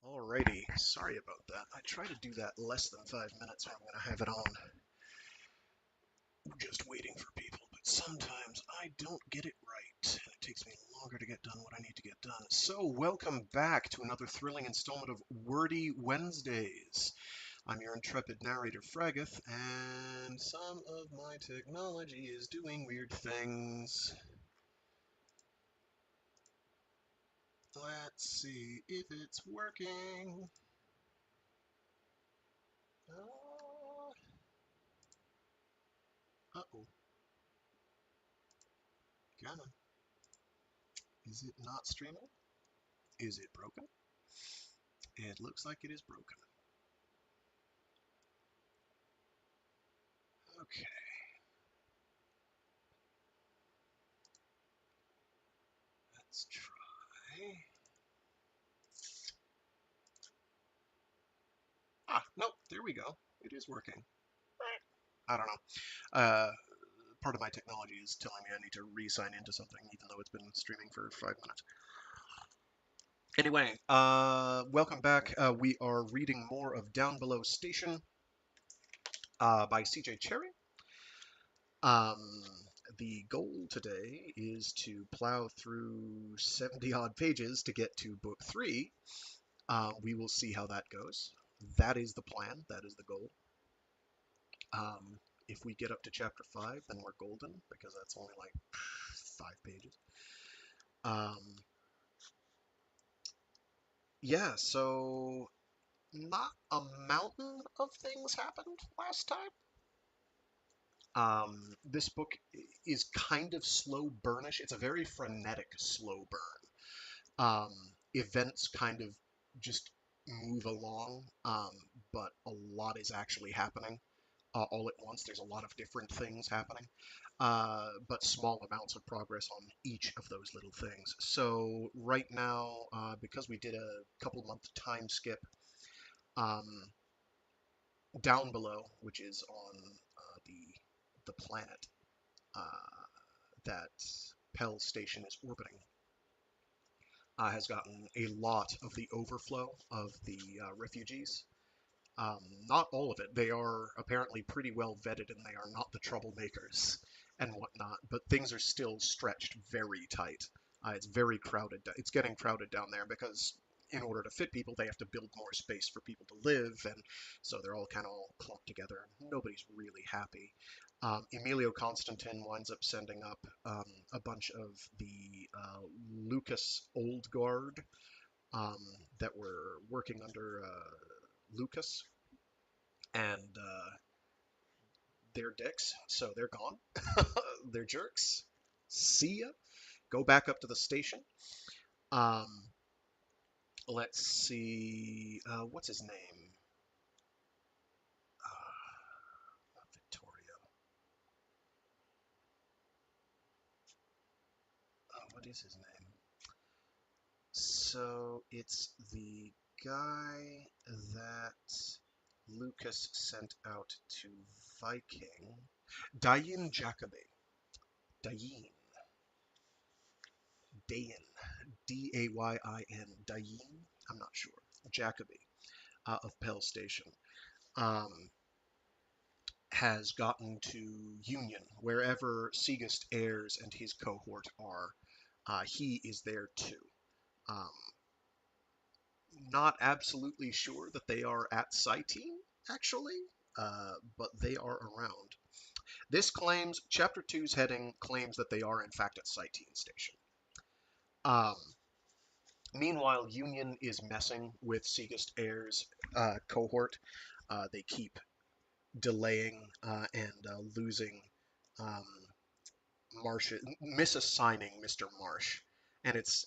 Alrighty, sorry about that. I try to do that less than 5 minutes when I'm going to have it on. Just waiting for people, but sometimes I don't get it right, and it takes me longer to get done what I need to get done. So, welcome back to another thrilling installment of Wordy Wednesdays. I'm your intrepid narrator, Fraggith, and some of my technology is doing weird things. Let's see if it's working. Uh-oh. Come on. Is it not streaming? Is it broken? It looks like it is broken. Okay. Let's try. Nope, there we go. It is working. I don't know. Part of my technology is telling me I need to re-sign into something, even though it's been streaming for 5 minutes. Anyway, welcome back. We are reading more of Downbelow Station by CJ Cherryh. Um, the goal today is to plow through 70 odd pages to get to book 3. We will see how that goes. That is the plan. That is the goal. If we get up to chapter 5, then we're golden, because that's only like 5 pages. Yeah, so not a mountain of things happened last time. This book is kind of slow burnish. It's a very frenetic slow burn. Events kind of just move along, but a lot is actually happening all at once. There's a lot of different things happening, but small amounts of progress on each of those little things. So right now, because we did a couple month time skip, um, Downbelow, which is on the planet that Pell station is orbiting, has gotten a lot of the overflow of the refugees. Not all of it. They are apparently pretty well vetted and they are not the troublemakers and whatnot, but things are still stretched very tight. It's very crowded. It's getting crowded down there because in order to fit people, they have to build more space for people to live, and so they're all kind of all clumped together. Nobody's really happy. Emilio Constantin winds up sending up a bunch of the Lucas Old Guard um, that were working under Lucas, and they're dicks, so they're gone. They're jerks. See ya. Go back up to the station. Um, let's see. What's his name? Not Victorio. What is his name? So it's the guy that Lucas sent out to Viking. Dayin Jacobi. Dayin. Dayin. Dayin. Dayin? I'm not sure. Jacobi of Pell Station. Um, has gotten to Union, wherever Seagust Ayres and his cohort are. He is there too. Um, Not absolutely sure that they are at Cytine, actually, but they are around. This claims, Chapter Two's heading claims that they are in fact at Cytine Station. Um, Meanwhile, Union is messing with Seagust Ayres' cohort. They keep delaying and losing um, Marsh, misassigning Mr. Marsh, and it's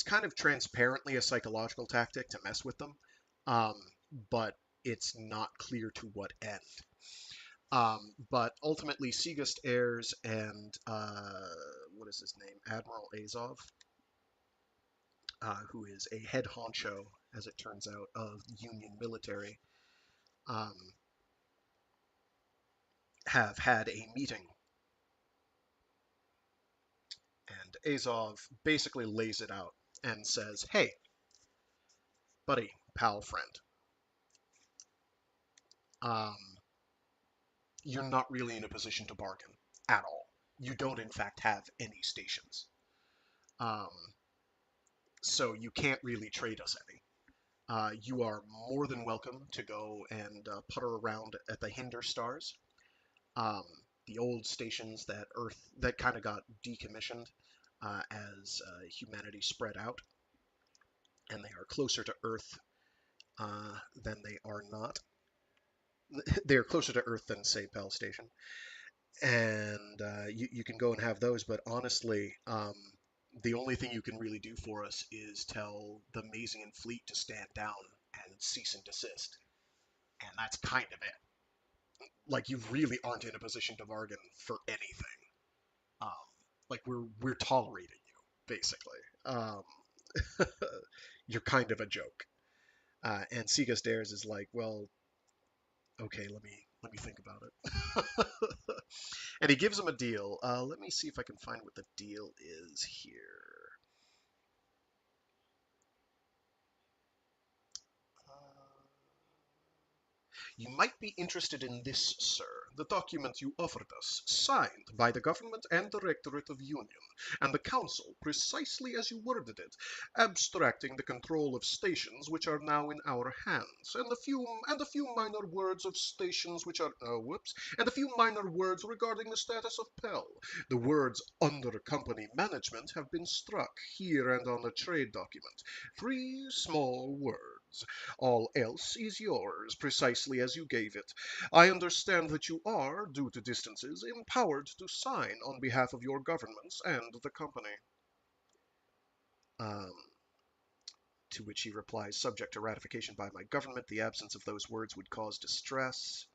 kind of transparently a psychological tactic to mess with them, um, but it's not clear to what end. But ultimately, Seagust Ayres and what is his name, Admiral Azov, who is a head honcho, as it turns out, of Union military, um, have had a meeting, and Azov basically lays it out and says, "Hey, buddy, pal, friend, um, you're not really in a position to bargain at all. You don't, in fact, have any stations. Um, so you can't really trade us any. You are more than welcome to go and putter around at the Hinder Stars, um, the old stations that Earth that kind of got decommissioned as humanity spread out, and they are closer to Earth than they are not. They are closer to Earth than, say, Pell Station, and you can go and have those. But honestly, the only thing you can really do for us is tell the Mazian fleet to stand down and cease and desist, and that's kind of it. Like you really aren't in a position to bargain for anything. Um, like we're tolerating you basically. You're kind of a joke. And Siga stares is like, well, okay, let me think about it. And he gives him a deal. Let me see if I can find what the deal is here. Uh, You might be interested in this, sir. The document you offered us, signed by the Government and Directorate of Union, and the Council, precisely as you worded it, abstracting the control of stations which are now in our hands, and a few minor words of stations which are and a few minor words regarding the status of Pell. The words under company management have been struck here and on the trade document. 3 small words. All else is yours, precisely as you gave it. I understand that you are, due to distances, empowered to sign on behalf of your governments and the company. Um, to which he replies, subject to ratification by my government, the absence of those words would cause distress.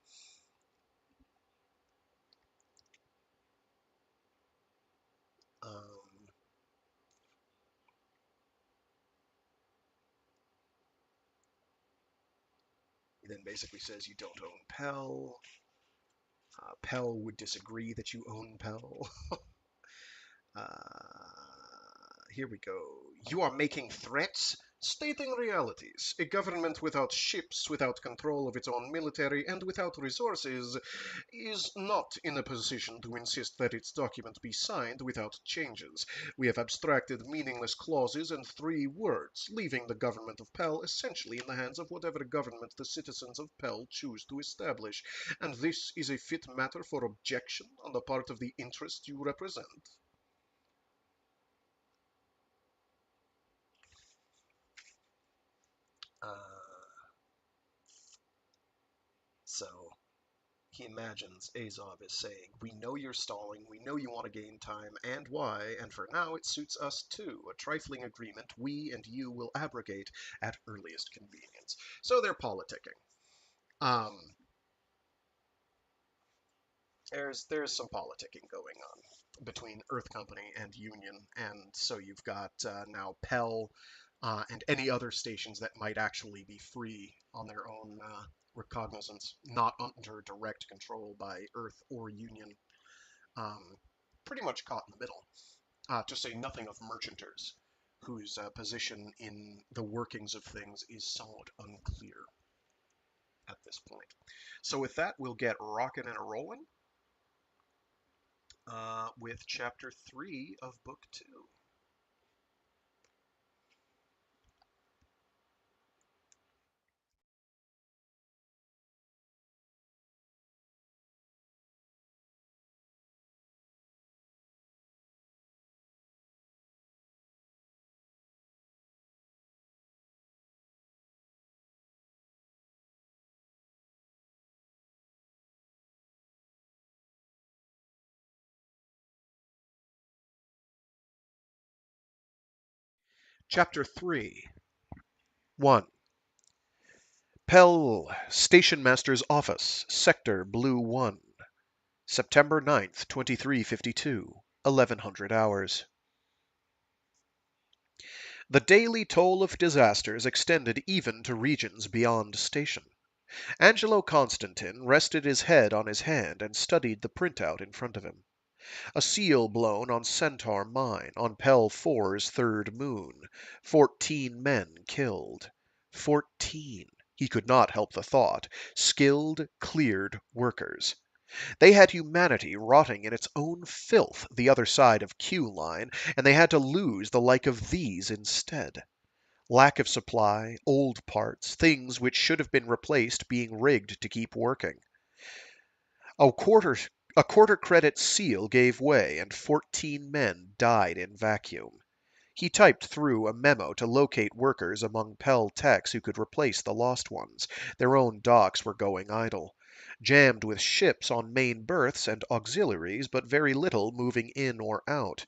Um, he then basically says you don't own Pell. Pell would disagree that you own Pell. Here we go. You are making threats? Stating realities. A government without ships, without control of its own military, and without resources is not in a position to insist that its document be signed without changes. We have abstracted meaningless clauses and 3 words, leaving the government of Pell essentially in the hands of whatever government the citizens of Pell choose to establish. And this is a fit matter for objection on the part of the interest you represent. Uh, so he imagines Azov is saying, we know you're stalling, we know you want to gain time, and why, and for now it suits us too. A trifling agreement we and you will abrogate at earliest convenience. So they're politicking. Um, there's some politicking going on between Earth Company and Union, and so you've got now Pell and any other stations that might actually be free on their own recognizance, not under direct control by Earth or Union, um, pretty much caught in the middle. To say nothing of merchanters, whose position in the workings of things is somewhat unclear at this point. So with that, we'll get rocking and a rolling with Chapter 3 of Book 2. Chapter 3 1. Pell, Station Master's Office, Sector Blue 1. September 9th, 2352, 1100 hours. The daily toll of disasters extended even to regions beyond station. Angelo Constantin rested his head on his hand and studied the printout in front of him. A seal blown on Centaur Mine, on Pell 4's third moon. 14 men killed. 14. He could not help the thought. Skilled, cleared workers. They had humanity rotting in its own filth the other side of Q line, and they had to lose the like of these instead. Lack of supply, old parts, things which should have been replaced being rigged to keep working. A quarter, a quarter credit seal gave way, and 14 men died in vacuum. He typed through a memo to locate workers among Pell techs who could replace the lost ones. Their own docks were going idle. Jammed with ships on main berths and auxiliaries, but very little moving in or out.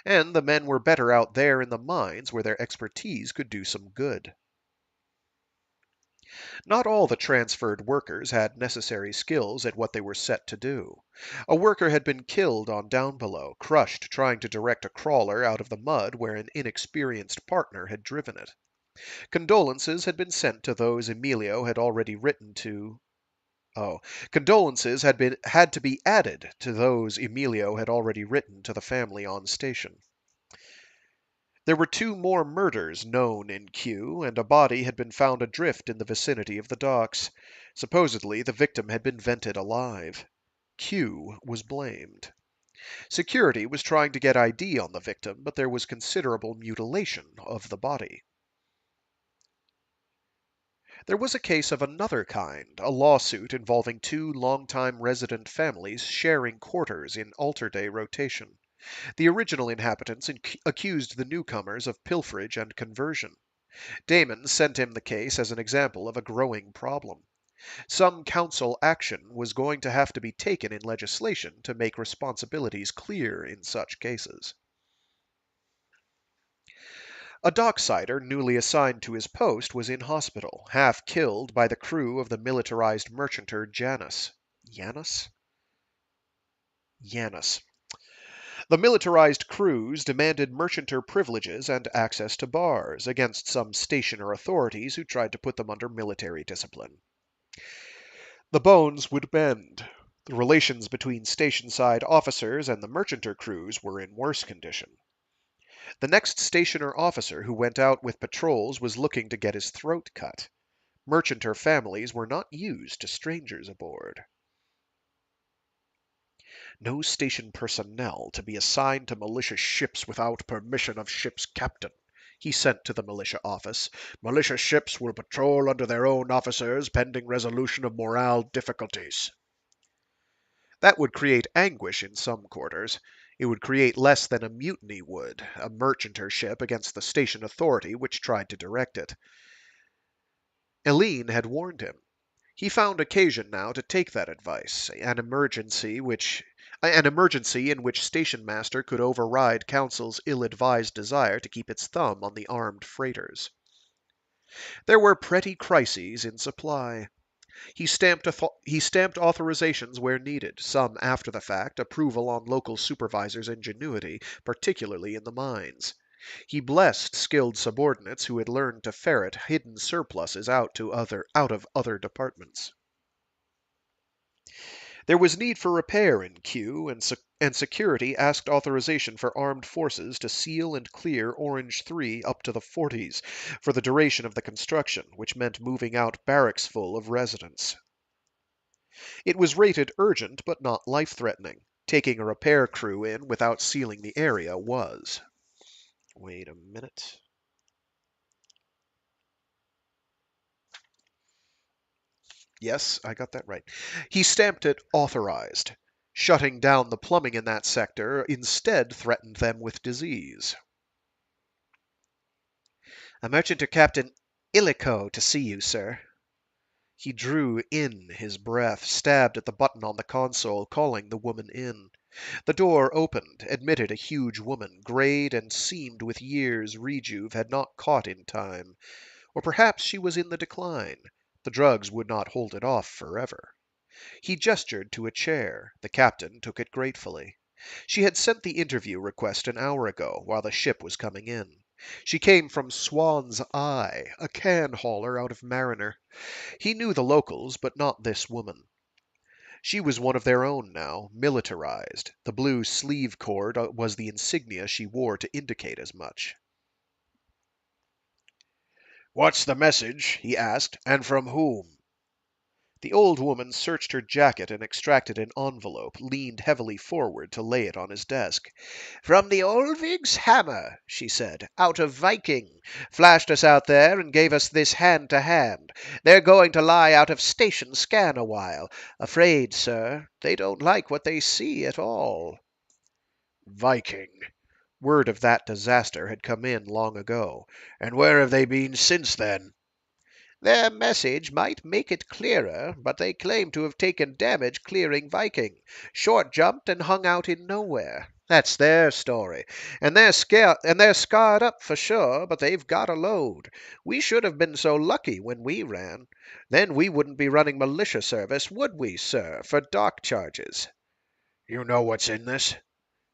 And the men were better out there in the mines where their expertise could do some good. Not all the transferred workers had necessary skills at what they were set to do. A worker had been killed on Downbelow, crushed trying to direct a crawler out of the mud where an inexperienced partner had driven it. Condolences had been sent to those Emilio had already written to. Oh, condolences had to be added to those Emilio had already written to the family on station. There were 2 more murders known in Q, and a body had been found adrift in the vicinity of the docks. Supposedly, the victim had been vented alive. Q was blamed. Security was trying to get ID on the victim, but there was considerable mutilation of the body. There was a case of another kind, a lawsuit involving 2 long-time resident families sharing quarters in alter-day rotation. The original inhabitants accused the newcomers of pilferage and conversion. Damon sent him the case as an example of a growing problem. Some council action was going to have to be taken in legislation to make responsibilities clear in such cases. A docksider newly assigned to his post was in hospital, half killed by the crew of the militarized merchanter Janus. Janus? Janus. The militarized crews demanded merchanter privileges and access to bars against some stationer authorities who tried to put them under military discipline. The bones would bend. The relations between station-side officers and the merchanter crews were in worse condition. The next stationer officer who went out with patrols was looking to get his throat cut. Merchanter families were not used to strangers aboard. No station personnel to be assigned to militia ships without permission of ship's captain, he sent to the militia office. Militia ships will patrol under their own officers pending resolution of morale difficulties. That would create anguish in some quarters. It would create less than a mutiny would, a merchanter ship against the station authority which tried to direct it. Eileen had warned him. He found occasion now to take that advice, an emergency in which station master could override council's ill-advised desire to keep its thumb on the armed freighters. There were petty crises in supply. He stamped authorizations where needed, some after the fact, approval on local supervisors' ingenuity, particularly in the mines. He blessed skilled subordinates who had learned to ferret hidden surpluses out of other departments. There was need for repair in Q, and security asked authorization for armed forces to seal and clear Orange 3 up to the 40s for the duration of the construction, which meant moving out barracks full of residents. It was rated urgent but not life-threatening. Taking a repair crew in without sealing the area was. Wait a minute. Yes, I got that right. He stamped it authorized. Shutting down the plumbing in that sector instead threatened them with disease. A merchant Captain Illico to see you, sir. He drew in his breath, stabbed at the button on the console, calling the woman in. The door opened, admitted a huge woman, grayed and seamed with years Rejuve had not caught in time. Or perhaps she was in the decline. The drugs would not hold it off forever. He gestured to a chair. The captain took it gratefully. She had sent the interview request an hour ago, while the ship was coming in. She came from Swan's Eye, a can hauler out of Mariner. He knew the locals, but not this woman. She was one of their own now, militarized. The blue sleeve cord was the insignia she wore to indicate as much. What's the message? He asked, and from whom? The old woman searched her jacket and extracted an envelope, leaned heavily forward to lay it on his desk. From the Olvig's hammer, she said, out of Viking. Flashed us out there and gave us this hand to hand. They're going to lie out of station scan a while. Afraid, sir, they don't like what they see at all. Viking. Word of that disaster had come in long ago. And where have they been since then? Their message might make it clearer, but they claim to have taken damage clearing Viking. Short jumped and hung out in nowhere. That's their story. And they're scarred up for sure, but they've got a load. We should have been so lucky when we ran. Then we wouldn't be running militia service, would we, sir, for dock charges? You know what's in this?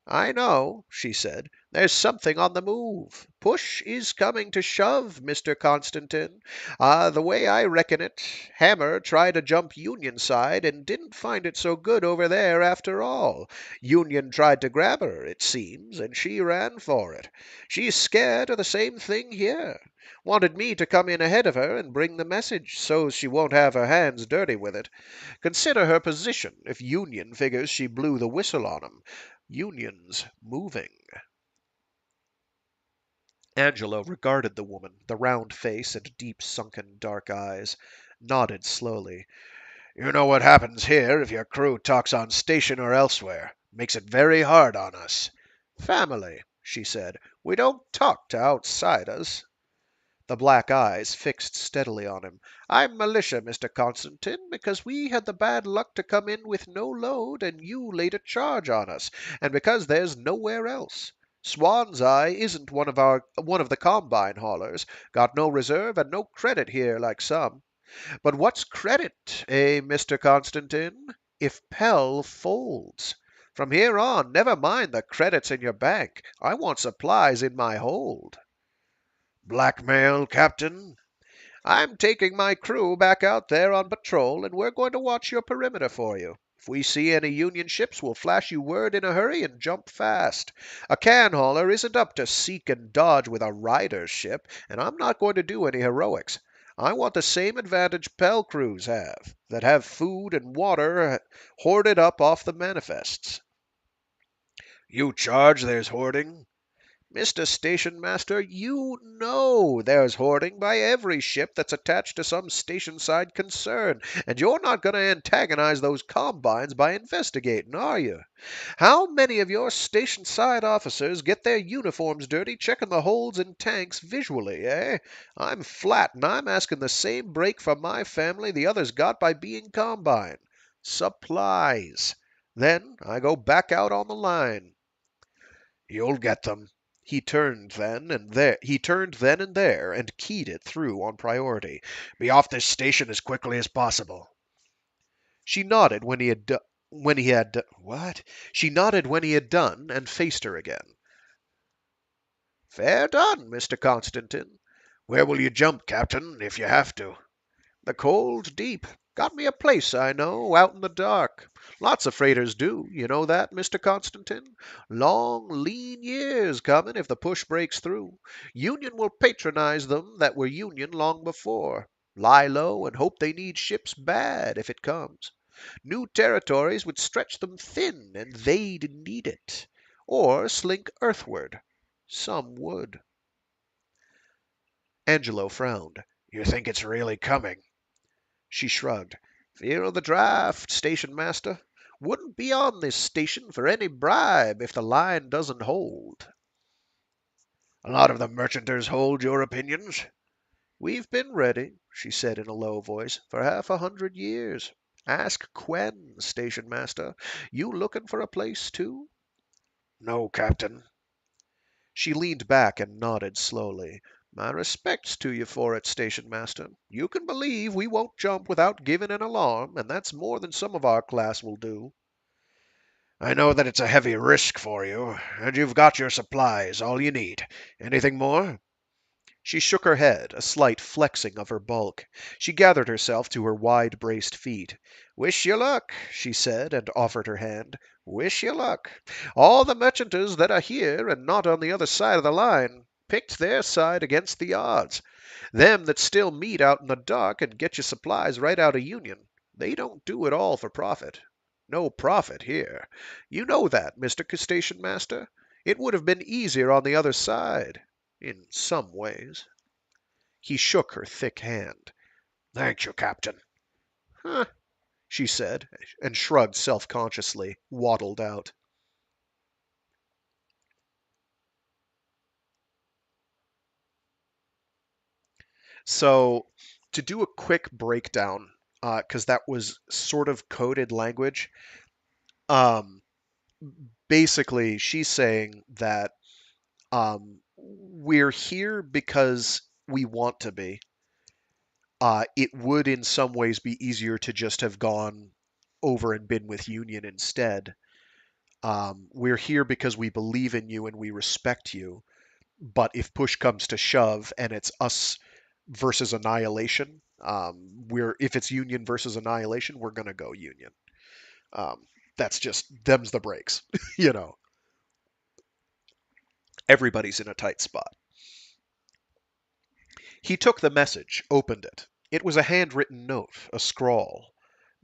I know, she said. There's something on the move. Push is coming to shove, Mr. Constantine. The way I reckon it, Hammer tried to jump Union side and didn't find it so good over there after all. Union tried to grab her, it seems, and she ran for it. She's scared of the same thing here. Wanted me to come in ahead of her and bring the message, so she won't have her hands dirty with it. Consider her position if Union figures she blew the whistle on 'em. Union's moving. Angelo regarded the woman, the round face and deep sunken dark eyes, nodded slowly. You know what happens here if your crew talks on station or elsewhere. Makes it very hard on us. Family, she said. We don't talk to outsiders. The black eyes fixed steadily on him. I'm militia, Mr. Constantine, because we had the bad luck to come in with no load and you laid a charge on us, and because there's nowhere else. Swan's Eye isn't one of the combine haulers. Got no reserve and no credit here like some. But what's credit, Mr. Constantine, if Pell folds? From here on, never mind the credits in your bank. I want supplies in my hold. Blackmail, Captain? I'm taking my crew back out there on patrol, and we're going to watch your perimeter for you. If we see any Union ships, we'll flash you word in a hurry and jump fast. A can hauler isn't up to seek and dodge with a rider's ship, and I'm not going to do any heroics. I want the same advantage Pell crews have, that have food and water hoarded up off the manifests. You charge there's hoarding? Mr. Station Master, you know there's hoarding by every ship that's attached to some station-side concern, and you're not going to antagonize those combines by investigating, are you? How many of your station-side officers get their uniforms dirty checking the holds and tanks visually, eh? I'm flat, and I'm asking the same break for my family the others got by being combine. Supplies. Then I go back out on the line. You'll get them. He turned then and there and keyed it through on priority. Be off this station as quickly as possible. She nodded when he had what? She nodded when he had done and faced her again. Fair done, Mr. Constantine. Where will you jump, Captain, if you have to? The cold deep. Got me a place I know, out in the dark. Lots of freighters do, you know that, Mr. Constantine? Long, lean years comin' if the push breaks through. Union will patronize them that were Union long before. Lie low and hope they need ships bad if it comes. New territories would stretch them thin, and they'd need it. Or slink earthward. Some would. Angelo frowned. You think it's really coming? She shrugged. Fear of the draft, station master. Wouldn't be on this station for any bribe if the line doesn't hold. A lot of the merchanters hold your opinions? We've been ready, she said in a low voice, for 100 years. Ask Quen, station master. You looking for a place too? No, Captain. She leaned back and nodded slowly. My respects to you for it, station master. You can believe we won't jump without giving an alarm, and that's more than some of our class will do. I know that it's a heavy risk for you, and you've got your supplies, all you need. Anything more? She shook her head, a slight flexing of her bulk. She gathered herself to her wide-braced feet. Wish you luck, she said, and offered her hand. Wish you luck. All the merchanters that are here and not on the other side of the line. Picked their side against the odds. Them that still meet out in the dark and get your supplies right out of Union. They don't do it all for profit. No profit here. You know that, Mr. Station Master. It would have been easier on the other side. In some ways. He shook her thick hand. Thank you, Captain. Huh, she said, and shrugged self-consciously, waddled out. So, to do a quick breakdown, because that was sort of coded language, um, basically, she's saying that we're here because we want to be. It would, in some ways, be easier to just have gone over and been with Union instead. We're here because we believe in you and we respect you. But if push comes to shove and it's us versus annihilation, we're if it's Union versus annihilation, we're gonna go Union. Um, that's just them's the breaks, you know. Everybody's in a tight spot. He took the message, opened it. It was a handwritten note, a scrawl.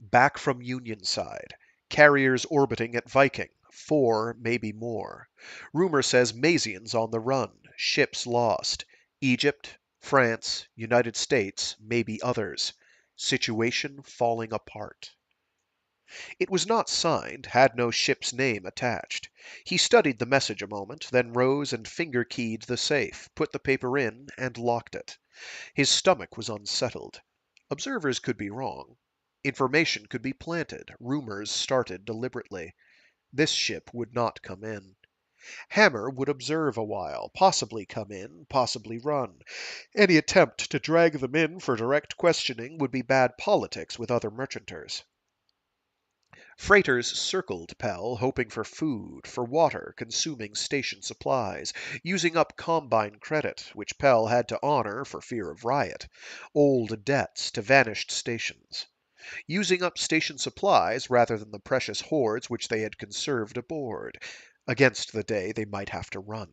Back from Union side. Carriers orbiting at Viking. 4, maybe more. Rumor says Mazians on the run. Ships lost. Egypt, France, United States, maybe others. Situation falling apart. It was not signed, had no ship's name attached. He studied the message a moment, then rose and finger-keyed the safe, put the paper in, and locked it. His stomach was unsettled. Observers could be wrong. Information could be planted, rumors started deliberately. This ship would not come in. Hammer would observe a while, possibly come in, possibly run. Any attempt to drag them in for direct questioning would be bad politics with other merchanters. Freighters circled Pell, hoping for food, for water, consuming station supplies, using up Combine credit, which Pell had to honor for fear of riot, old debts to vanished stations, using up station supplies rather than the precious hoards which they had conserved aboard, against the day they might have to run.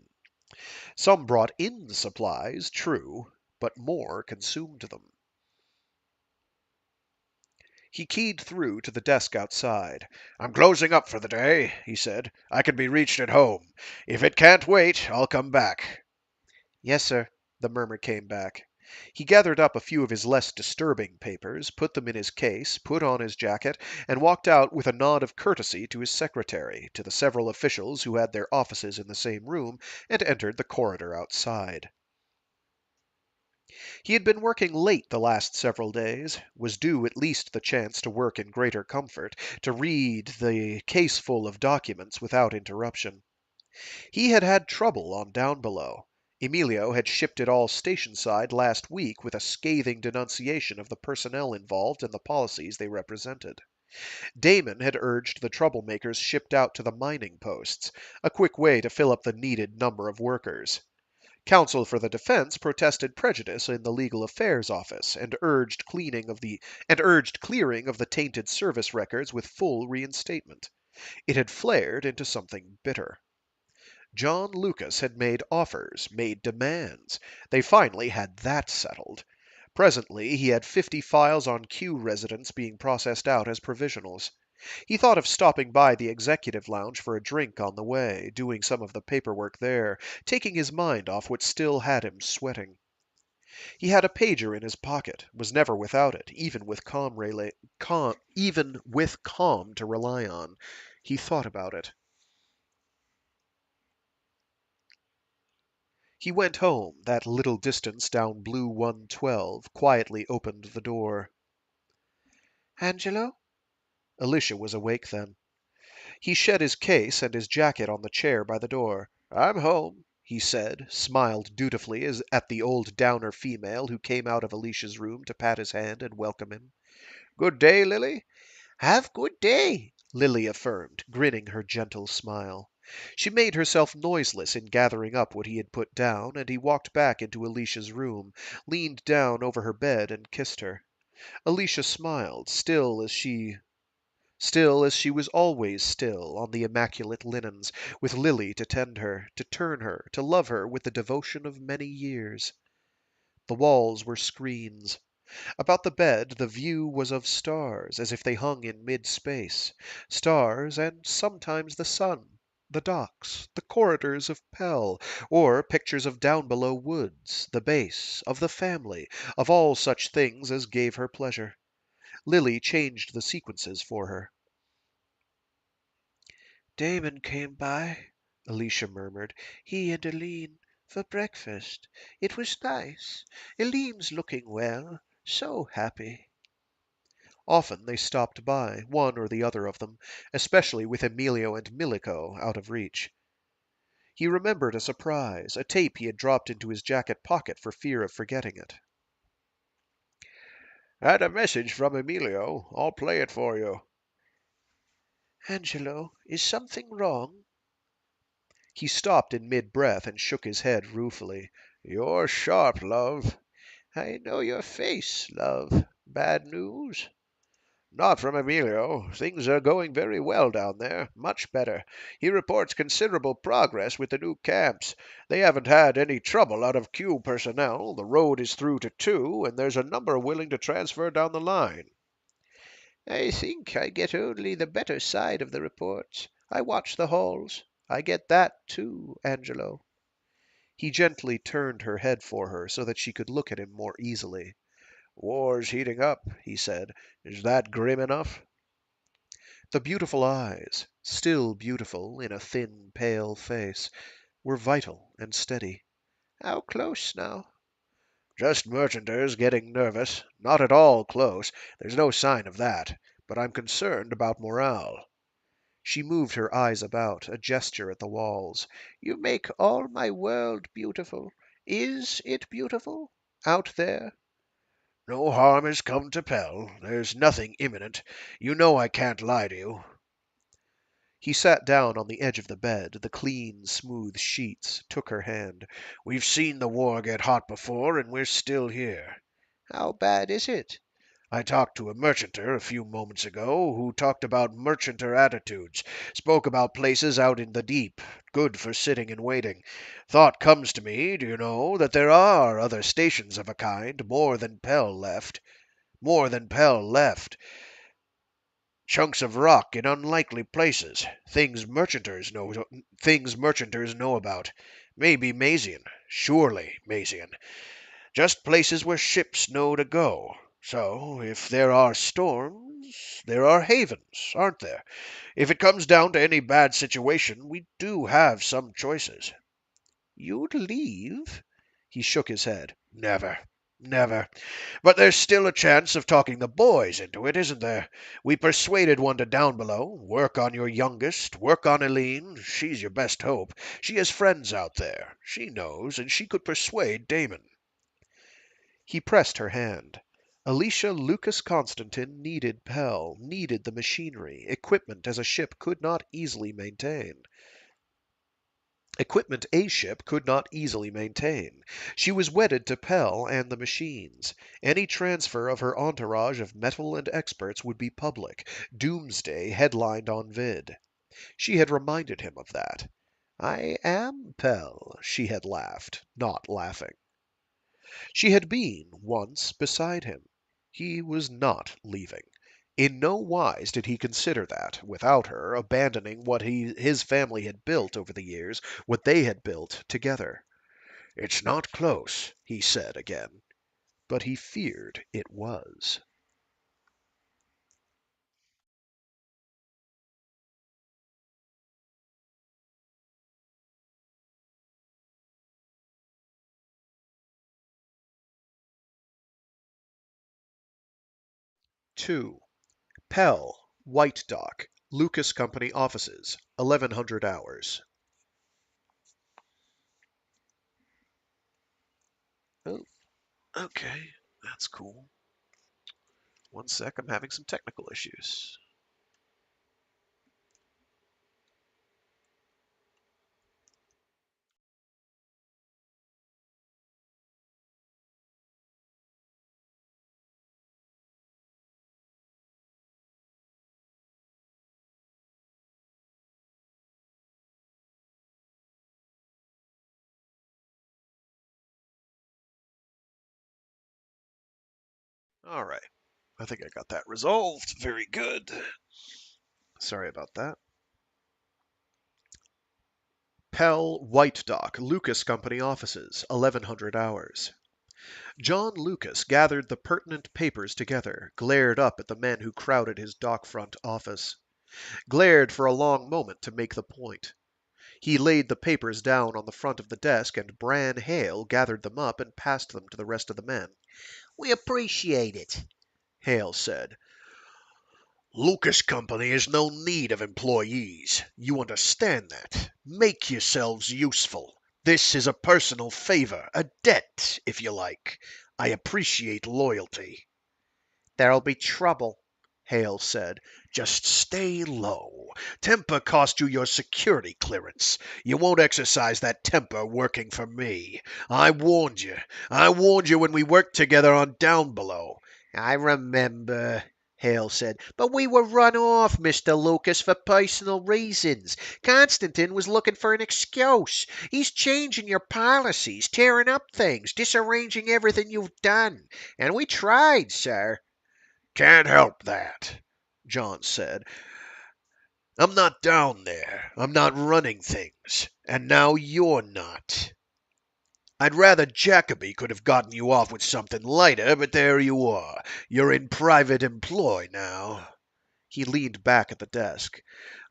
Some brought in supplies, true, but more consumed them. He keyed through to the desk outside. "I'm closing up for the day," he said. "I can be reached at home. If it can't wait, I'll come back." "Yes, sir," the murmur came back. He gathered up a few of his less disturbing papers, put them in his case, put on his jacket, and walked out with a nod of courtesy to his secretary, to the several officials who had their offices in the same room, and entered the corridor outside. He had been working late the last several days, was due at least the chance to work in greater comfort, to read the caseful of documents without interruption. He had had trouble on Downbelow. Emilio had shipped it all station-side last week with a scathing denunciation of the personnel involved and the policies they represented. Damon had urged the troublemakers shipped out to the mining posts, a quick way to fill up the needed number of workers. Counsel for the defense protested prejudice in the legal affairs office and urged clearing of the tainted service records with full reinstatement. It had flared into something bitter. John Lucas had made offers, made demands. They finally had that settled. Presently he had 50 files on Q residents being processed out as provisionals. He thought of stopping by the executive lounge for a drink on the way, doing some of the paperwork there, taking his mind off what still had him sweating. He had a pager in his pocket, was never without it, even with calm to rely on. He thought about it. He went home, that little distance down Blue 112, quietly opened the door. "Angelo?" Alicia was awake then. He shed his case and his jacket on the chair by the door. "I'm home," he said, smiled dutifully as at the old downer female who came out of Alicia's room to pat his hand and welcome him. "Good day, Lily?" "Have good day," Lily affirmed, grinning her gentle smile. She made herself noiseless in gathering up what he had put down, and he walked back into Alicia's room, leaned down over her bed, and kissed her. Alicia smiled, still as she Still as she was always still on the immaculate linens, with Lily to tend her, to turn her, to love her with the devotion of many years. The walls were screens. About the bed the view was of stars, as if they hung in mid-space. Stars, and sometimes the sun, the docks, the corridors of Pell, or pictures of Downbelow woods, the base, of the family, of all such things as gave her pleasure. Lily changed the sequences for her. Damon came by, Alicia murmured. he and Aline, for breakfast. It was nice. Aline's looking well, so happy. Often they stopped by, one or the other of them, especially with Emilio and Milico out of reach. He remembered a surprise, a tape he had dropped into his jacket pocket for fear of forgetting it. Had a message from Emilio. I'll play it for you. Angelo, is something wrong? He stopped in mid-breath and shook his head ruefully. You're sharp, love. I know your face, love. Bad news? Not from Emilio. Things are going very well down there. Much better. He reports considerable progress with the new camps. They haven't had any trouble out of Q personnel. The road is through to 2, and there's a number willing to transfer down the line. I think I get only the better side of the reports. I watch the halls. I get that, too, Angelo. He gently turned her head for her so that she could look at him more easily. War's heating up, he said. Is that grim enough? The beautiful eyes, still beautiful in a thin, pale face, were vital and steady. How close now? Just merchanters getting nervous. Not at all close. There's no sign of that. But I'm concerned about morale. She moved her eyes about, a gesture at the walls. You make all my world beautiful. Is it beautiful? Out there? No harm has come to Pell. There's nothing imminent. You know I can't lie to you. He sat down on the edge of the bed, the clean, smooth sheets, took her hand. We've seen the war get hot before, and we're still here. How bad is it? I talked to a merchanter a few moments ago who talked about merchanter attitudes, spoke about places out in the deep, good for sitting and waiting. Thought comes to me, do you know, that there are other stations of a kind, more than Pell left. More than Pell left. Chunks of rock in unlikely places. Things merchanters know about. Maybe Mazian. Surely Mazian. Just places where ships know to go. So, if there are storms, there are havens, aren't there? If it comes down to any bad situation, we do have some choices. You'd leave? He shook his head. Never. Never. But there's still a chance of talking the boys into it, isn't there? We persuaded one to Downbelow. Work on your youngest. Work on Eileen. She's your best hope. She has friends out there. She knows, and she could persuade Damon. He pressed her hand. Alicia Lucas Constantin needed Pell, needed the machinery, equipment as a ship could not easily maintain. Equipment a ship could not easily maintain. She was wedded to Pell and the machines. Any transfer of her entourage of metal and experts would be public, doomsday headlined on vid. She had reminded him of that. I am Pell, she had laughed, not laughing. She had been, once, beside him. He was not leaving. In no wise did he consider that, without her, abandoning what his family had built over the years, what they had built together. It's not close, He said again. But he feared it was. Two. Pell, White Dock, Lucas Company offices, 1100 hours. Oh, okay, that's cool. One sec, I'm having some technical issues. All right. I think I got that resolved. Very good. Sorry about that. Pell, White Dock, Lucas Company offices, 1100 hours. John Lucas gathered the pertinent papers together, glared up at the men who crowded his dock-front office, glared for a long moment to make the point. He laid the papers down on the front of the desk, and Bran Hale gathered them up and passed them to the rest of the men. We appreciate it, Hale said. Lucas Company has no need of employees. You understand that. Make yourselves useful. This is a personal favor, a debt, if you like. I appreciate loyalty. There'll be trouble, Hale said. Just stay low. Temper cost you your security clearance. You won't exercise that temper working for me. I warned you. I warned you when we worked together on Downbelow. I remember, Hale said. But we were run off, Mr. Lucas, for personal reasons. Constantine was looking for an excuse. He's changing your policies, tearing up things, disarranging everything you've done. And we tried, sir. Can't help that, John said. I'm not down there. I'm not running things. And now you're not. I'd rather Jacoby could have gotten you off with something lighter, but there you are. You're in private employ now. He leaned back at the desk.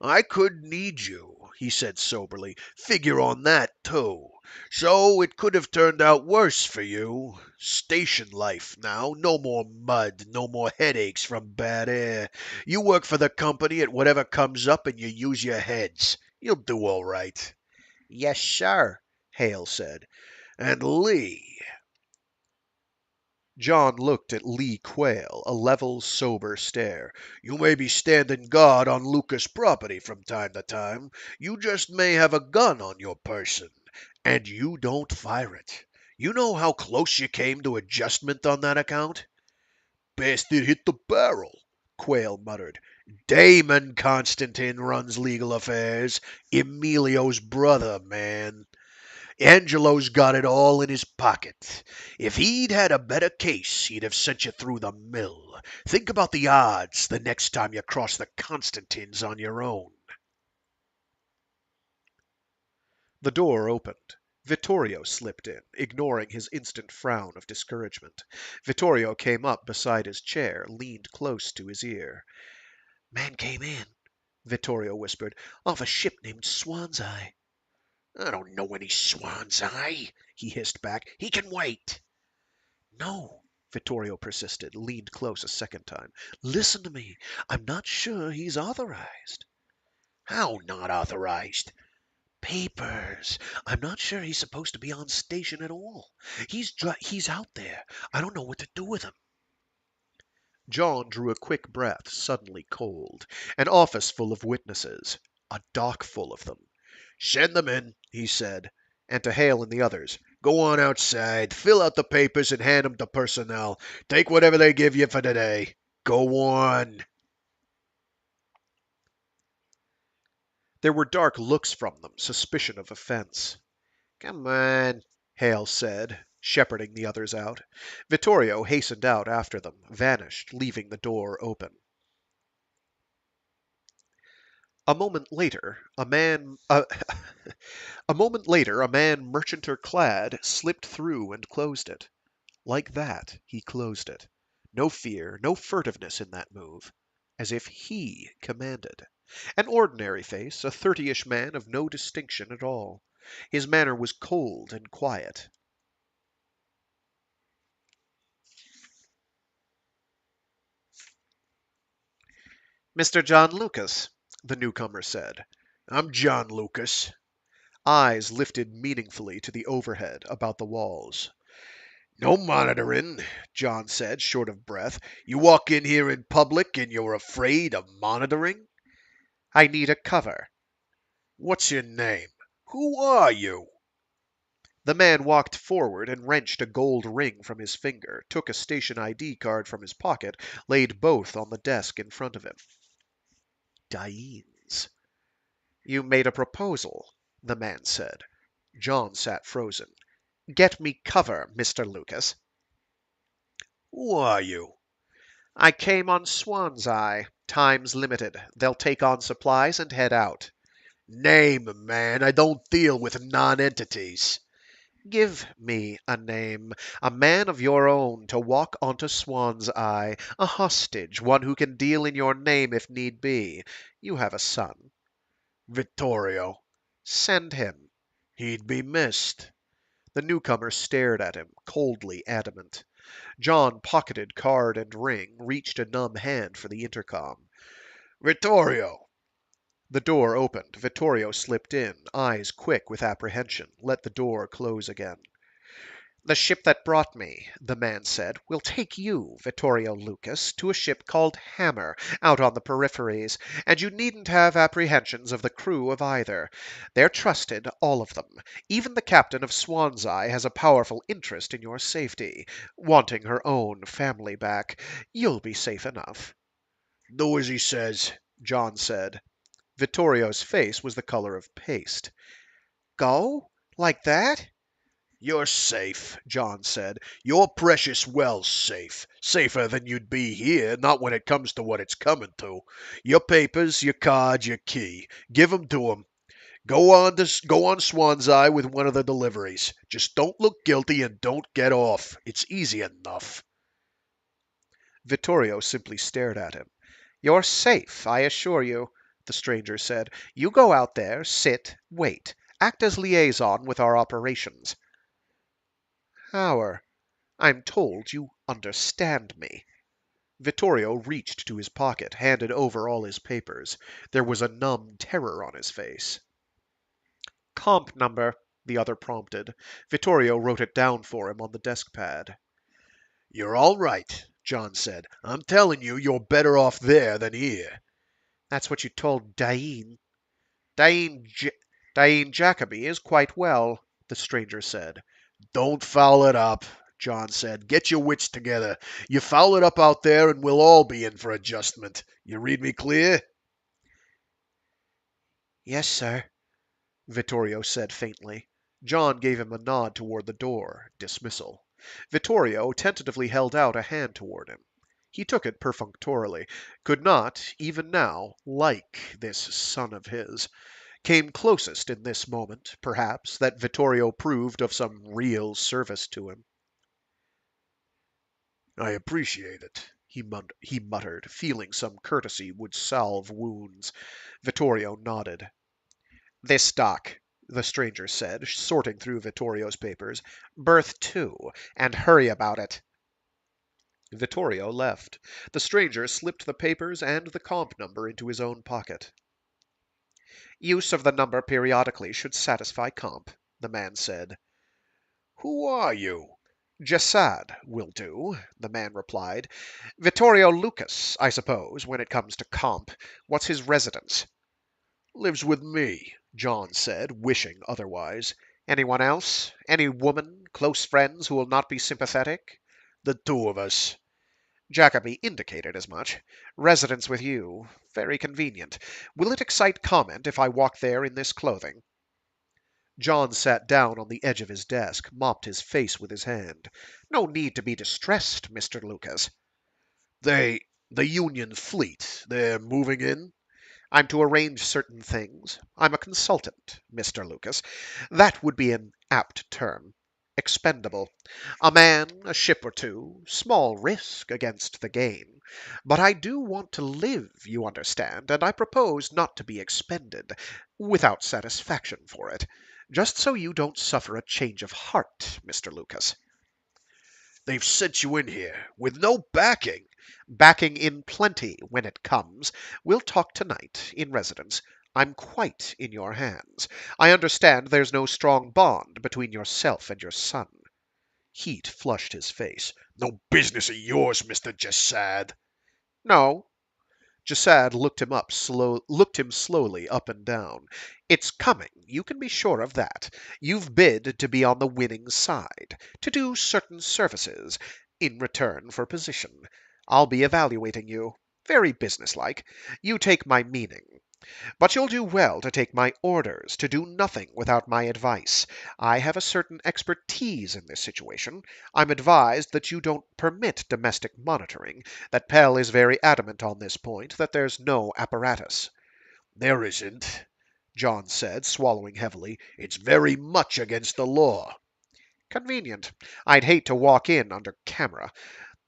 I could need you, he said soberly. Figure on that, too. So it could have turned out worse for you. Station life now. No more mud, no more headaches from bad air. You work for the company at whatever comes up and you use your heads. You'll do all right. Yes, sir, Hale said. And Lee. John looked at Lee Quayle, a level, sober stare. You may be standing guard on Lucas property from time to time. You just may have a gun on your person. And you don't fire it. You know how close you came to adjustment on that account? Bastard hit the barrel, Quayle muttered. Damon Constantine runs legal affairs. Emilio's brother, man. Angelo's got it all in his pocket. If he'd had a better case, he'd have sent you through the mill. Think about the odds the next time you cross the Constantines on your own. The door opened. Vittorio slipped in, ignoring his instant frown of discouragement. Vittorio came up beside his chair, leaned close to his ear. Man came in, Vittorio whispered, off a ship named Swan's Eye. I don't know any Swan's Eye, he hissed back. He can wait. No, Vittorio persisted, leaned close a second time. Listen to me. I'm not sure he's authorized. How not authorized? Papers. I'm not sure he's supposed to be on station at all. He's out there. I don't know what to do with him. John drew a quick breath, suddenly cold. An office full of witnesses. A dock full of them. Send them in, he said. And to Hale and the others, go on outside, fill out the papers, and hand them to personnel. Take whatever they give you for today. Go on. There were dark looks from them, suspicion of offense. Come on, Hale said, shepherding the others out. Vittorio hastened out after them, vanished, leaving the door open. A moment later, a man merchanter clad slipped through and closed it. Like that, he closed it. No fear, no furtiveness in that move. As if he commanded. An ordinary face, a 30-ish man of no distinction at all. His manner was cold and quiet. Mr. John Lucas, the newcomer said. I'm John Lucas. Eyes lifted meaningfully to the overhead about the walls. No monitoring, John said, short of breath. You walk in here in public and you're afraid of monitoring? I need a cover. What's your name? Who are you? The man walked forward and wrenched a gold ring from his finger, took a station ID card from his pocket, laid both on the desk in front of him. Daines. You made a proposal, the man said. John sat frozen. Get me cover, Mr. Lucas. Who are you? I came on Swan's Eye. Time's limited. They'll take on supplies and head out. Name, man. I don't deal with nonentities. Give me a name, a man of your own to walk onto Swan's Eye, a hostage, one who can deal in your name if need be. You have a son. Vittorio. Send him. He'd be missed. The newcomer stared at him, coldly adamant. John pocketed card and ring, reached a numb hand for the intercom. Vittorio. The door opened. Vittorio slipped in, eyes quick with apprehension, let the door close again. The ship that brought me, the man said, will take you, Vittorio Lucas, to a ship called Hammer, out on the peripheries, and you needn't have apprehensions of the crew of either. They're trusted, all of them. Even the captain of Swan's Eye has a powerful interest in your safety, wanting her own family back. You'll be safe enough. Do as he says, John said. Vittorio's face was the color of paste. Go? Like that? you're safe, John said. You're precious well safe. Safer than you'd be here, not when it comes to what it's coming to. Your papers, your cards, your key. Give 'em to 'em. Go on Swan's Eye with one of the deliveries. Just don't look guilty and don't get off. It's easy enough. Vittorio simply stared at him. You're safe, I assure you, the stranger said. You go out there, sit, wait. Act as liaison with our operations. Hour, I'm told you understand me. Vittorio reached to his pocket, handed over all his papers. There was a numb terror on his face. Comp number, the other prompted. Vittorio wrote it down for him on the desk pad. You're all right, John said. I'm telling you, you're better off there than here. That's what you told Dain. Dain Jacobi is quite well, the stranger said. Don't foul it up, John said. Get your wits together. You foul it up out there and we'll all be in for adjustment. You read me clear? Yes, sir, Vittorio said faintly. John gave him a nod toward the door, dismissal. Vittorio tentatively held out a hand toward him. He took it perfunctorily, could not, even now, like this son of his. Came closest in this moment, perhaps, that Vittorio proved of some real service to him. I appreciate it, He muttered, feeling some courtesy would salve wounds. Vittorio nodded. This doc, the stranger said, sorting through Vittorio's papers. Berth 2, and hurry about it. Vittorio left. The stranger slipped the papers and the comp number into his own pocket. Use of the number periodically should satisfy comp, the man said. Who are you? Jasad will do, the man replied. Vittorio Lucas, I suppose, when it comes to comp. What's his residence? Lives with me, John said, wishing otherwise. Anyone else? Any woman, close friends who will not be sympathetic? the two of us. Jacobi indicated as much. Residence with you. Very convenient. Will it excite comment if I walk there in this clothing? John sat down on the edge of his desk, mopped his face with his hand. No need to be distressed, Mr. Lucas. The Union fleet, they're moving in? I'm to arrange certain things. I'm a consultant, Mr. Lucas. That would be an apt term. Expendable. A man, a ship or two, small risk against the gain. But I do want to live, you understand, and I propose not to be expended, without satisfaction for it. Just so you don't suffer a change of heart, Mr. Lucas. They've sent you in here with no backing. Backing in plenty when it comes. We'll talk tonight, in residence. I'm quite in your hands. I understand there's no strong bond between yourself and your son. Heat flushed his face. No business of yours, Mr. Jasad. No. Jasad looked him slowly up and down. It's coming, you can be sure of that. You've bid to be on the winning side, to do certain services, in return for position. I'll be evaluating you. Very businesslike. You take my meaning. But you'll do well to take my orders, to do nothing without my advice. I have a certain expertise in this situation. I'm advised that you don't permit domestic monitoring, that Pell is very adamant on this point, that there's no apparatus. There isn't, John said, swallowing heavily. It's very much against the law. Convenient. I'd hate to walk in under camera.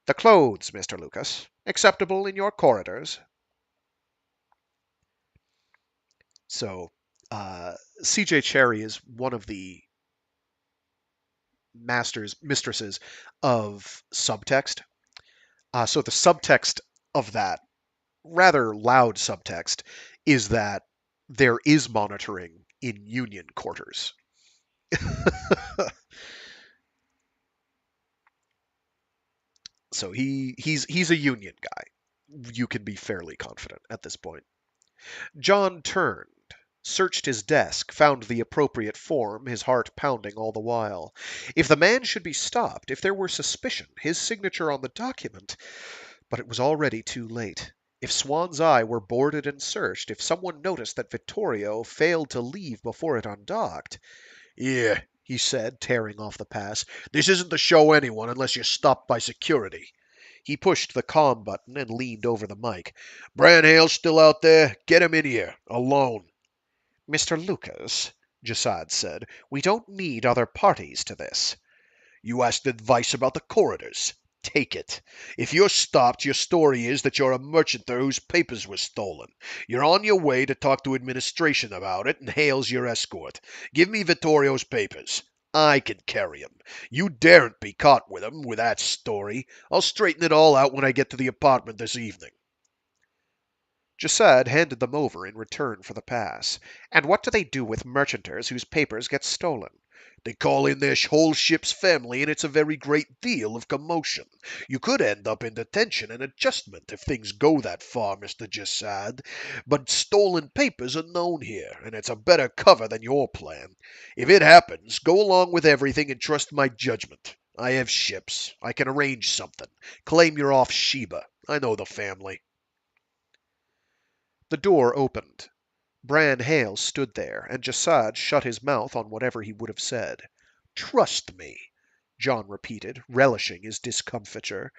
The clothes, Mr. Lucas. Acceptable in your corridors? So, CJ Cherryh is one of the mistresses of subtext. So the subtext of that, rather loud subtext, is that there is monitoring in union quarters. So he's a union guy. You can be fairly confident at this point. John turned, searched his desk, found the appropriate form, his heart pounding all the while. If the man should be stopped, if there were suspicion, his signature on the document. But it was already too late. If Swan's Eye were boarded and searched, if someone noticed that Vittorio failed to leave before it undocked. Yeah, he said, tearing off the pass. This isn't to show anyone unless you're stopped by security. He pushed the comm button and leaned over the mic. Bran Hale's still out there? Get him in here. Alone. Mr. Lucas, Jasad said, we don't need other parties to this. You asked advice about the corridors. Take it. If you're stopped, your story is that you're a merchanter whose papers were stolen. You're on your way to talk to administration about it, and Hale's your escort. Give me Vittorio's papers. I can carry 'em. You daren't be caught with 'em, with that story. I'll straighten it all out when I get to the apartment this evening. Jasad handed them over in return for the pass. And what do they do with merchanters whose papers get stolen? They call in their whole ship's family, and it's a very great deal of commotion. You could end up in detention and adjustment if things go that far, Mr. Jasad. But stolen papers are known here, and it's a better cover than your plan. If it happens, go along with everything and trust my judgment. I have ships. I can arrange something. Claim you're off Sheba. I know the family. The door opened. Bran Hale stood there, and Jasad shut his mouth on whatever he would have said. Trust me, John repeated, relishing his discomfiture.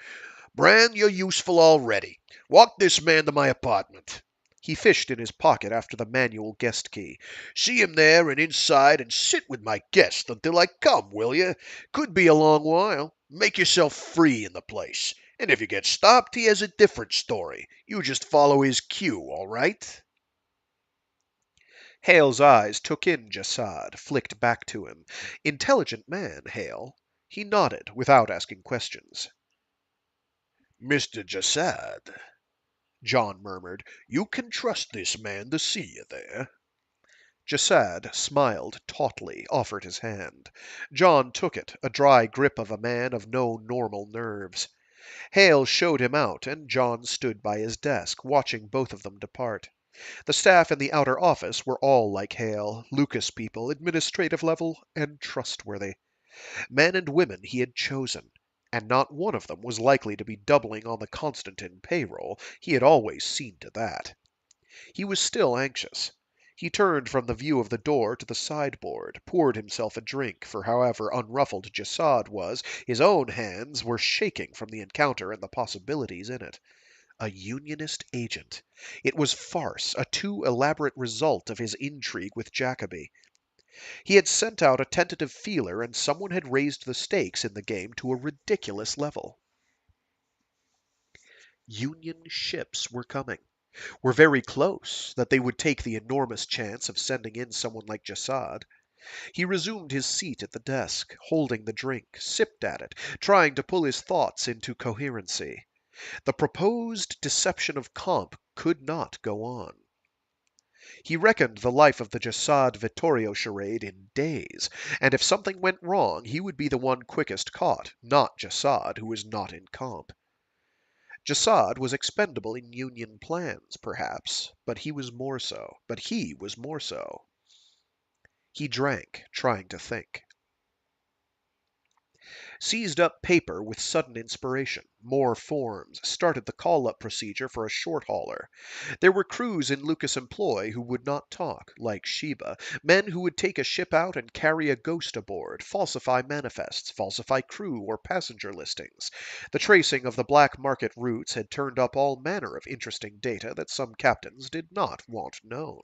Bran, you're useful already. Walk this man to my apartment. He fished in his pocket after the manual guest key. See him there and inside, and sit with my guest until I come, will you? Could be a long while. Make yourself free in the place. And if you get stopped, he has a different story. You just follow his cue, all right? Hale's eyes took in Jasad, flicked back to him. Intelligent man, Hale. He nodded, without asking questions. Mr. Jasad, John murmured, you can trust this man to see you there. Jasad smiled tautly, offered his hand. John took it, a dry grip of a man of no normal nerves. Hale showed him out, and John stood by his desk, watching both of them depart. The staff in the outer office were all like Hale, Lucas people, administrative level, and trustworthy. Men and women he had chosen, and not one of them was likely to be doubling on the Constantine payroll. He had always seen to that. He was still anxious. He turned from the view of the door to the sideboard, poured himself a drink, for however unruffled Jasad was, his own hands were shaking from the encounter and the possibilities in it. A Unionist agent. It was farce, a too elaborate result of his intrigue with Jacoby. He had sent out a tentative feeler, and someone had raised the stakes in the game to a ridiculous level. Union ships were coming. Were very close, that they would take the enormous chance of sending in someone like Jasad. He resumed his seat at the desk, holding the drink, sipped at it, trying to pull his thoughts into coherency. The proposed deception of Comp could not go on. He reckoned the life of the Jasad Vittorio charade in days, and if something went wrong, he would be the one quickest caught, not Jasad, who was not in Comp. Jasad was expendable in Union plans, perhaps, but he was more so. He drank, trying to think. seized up paper with sudden inspiration, more forms, started the call-up procedure for a short hauler. There were crews in Lucas' employ who would not talk, like Sheba, men who would take a ship out and carry a ghost aboard, falsify manifests, falsify crew or passenger listings. The tracing of the black market routes had turned up all manner of interesting data that some captains did not want known.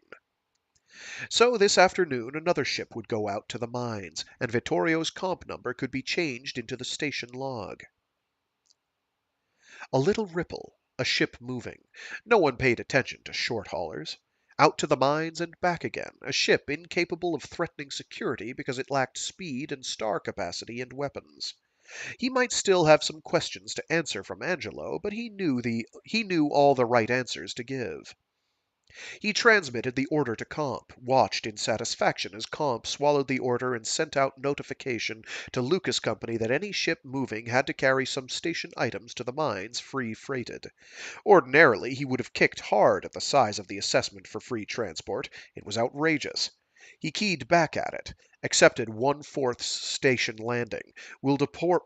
So this afternoon another ship would go out to the mines, and Vittorio's comp number could be changed into the station log. A little ripple, a ship moving. No one paid attention to short haulers. Out to the mines and back again, a ship incapable of threatening security because it lacked speed and star capacity and weapons. He might still have some questions to answer from Angelo, but he knew all the right answers to give. He transmitted the order to Comp, watched in satisfaction as Comp swallowed the order and sent out notification to Lucas Company that any ship moving had to carry some station items to the mines free freighted. Ordinarily, he would have kicked hard at the size of the assessment for free transport. It was outrageous. He keyed back at it. Accepted 1/4 station landing. Will depart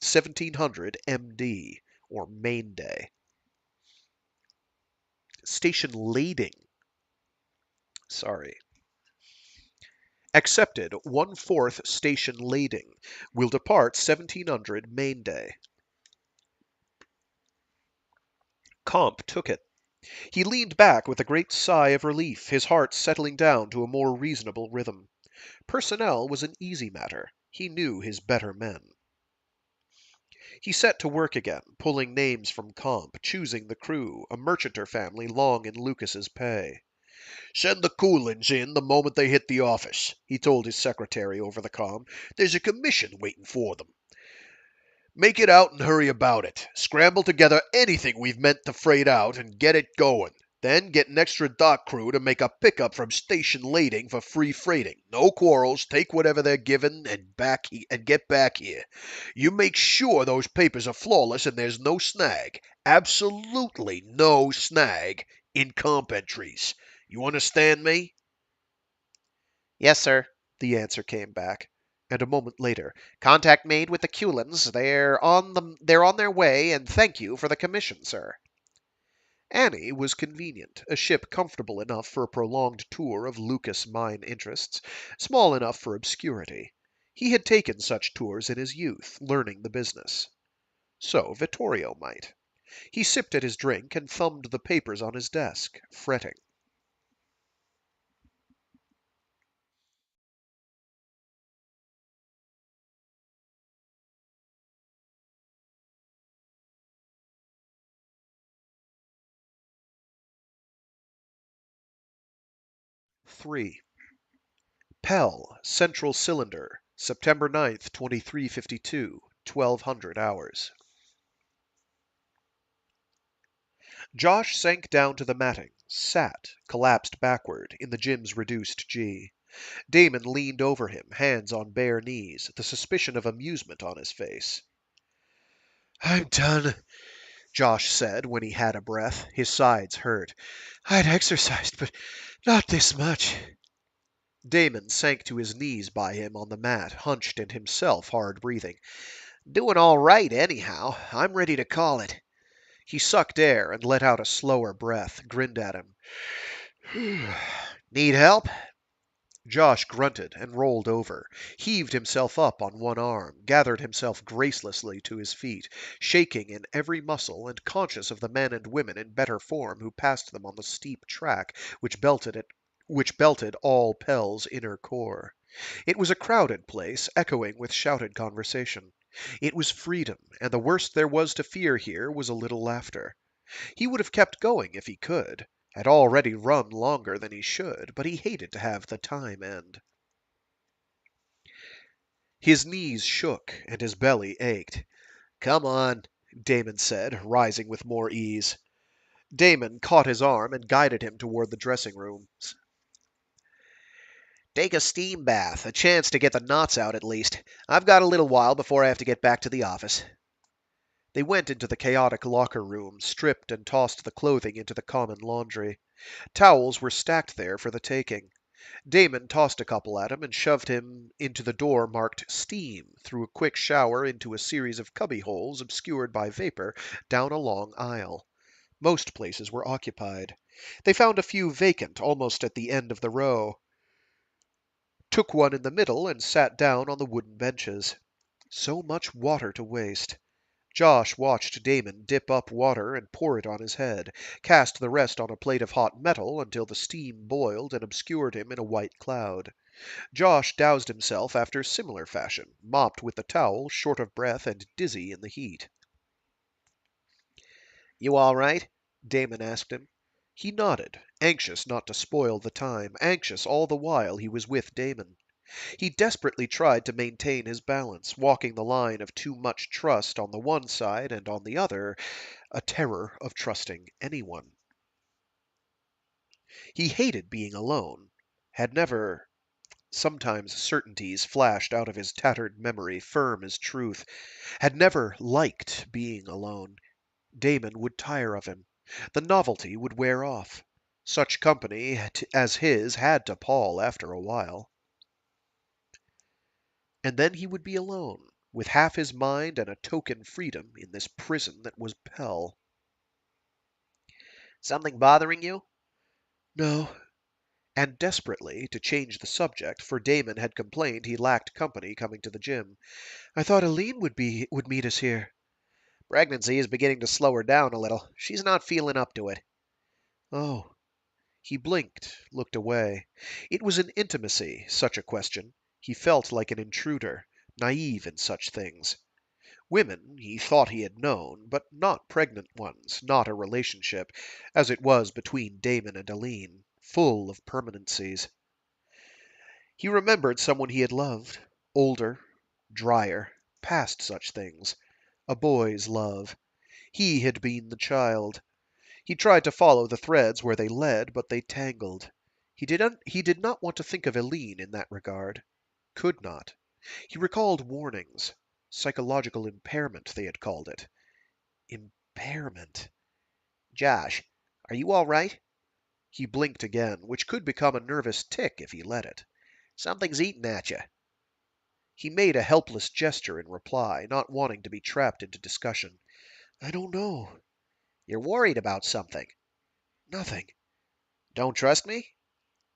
1700 MD, or main day. Station lading. Sorry. Accepted 1/4 station lading. Will depart 1700 main day. Comp took it. He leaned back with a great sigh of relief, his heart settling down to a more reasonable rhythm. Personnel was an easy matter. He knew his better men. He set to work again, pulling names from Comp, choosing the crew, a merchanter family long in Lucas's pay. Send the Coolins in the moment they hit the office, he told his secretary over the comm. There's a commission waiting for them. Make it out and hurry about it. Scramble together anything we've meant to freight out and get it going. Then get an extra dock crew to make a pickup from station lading for free freighting. No quarrels. Take whatever they're given and get back here. You make sure those papers are flawless and there's no snag. Absolutely no snag in comp entries. You understand me? Yes, sir, the answer came back. And a moment later, contact made with the Culins. They're on their way, and thank you for the commission, sir. Annie was convenient, a ship comfortable enough for a prolonged tour of Lucas mine interests, small enough for obscurity. He had taken such tours in his youth, learning the business. So Vittorio might. He sipped at his drink and thumbed the papers on his desk, fretting. Three. Pell, Central Cylinder, September 9th, 2352, 1200 hours. Josh sank down to the matting, sat, collapsed backward, in the gym's reduced G. Damon leaned over him, hands on bare knees, the suspicion of amusement on his face. I'm done, Josh said when he had a breath. His sides hurt. I'd exercised, but not this much. Damon sank to his knees by him on the mat, hunched and himself hard breathing. Doing all right, anyhow. I'm ready to call it. He sucked air and let out a slower breath, grinned at him. Need help? Josh grunted and rolled over, heaved himself up on one arm, gathered himself gracelessly to his feet, shaking in every muscle and conscious of the men and women in better form who passed them on the steep track which belted all Pell's inner core. It was a crowded place, echoing with shouted conversation. It was freedom, and the worst there was to fear here was a little laughter. He would have kept going if he could, had already run longer than he should, but he hated to have the time end. His knees shook and his belly ached. Come on, Damon said, rising with more ease. Damon caught his arm and guided him toward the dressing rooms. take a steam bath. A chance to get the knots out at least. I've got a little while before I have to get back to the office. They went into the chaotic locker room, stripped and tossed the clothing into the common laundry. Towels were stacked there for the taking. Damon tossed a couple at him and shoved him into the door marked Steam, through a quick shower into a series of cubby holes obscured by vapor down a long aisle. Most places were occupied. They found a few vacant almost at the end of the row, took one in the middle, and sat down on the wooden benches. So much water to waste. Josh watched Damon dip up water and pour it on his head, cast the rest on a plate of hot metal until the steam boiled and obscured him in a white cloud. Josh doused himself after similar fashion, mopped with the towel, short of breath and dizzy in the heat. You all right? Damon asked him. He nodded, anxious not to spoil the time, anxious all the while he was with Damon. He desperately tried to maintain his balance, walking the line of too much trust on the one side and on the other a terror of trusting anyone. He hated being alone, had never. Sometimes certainties flashed out of his tattered memory, firm as truth. Had never liked being alone. Damon would tire of him. The novelty would wear off. Such company as his had to pall after a while. And then he would be alone, with half his mind and a token freedom in this prison that was Pell. Something bothering you? No. And desperately, to change the subject, for Damon had complained he lacked company coming to the gym. I thought Aline would meet us here. Pregnancy is beginning to slow her down a little. She's not feeling up to it. Oh. He blinked, looked away. It was an intimacy, such a question. He felt like an intruder, naive in such things. Women he thought he had known, but not pregnant ones, not a relationship, as it was between Damon and Aline, full of permanencies. He remembered someone he had loved, older, drier, past such things. A boy's love. He had been the child. He tried to follow the threads where they led, but they tangled. He did not want to think of Aline in that regard. Could not. He recalled warnings. Psychological impairment, they had called it. Impairment. Josh, are you all right? He blinked again, which could become a nervous tic if he let it. Something's eating at you. He made a helpless gesture in reply, not wanting to be trapped into discussion. I don't know. You're worried about something. Nothing. Don't trust me?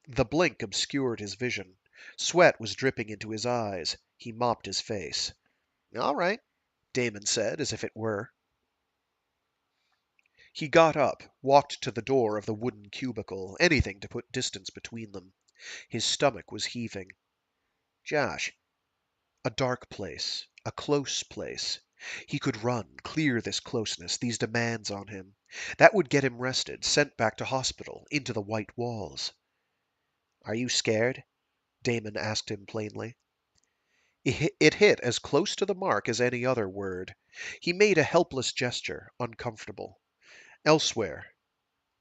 The blink obscured his vision. Sweat was dripping into his eyes. He mopped his face. All right, Damon said, as if it were. He got up, walked to the door of the wooden cubicle, anything to put distance between them. His stomach was heaving. Josh. A dark place, a close place. He could run, clear this closeness, these demands on him. That would get him rested, sent back to hospital, into the white walls. Are you scared? Damon asked him plainly. It hit as close to the mark as any other word. He made a helpless gesture, uncomfortable. Elsewhere,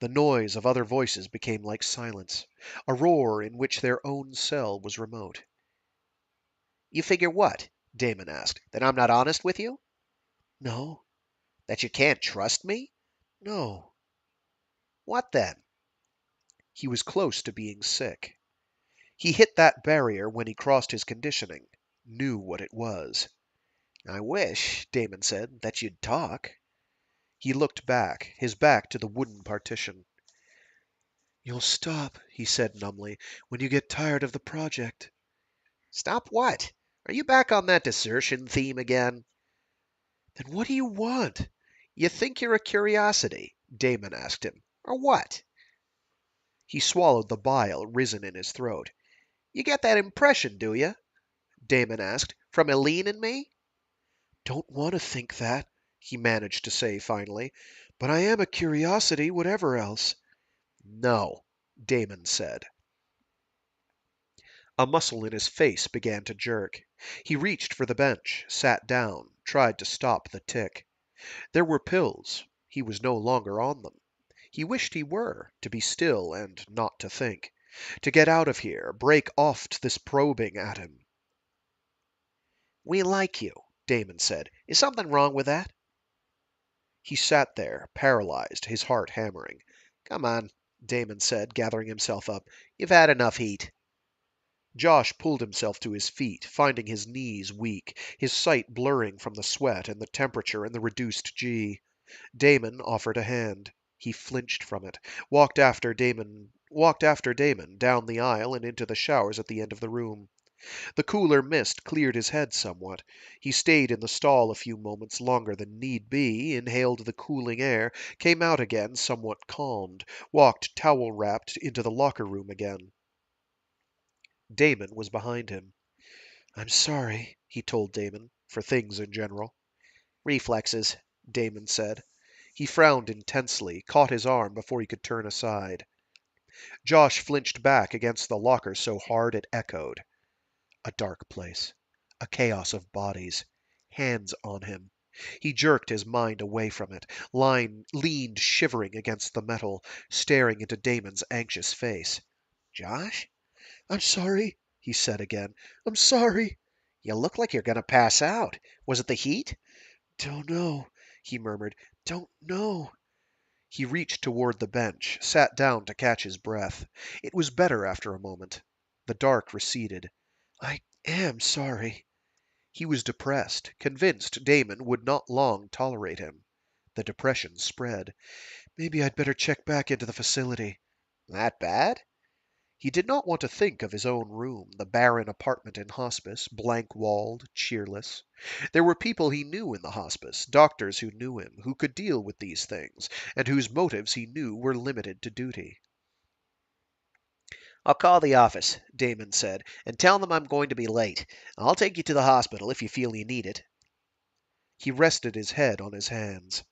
the noise of other voices became like silence, a roar in which their own cell was remote. You figure what? Damon asked. That I'm not honest with you? No, That you can't trust me? no. What then? He was close to being sick. He hit that barrier when he crossed his conditioning, knew what it was. I wish, Damon said, that you'd talk. He looked back, his back to the wooden partition. You'll stop, he said numbly, when you get tired of the project. Stop what? Are you back on that desertion theme again? Then what do you want? You think you're a curiosity? Damon asked him. Or what? He swallowed the bile risen in his throat. You get that impression, do you? Damon asked. From Aline and me? Don't want to think that, he managed to say finally, but I am a curiosity, whatever else. No, Damon said. A muscle in his face began to jerk. He reached for the bench, sat down, tried to stop the tic. There were pills. He was no longer on them. He wished he were, to be still and not to think. To get out of here, break off this probing at him. We like you, Damon said. Is something wrong with that? He sat there, paralyzed, his heart hammering. Come on, Damon said, gathering himself up. You've had enough heat. Josh pulled himself to his feet, finding his knees weak, his sight blurring from the sweat and the temperature and the reduced G. Damon offered a hand. He flinched from it, walked after Damon down the aisle and into the showers at the end of the room. The cooler mist cleared his head somewhat. He stayed in the stall a few moments longer than need be, inhaled the cooling air, came out again somewhat calmed, walked towel-wrapped into the locker room again. Damon was behind him. "I'm sorry," he told Damon, for things in general. "Reflexes," Damon said. He frowned intensely, caught his arm before he could turn aside. Josh flinched back against the locker so hard it echoed. A dark place. A chaos of bodies. Hands on him. He jerked his mind away from it, leaned shivering against the metal, staring into Damon's anxious face. "Josh?" "I'm sorry," he said again. "I'm sorry." "You look like you're going to pass out. Was it the heat?" "Don't know," he murmured. "Don't know." He reached toward the bench, sat down to catch his breath. It was better after a moment. The dark receded. "I am sorry." He was depressed, convinced Damon would not long tolerate him. The depression spread. "Maybe I'd better check back into the facility." "That bad?" He did not want to think of his own room, the barren apartment in hospice, blank-walled, cheerless. There were people he knew in the hospice, doctors who knew him, who could deal with these things, and whose motives he knew were limited to duty. "I'll call the office," Damon said, "and tell them I'm going to be late. I'll take you to the hospital if you feel you need it." He rested his head on his hands.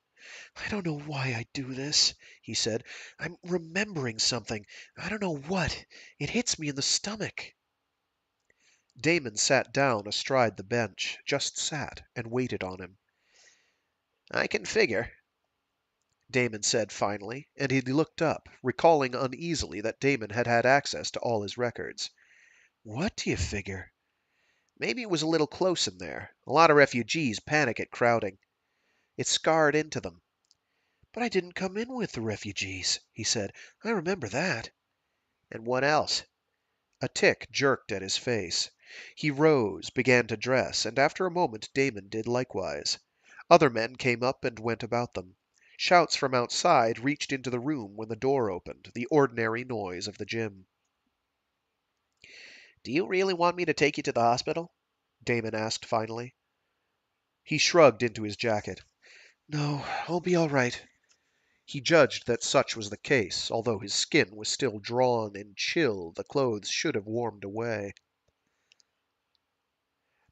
"I don't know why I do this," he said. "I'm remembering something. I don't know what. It hits me in the stomach." Damon sat down astride the bench, just sat, and waited on him. "I can figure." Damon said finally, and he looked up, recalling uneasily that Damon had had access to all his records. "What do you figure?" Maybe it was a little close in there. A lot of refugees panic at crowding. It scarred into them. "But I didn't come in with the refugees," he said. "I remember that." And what else? A tick jerked at his face. He rose, began to dress, and after a moment Damon did likewise. Other men came up and went about them. Shouts from outside reached into the room when the door opened, the ordinary noise of the gym. "Do you really want me to take you to the hospital?" Damon asked finally. He shrugged into his jacket. "No, I'll be all right." He judged that such was the case, although his skin was still drawn and chill, the clothes should have warmed away.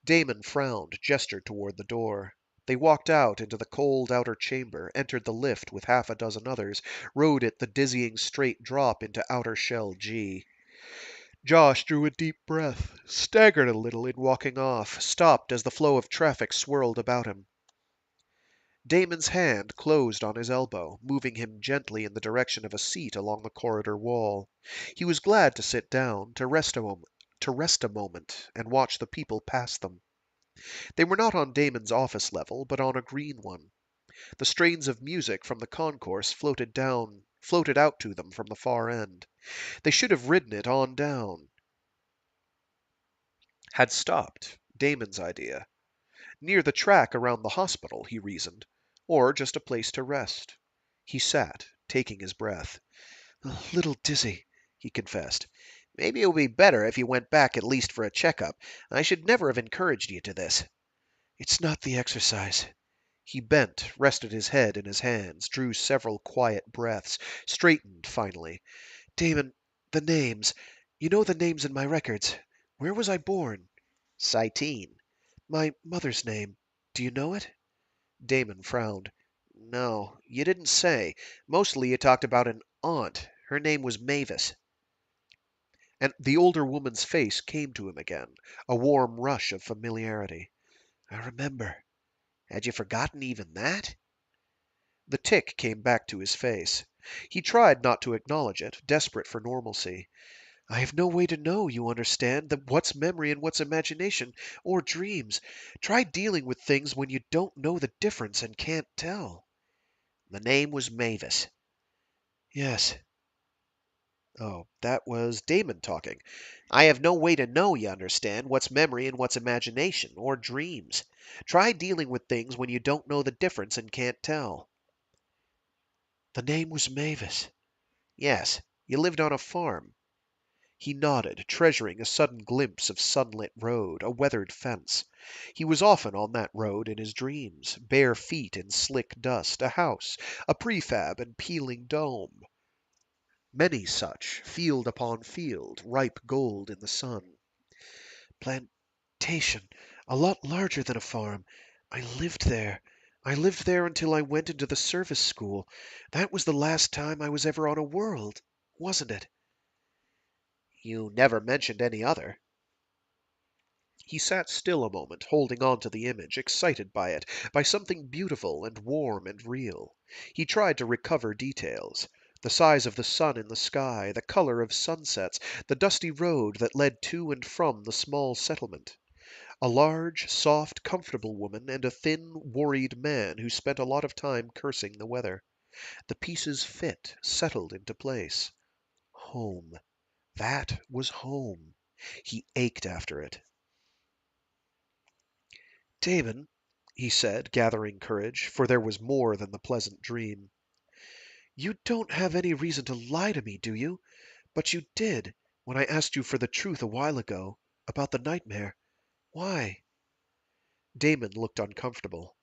Damon frowned, gestured toward the door. They walked out into the cold outer chamber, entered the lift with half a dozen others, rode it the dizzying straight drop into outer shell G. Josh drew a deep breath, staggered a little in walking off, stopped as the flow of traffic swirled about him. Damon's hand closed on his elbow, moving him gently in the direction of a seat along the corridor wall. He was glad to sit down, to rest a moment, and watch the people pass them. They were not on Damon's office level, but on a green one. The strains of music from the concourse floated out to them from the far end. They should have ridden it on down. Had stopped. Damon's idea. Near the track around the hospital, he reasoned. Or just a place to rest. He sat, taking his breath. "A little dizzy," he confessed. Maybe it would be better if you went back at least for a checkup. I should never have encouraged you to this. "It's not the exercise." He bent, rested his head in his hands, drew several quiet breaths, straightened finally. "Damon, the names. You know the names in my records. Where was I born?" Cytine. "My mother's name. Do you know it?" Damon frowned. No, you didn't say. Mostly you talked about an aunt. Her name was Mavis. And the older woman's face came to him again, a warm rush of familiarity. "I remember." Had you forgotten even that? The tic came back to his face. He tried not to acknowledge it, desperate for normalcy. "I have no way to know, you understand, that what's memory and what's imagination, or dreams. Try dealing with things when you don't know the difference and can't tell." The name was Mavis. "Yes." Oh, that was Damon talking. I have no way to know, you understand, what's memory and what's imagination, or dreams. Try dealing with things when you don't know the difference and can't tell. The name was Mavis. Yes, you lived on a farm. He nodded, treasuring a sudden glimpse of sunlit road, a weathered fence. He was often on that road in his dreams, bare feet in slick dust, a house, a prefab and peeling dome. Many such, field upon field, ripe gold in the sun. Plantation. A lot larger than a farm. I lived there. I lived there until I went into the service school. That was the last time I was ever on a world, wasn't it? You never mentioned any other. He sat still a moment, holding on to the image, excited by it, by something beautiful and warm and real. He tried to recover details. The size of the sun in the sky, the color of sunsets, the dusty road that led to and from the small settlement. A large, soft, comfortable woman and a thin, worried man who spent a lot of time cursing the weather. The pieces fit, settled into place. Home. That was home. He ached after it. Damon, He said, gathering courage, for there was more than the pleasant dream. you don't have any reason to lie to me, do you? But you did, when I asked you for the truth a while ago, about the nightmare. Why? Damon looked uncomfortable.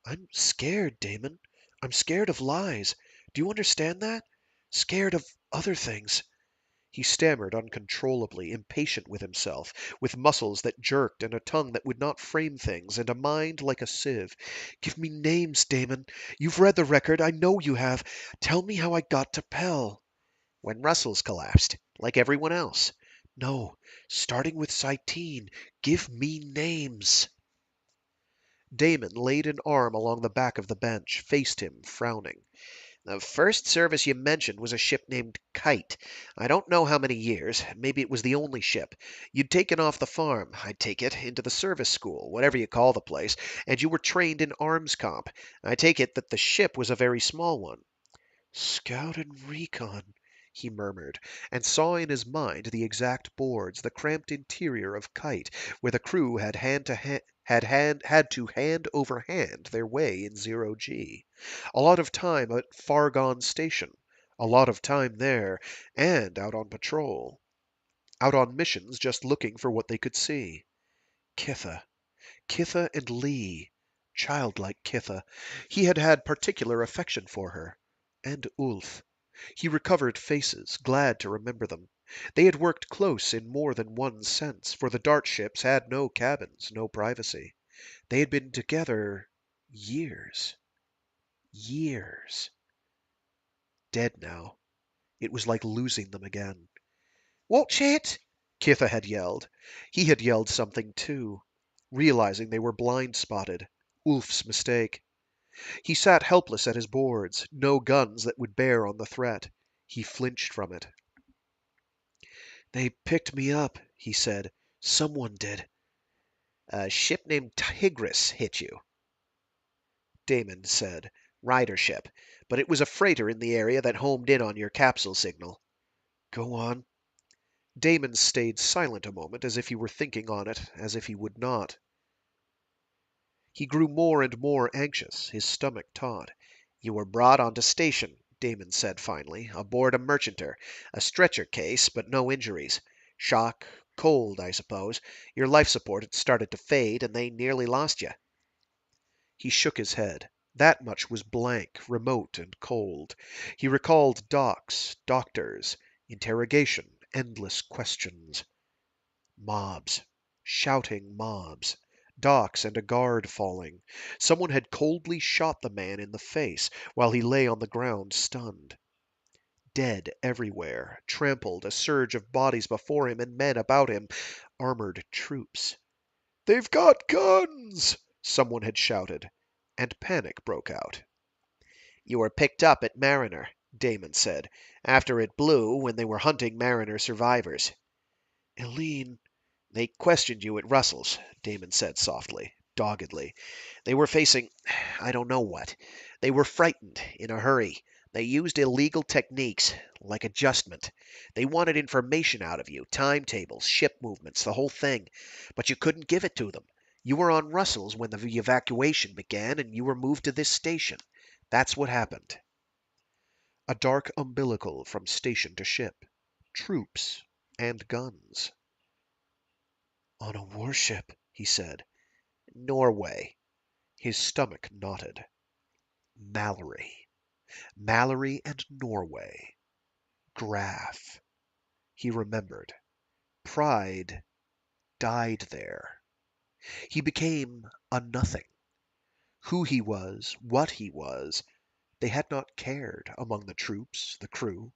I'm scared, Damon. I'm scared of lies. Do you understand that? Scared of other things. He stammered uncontrollably, impatient with himself, with muscles that jerked and a tongue that would not frame things, and a mind like a sieve. Give me names, Damon. You've read the record. I know you have. Tell me how I got to Pell. When Russell's collapsed, like everyone else. No, starting with Cytine. Give me names. Damon laid an arm along the back of the bench, faced him, frowning. The first service you mentioned was a ship named Kite. I don't know how many years. Maybe it was the only ship. You'd taken off the farm, I take it, into the service school, whatever you call the place, and you were trained in arms comp. I take it that the ship was a very small one. Scout and recon, He murmured, and saw in his mind the exact boards, the cramped interior of Kite, where the crew had to hand over hand their way in zero G. A lot of time at Far Gone Station, a lot of time there, and out on patrol, out on missions just looking for what they could see. Kitha, Kitha and Lee, childlike Kitha. He had had particular affection for her. And Ulf. He recovered faces, glad to remember them. They had worked close in more than one sense, for the dart ships had no cabins, no privacy. They had been together years. Years. Dead now. It was like losing them again. "Watch it!" Kitha had yelled. He had yelled something too, realizing they were blind spotted. Ulf's mistake. He sat helpless at his boards, no guns that would bear on the threat. He flinched from it. They picked me up, he said. Someone did. A ship named Tigris hit you, Damon said. Rider ship. But it was a freighter in the area that homed in on your capsule signal. Go on. Damon stayed silent a moment, as if he were thinking on it, as if he would not. He grew more and more anxious, his stomach taut. You were brought onto station, Damon said finally, aboard a merchanter. A stretcher case, but no injuries. Shock, cold, I suppose. Your life support had started to fade, and they nearly lost you. He shook his head. That much was blank, remote, and cold. He recalled docks, doctors, interrogation, endless questions. Mobs. Shouting mobs. Docks and a guard falling. Someone had coldly shot the man in the face while he lay on the ground stunned. Dead everywhere, trampled, a surge of bodies before him and men about him. Armored troops. "They've got guns!" someone had shouted, and panic broke out. "You were picked up at Mariner," Damon said, "after it blew when they were hunting Mariner survivors." Eileen, "They questioned you at Russell's," Damon said softly, doggedly. "They were facing I don't know what. They were frightened, in a hurry. They used illegal techniques, like adjustment. They wanted information out of you, timetables, ship movements, the whole thing. But you couldn't give it to them. You were on Russell's when the evacuation began, and you were moved to this station. That's what happened. A dark umbilical from station to ship. Troops and guns. On a warship, he said. Norway. His stomach knotted. Mallory. Mallory and Norway. Graph. He remembered. Pride died there. He became a nothing. Who he was, what he was, they had not cared among the troops, the crew.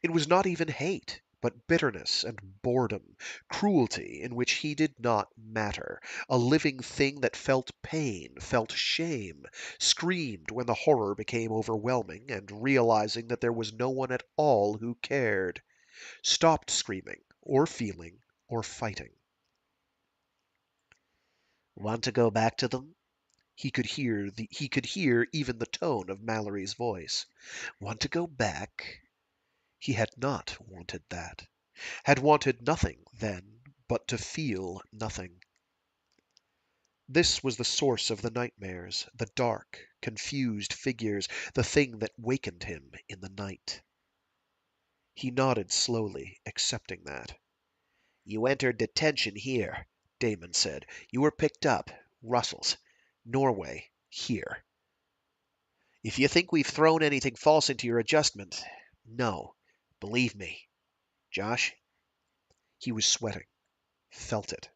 It was not even hate, but bitterness and boredom, cruelty in which he did not matter, a living thing that felt pain, felt shame, screamed when the horror became overwhelming, and realizing that there was no one at all who cared, stopped screaming, or feeling, or fighting. Want to go back to them? He could hear even the tone of Mallory's voice. Want to go back? He had not wanted that, had wanted nothing then but to feel nothing. This was the source of the nightmares, the dark, confused figures, the thing that wakened him in the night. He nodded slowly, accepting that. You entered detention here, Damon said. You were picked up. Russell's. Norway. Here. If you think we've thrown anything false into your adjustment, no. Believe me. Josh? He was sweating, felt it.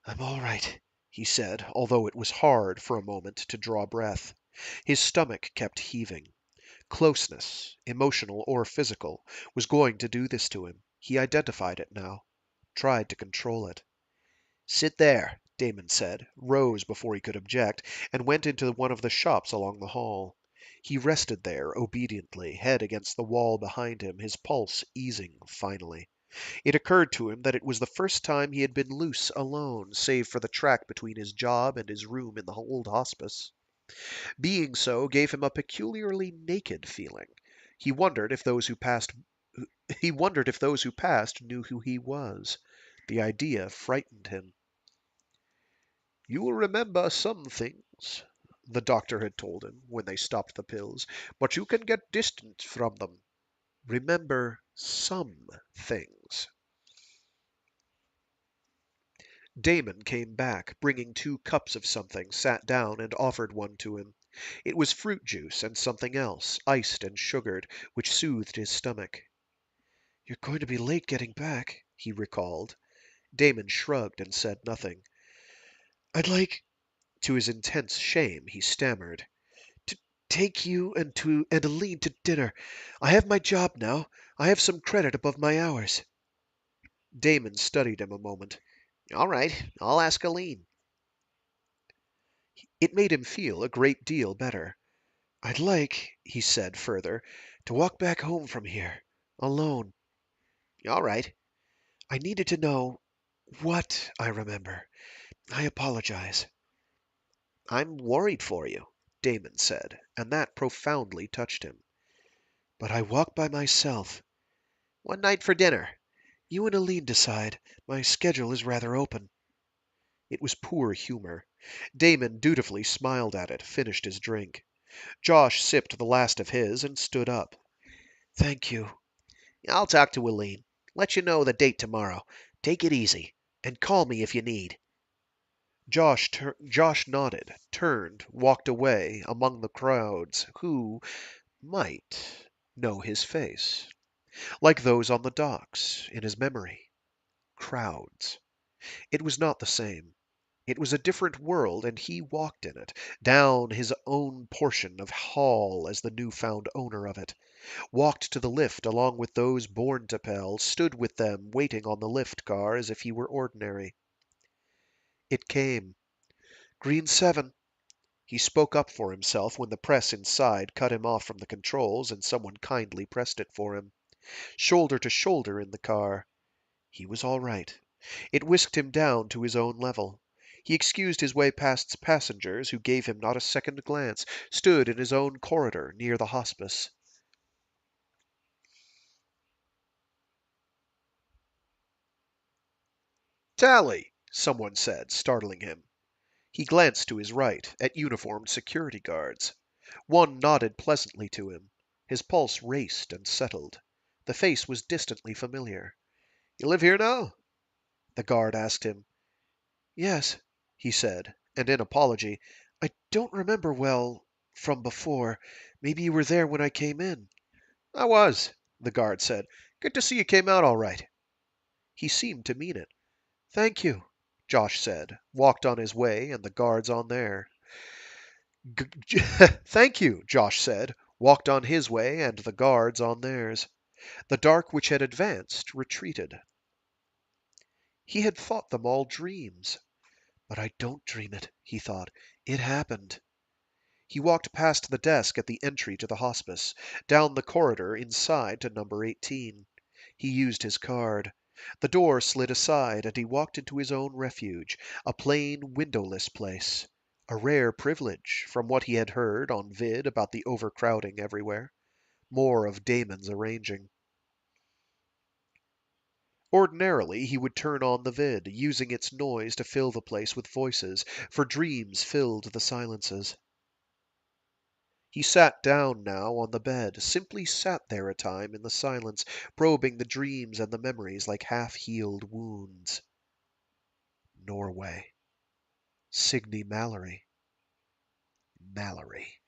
I'm all right, he said, although it was hard for a moment to draw breath. His stomach kept heaving. Closeness, emotional or physical, was going to do this to him. He identified it now, tried to control it. Sit there, Damon said, rose before he could object, and went into one of the shops along the hall. He rested there obediently, head against the wall behind him, his pulse easing finally. It occurred to him that it was the first time he had been loose alone, save for the track between his job and his room in the old hospice. Being so gave him a peculiarly naked feeling. He wondered if those who passed knew who he was. The idea frightened him. You will remember some things, the doctor had told him when they stopped the pills, but you can get distant from them. Remember some things. Damon came back, bringing 2 cups of something, sat down, and offered one to him. It was fruit juice and something else, iced and sugared, which soothed his stomach. You're going to be late getting back, he recalled. Damon shrugged and said nothing. I'd like, to his intense shame, he stammered, to take you and Aline to dinner. I have my job now. I have some credit above my hours. Damon studied him a moment. All right, I'll ask Aline. It made him feel a great deal better. I'd like, he said further, to walk back home from here, alone. All right. I needed to know what I remember. I apologize. I'm worried for you, Damon said, and that profoundly touched him. But I walk by myself. What night for dinner? You and Aline decide. My schedule is rather open. It was poor humor. Damon dutifully smiled at it, finished his drink. Josh sipped the last of his and stood up. Thank you. I'll talk to Aline. Let you know the date tomorrow. Take it easy, and call me if you need. Josh nodded, turned, walked away among the crowds who might know his face, like those on the docks in his memory. Crowds. It was not the same. It was a different world, and he walked in it, down his own portion of hall as the new-found owner of it, walked to the lift along with those born to Pell, stood with them waiting on the lift car as if he were ordinary. It came. Green 7. He spoke up for himself when the press inside cut him off from the controls and someone kindly pressed it for him. Shoulder to shoulder in the car. He was all right. It whisked him down to his own level. He excused his way past passengers who gave him not a second glance, stood in his own corridor near the hospice. Talley, someone said, startling him. He glanced to his right, at uniformed security guards. One nodded pleasantly to him. His pulse raced and settled. The face was distantly familiar. You live here now? The guard asked him. Yes, he said, and in apology, I don't remember well from before. Maybe you were there when I came in. I was, the guard said. Good to see you came out all right. He seemed to mean it. Thank you, Josh said, walked on his way, and the guards on theirs. Thank you, Josh said, walked on his way, and the guards on theirs. The dark which had advanced retreated. He had thought them all dreams. But I don't dream it, he thought. It happened. He walked past the desk at the entry to the hospice, down the corridor inside to number 18. He used his card. The door slid aside, and he walked into his own refuge, a plain, windowless place. A rare privilege, from what he had heard on vid about the overcrowding everywhere. More of Damon's arranging. Ordinarily, he would turn on the vid, using its noise to fill the place with voices, for dreams filled the silences. He sat down now on the bed, simply sat there a time in the silence, probing the dreams and the memories like half-healed wounds. Norway. Signe Mallory. Mallory.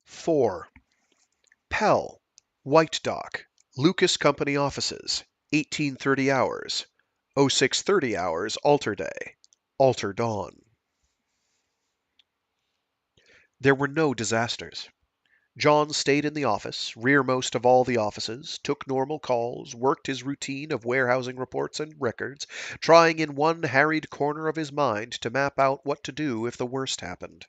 Four. Pell. White Dock. Lucas Company Offices. 1830 hours. 0630 hours alter day. Alter dawn. There were no disasters. John stayed in the office, rearmost of all the offices, took normal calls, worked his routine of warehousing reports and records, trying in one harried corner of his mind to map out what to do if the worst happened.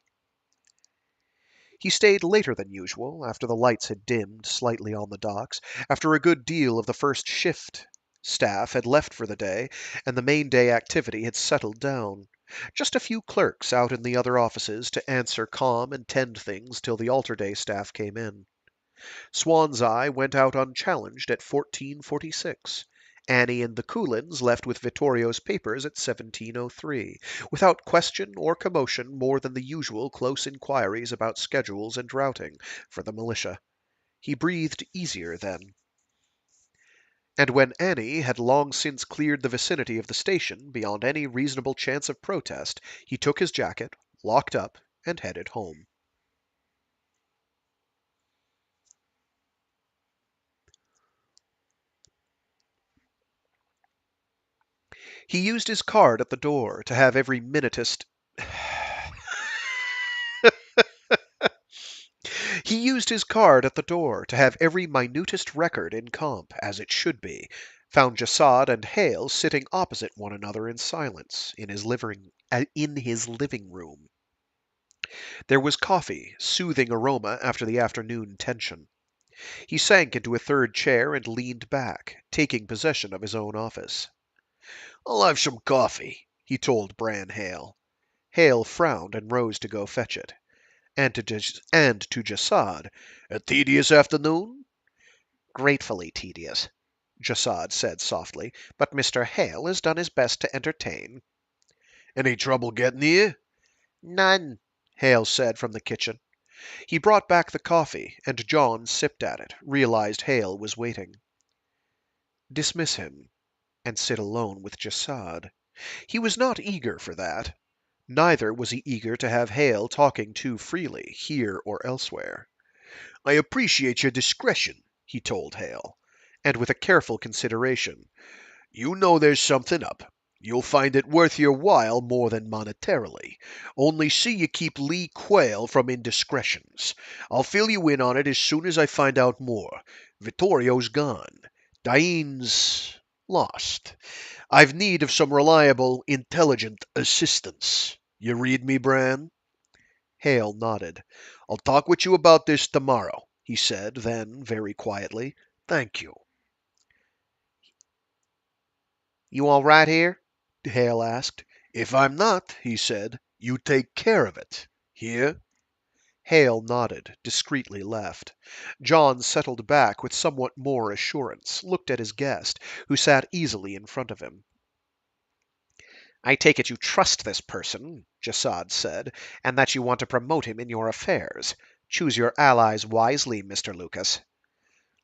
He stayed later than usual, after the lights had dimmed slightly on the docks, after a good deal of the first shift staff had left for the day, and the main day activity had settled down. Just a few clerks out in the other offices to answer comm and tend things till the alter day staff came in. Swan's Eye went out unchallenged at 14:46. Annie and the Coolins left with Vittorio's papers at 17:03, without question or commotion more than the usual close inquiries about schedules and routing for the militia. He breathed easier then. And when Annie had long since cleared the vicinity of the station beyond any reasonable chance of protest, he took his jacket, locked up, and headed home. He used his card at the door to have every minutest He used his card at the door to have every minutest record in comp, as it should be. Found Jasad and Hale sitting opposite one another in silence in his living room. There was coffee, soothing aroma after the afternoon tension. He sank into a third chair and leaned back, taking possession of his own office. I'll have some coffee, he told Bran Hale. Hale frowned and rose to go fetch it. And to Jasad, a tedious afternoon? Gratefully tedious, Jasad said softly, but Mr. Hale has done his best to entertain. Any trouble getting here? None, Hale said from the kitchen. He brought back the coffee, and John sipped at it, realized Hale was waiting. Dismiss him, and sit alone with Jasad. He was not eager for that. Neither was he eager to have Hale talking too freely, here or elsewhere. I appreciate your discretion, he told Hale, and with a careful consideration. You know there's something up. You'll find it worth your while more than monetarily. Only see you keep Lee Quayle from indiscretions. I'll fill you in on it as soon as I find out more. Vittorio's gone. Diane's lost. I've need of some reliable, intelligent assistance. You read me, Bran? Hale nodded. I'll talk with you about this tomorrow, he said, then, very quietly, thank you. You all right here? Hale asked. If I'm not, he said, you take care of it. Hear? Hale nodded, discreetly left. John settled back with somewhat more assurance, looked at his guest, who sat easily in front of him. I take it you trust this person, Jasad said, and that you want to promote him in your affairs. Choose your allies wisely, Mr. Lucas.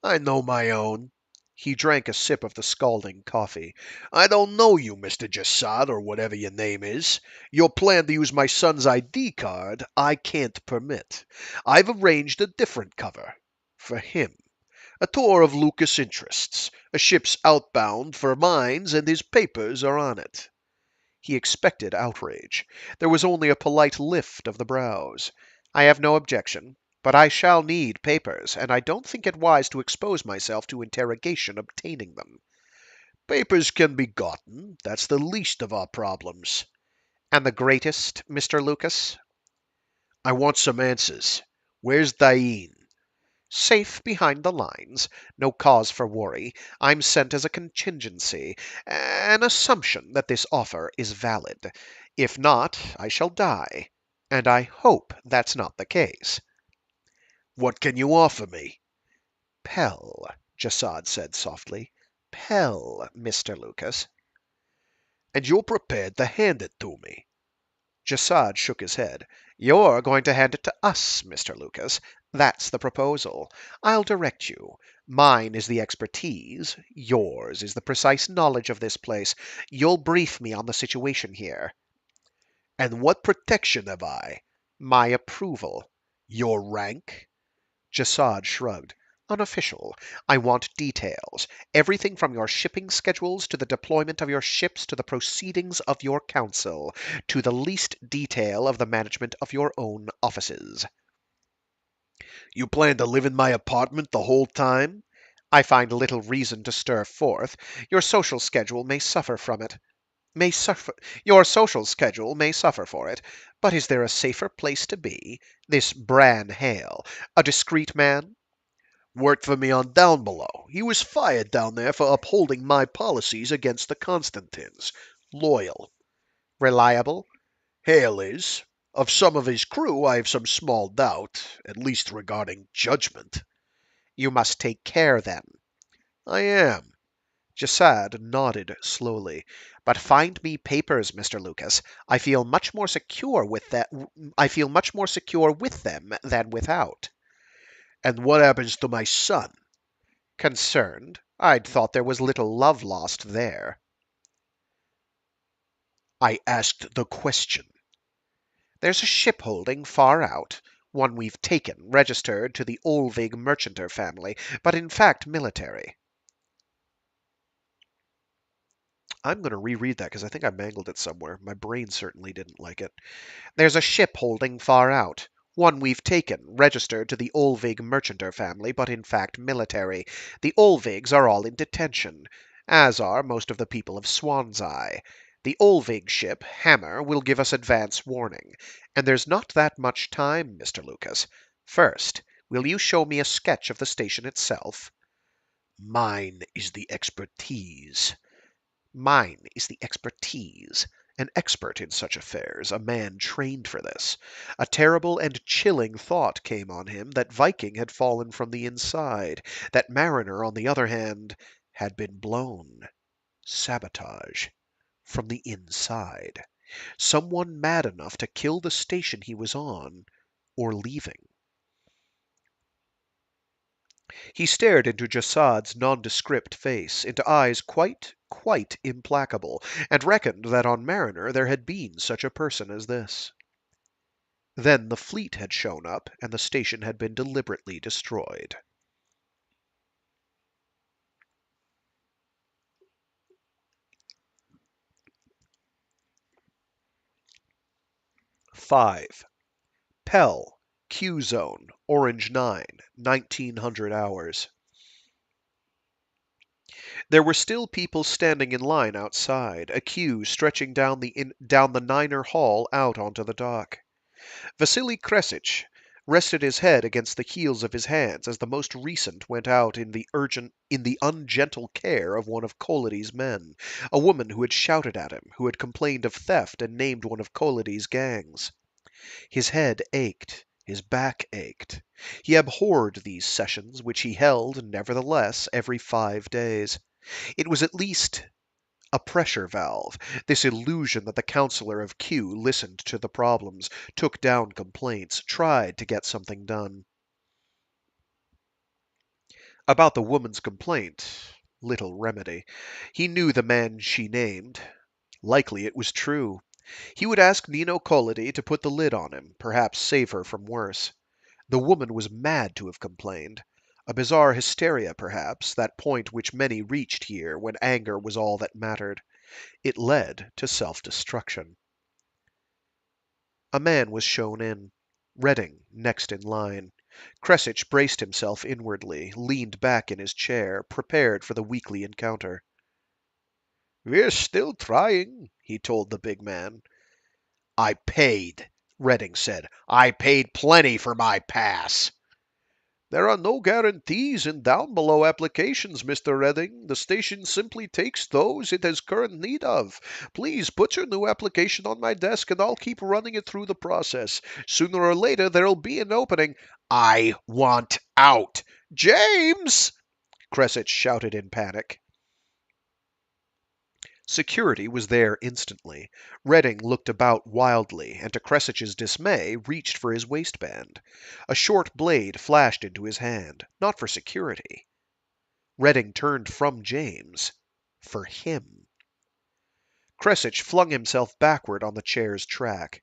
I know my own. He drank a sip of the scalding coffee. I don't know you, Mr. Jasad, or whatever your name is. Your plan to use my son's ID card, I can't permit. I've arranged a different cover. For him. A tour of Lucas interests. A ship's outbound for mines, and his papers are on it. He expected outrage. There was only a polite lift of the brows. I have no objection, but I shall need papers, and I don't think it wise to expose myself to interrogation obtaining them. Papers can be gotten. That's the least of our problems. And the greatest, Mr. Lucas? I want some answers. Where's Dain? Safe behind the lines. No cause for worry. I'm sent as a contingency, an assumption that this offer is valid. If not, I shall die. And I hope that's not the case. What can you offer me? Pell, Jasad said softly. Pell, Mr. Lucas. And you're prepared to hand it to me? Jasad shook his head. You're going to hand it to us, Mr. Lucas. That's the proposal. I'll direct you. Mine is the expertise. Yours is the precise knowledge of this place. You'll brief me on the situation here. And what protection have I? My approval. Your rank? Jasad shrugged. Unofficial. I want details. Everything from your shipping schedules to the deployment of your ships to the proceedings of your council, to the least detail of the management of your own offices. You plan to live in my apartment the whole time? I find little reason to stir forth. Your social schedule may suffer from it. Your social schedule may suffer for it. But is there a safer place to be? This Bran Hale, a discreet man? Worked for me on Downbelow. He was fired down there for upholding my policies against the Constantines. Loyal. Reliable? Hale is. Of some of his crew I have some small doubt, at least regarding judgment. You must take care, then. I am. Jasad nodded slowly. But find me papers, Mr. Lucas. I feel much more secure with them than without. And what happens to my son? Concerned? I'd thought there was little love lost there. I asked the question. There's a ship holding far out. One we've taken, registered to the Olvig merchanter family, but in fact military. I'm going to reread that because I think I mangled it somewhere. My brain certainly didn't like it. There's a ship holding far out. One we've taken, registered to the Olvig merchanter family, but in fact military. The Olvigs are all in detention, as are most of the people of Swan's Eye. The Olvig ship, Hammer, will give us advance warning. And there's not that much time, Mr. Lucas. First, will you show me a sketch of the station itself? Mine is the expertise. Mine is the expertise. An expert in such affairs, a man trained for this. A terrible and chilling thought came on him that Viking had fallen from the inside, that Mariner, on the other hand, had been blown. Sabotage. From the inside. Someone mad enough to kill the station he was on, or leaving. He stared into Jasad's nondescript face, into eyes quite implacable, and reckoned that on Mariner there had been such a person as this. Then the fleet had shown up, and the station had been deliberately destroyed. "5. Pell, Q Zone, Orange 9, 1900 hours. There were still people standing in line outside, a queue stretching down the Niner hall out onto the dock. Vasily Kresich, rested his head against the heels of his hands as the most recent went out in the ungentle care of one of Collidy's men, a woman who had shouted at him, who had complained of theft and named one of Collidy's gangs. His head ached, his back ached. He abhorred these sessions, which he held, nevertheless, every 5 days. It was at least a pressure valve, this illusion that the counselor of Q listened to the problems, took down complaints, tried to get something done. About the woman's complaint, little remedy. He knew the man she named. Likely it was true. He would ask Nino Collody to put the lid on him, perhaps save her from worse. The woman was mad to have complained. A bizarre hysteria, perhaps, that point which many reached here when anger was all that mattered. It led to self-destruction. A man was shown in. Redding, next in line. Cresich braced himself inwardly, leaned back in his chair, prepared for the weekly encounter. "We're still trying," he told the big man. I paid, Redding said. I paid plenty for my pass. "There are no guarantees in Downbelow applications, Mr. Redding. The station simply takes those it has current need of. Please put your new application on my desk and I'll keep running it through the process. Sooner or later there'll be an opening." I want out. "James!" Cresich shouted in panic. Security was there instantly. Redding looked about wildly, and to Cressich's dismay, reached for his waistband. A short blade flashed into his hand, not for security. Redding turned from James, for him. Cressich flung himself backward on the chair's track.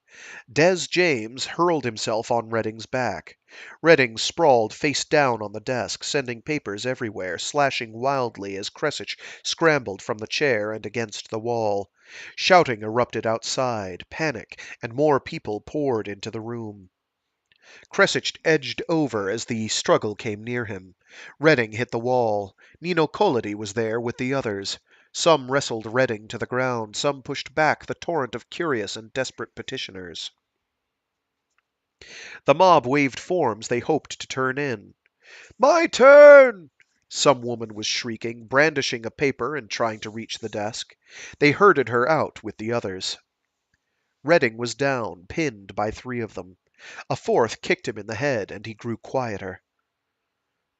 Des James hurled himself on Redding's back. Redding sprawled face down on the desk, sending papers everywhere, slashing wildly as Cressich scrambled from the chair and against the wall. Shouting erupted outside, panic, and more people poured into the room. Cressich edged over as the struggle came near him. Redding hit the wall. Nino Collody was there with the others. Some wrestled Redding to the ground, some pushed back the torrent of curious and desperate petitioners. The mob waved forms they hoped to turn in. "My turn!" Some woman was shrieking, brandishing a paper and trying to reach the desk. They herded her out with the others. Redding was down, pinned by 3 of them. A 4th kicked him in the head, and he grew quieter.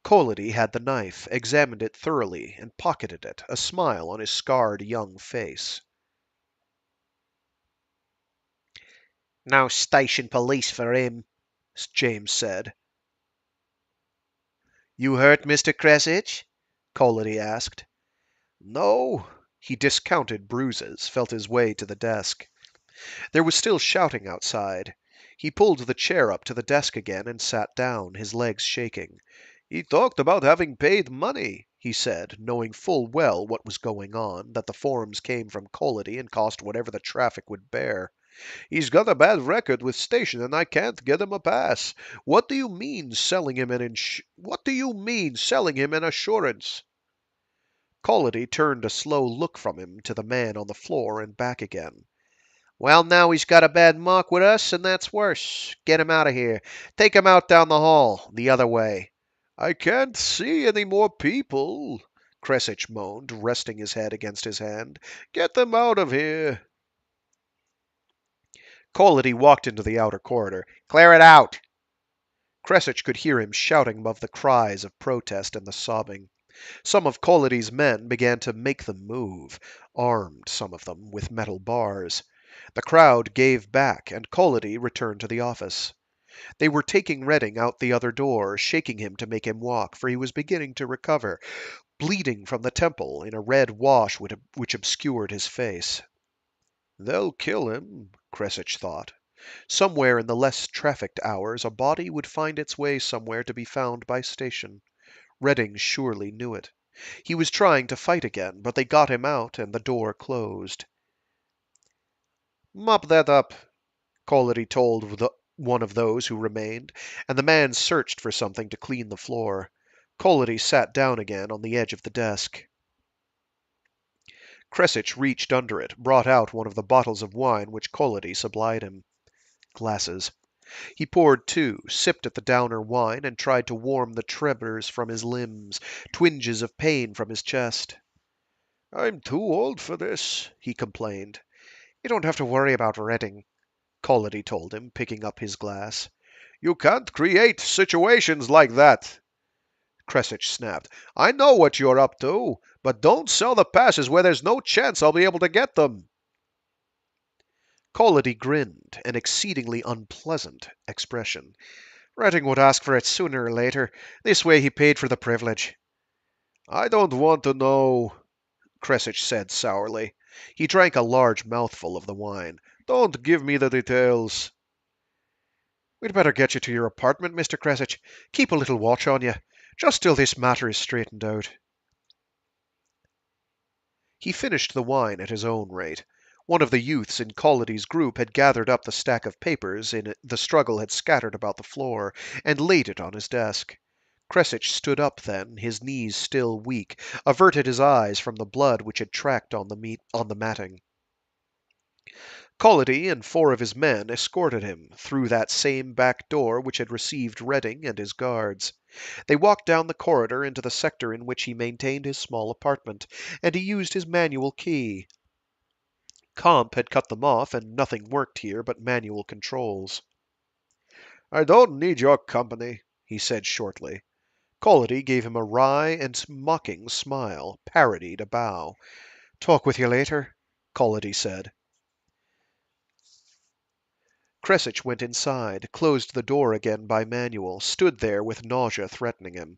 Collody had the knife, examined it thoroughly, and pocketed it, a smile on his scarred young face. No station police for him, James said. You hurt, Mr. Cressich? Collody asked. "No." He discounted bruises, felt his way to the desk. There was still shouting outside. He pulled the chair up to the desk again and sat down, his legs shaking. "He talked about having paid money," he said, knowing full well what was going on, that the forms came from Collody and cost whatever the traffic would bear. "He's got a bad record with station and I can't get him a pass. What do you mean selling him an assurance?" Collody turned a slow look from him to the man on the floor and back again. Well, now he's got a bad mark with us, and that's worse. Get him out of here. Take him out down the hall, the other way. "I can't see any more people," Cressich moaned, resting his head against his hand. "Get them out of here." Collody walked into the outer corridor. Clear it out. Cressich could hear him shouting above the cries of protest and the sobbing. Some of Collody's men began to make them move, armed, some of them, with metal bars. The crowd gave back, and Collody returned to the office. They were taking Redding out the other door, shaking him to make him walk, for he was beginning to recover, bleeding from the temple in a red wash which obscured his face. "They'll kill him," Cressich thought. Somewhere in the less trafficked hours a body would find its way somewhere to be found by station. Redding surely knew it. He was trying to fight again, but they got him out and the door closed. Mop that up, Collody told one of those who remained, and the man searched for something to clean the floor. Collody sat down again on the edge of the desk. Cressich reached under it, brought out one of the bottles of wine which Collody supplied him. Glasses. He poured two, sipped at the downer wine, and tried to warm the tremors from his limbs, twinges of pain from his chest. I'm too old for this, he complained. You don't have to worry about Redding, Collody told him, picking up his glass. You can't create situations like that, Crescich snapped. I know what you're up to, but don't sell the passes where there's no chance I'll be able to get them. Collody grinned, an exceedingly unpleasant expression. Redding would ask for it sooner or later. This way he paid for the privilege. I don't want to know, Crescich said sourly. He drank a large mouthful of the wine. Don't give me the details. We'd better get you to your apartment, Mr. Crescich. Keep a little watch on you, just till this matter is straightened out. He finished the wine at his own rate. One of the youths in Collody's group had gathered up the stack of papers the struggle had scattered about the floor, and laid it on his desk. Crescich stood up then, his knees still weak, averted his eyes from the blood which had tracked on the matting. Collody and four of his men escorted him through that same back door which had received Redding and his guards. They walked down the corridor into the sector in which he maintained his small apartment, and he used his manual key. Comp had cut them off, and nothing worked here but manual controls. I don't need your company, he said shortly. Collody gave him a wry and mocking smile, parodied a bow. Talk with you later, Collody said. Crescich went inside, closed the door again by manual, stood there with nausea threatening him.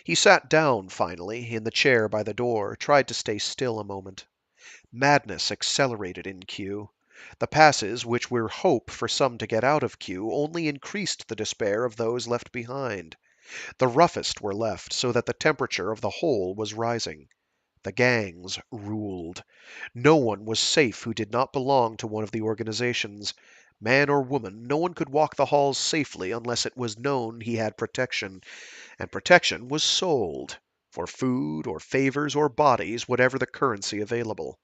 He sat down, finally, in the chair by the door, tried to stay still a moment. Madness accelerated in Q. The passes, which were hope for some to get out of Q, only increased the despair of those left behind. The roughest were left, so that the temperature of the whole was rising. The gangs ruled. No one was safe who did not belong to one of the organizations. Man or woman, no one could walk the halls safely unless it was known he had protection, and protection was sold, for food or favors or bodies, whatever the currency available.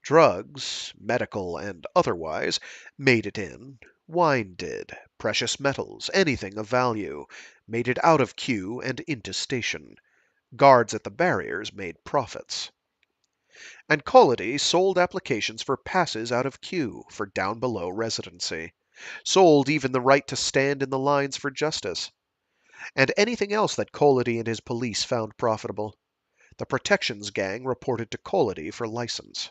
Drugs, medical and otherwise, made it in. Wine did. Precious metals, anything of value, made it out of Q and into station. Guards at the barriers made profits. And Collody sold applications for passes out of Q for Downbelow residency. Sold even the right to stand in the lines for justice. And anything else that Collody and his police found profitable. The Protections gang reported to Collody for license.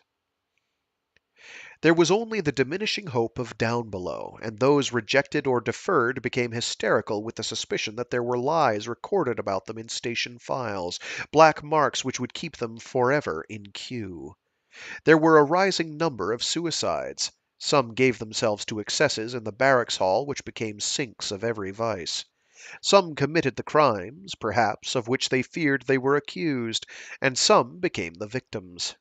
There was only the diminishing hope of Downbelow, and those rejected or deferred became hysterical with the suspicion that there were lies recorded about them in station files, black marks which would keep them forever in Q. There were a rising number of suicides. Some gave themselves to excesses in the barracks hall which became sinks of every vice. Some committed the crimes, perhaps, of which they feared they were accused, and some became the victims.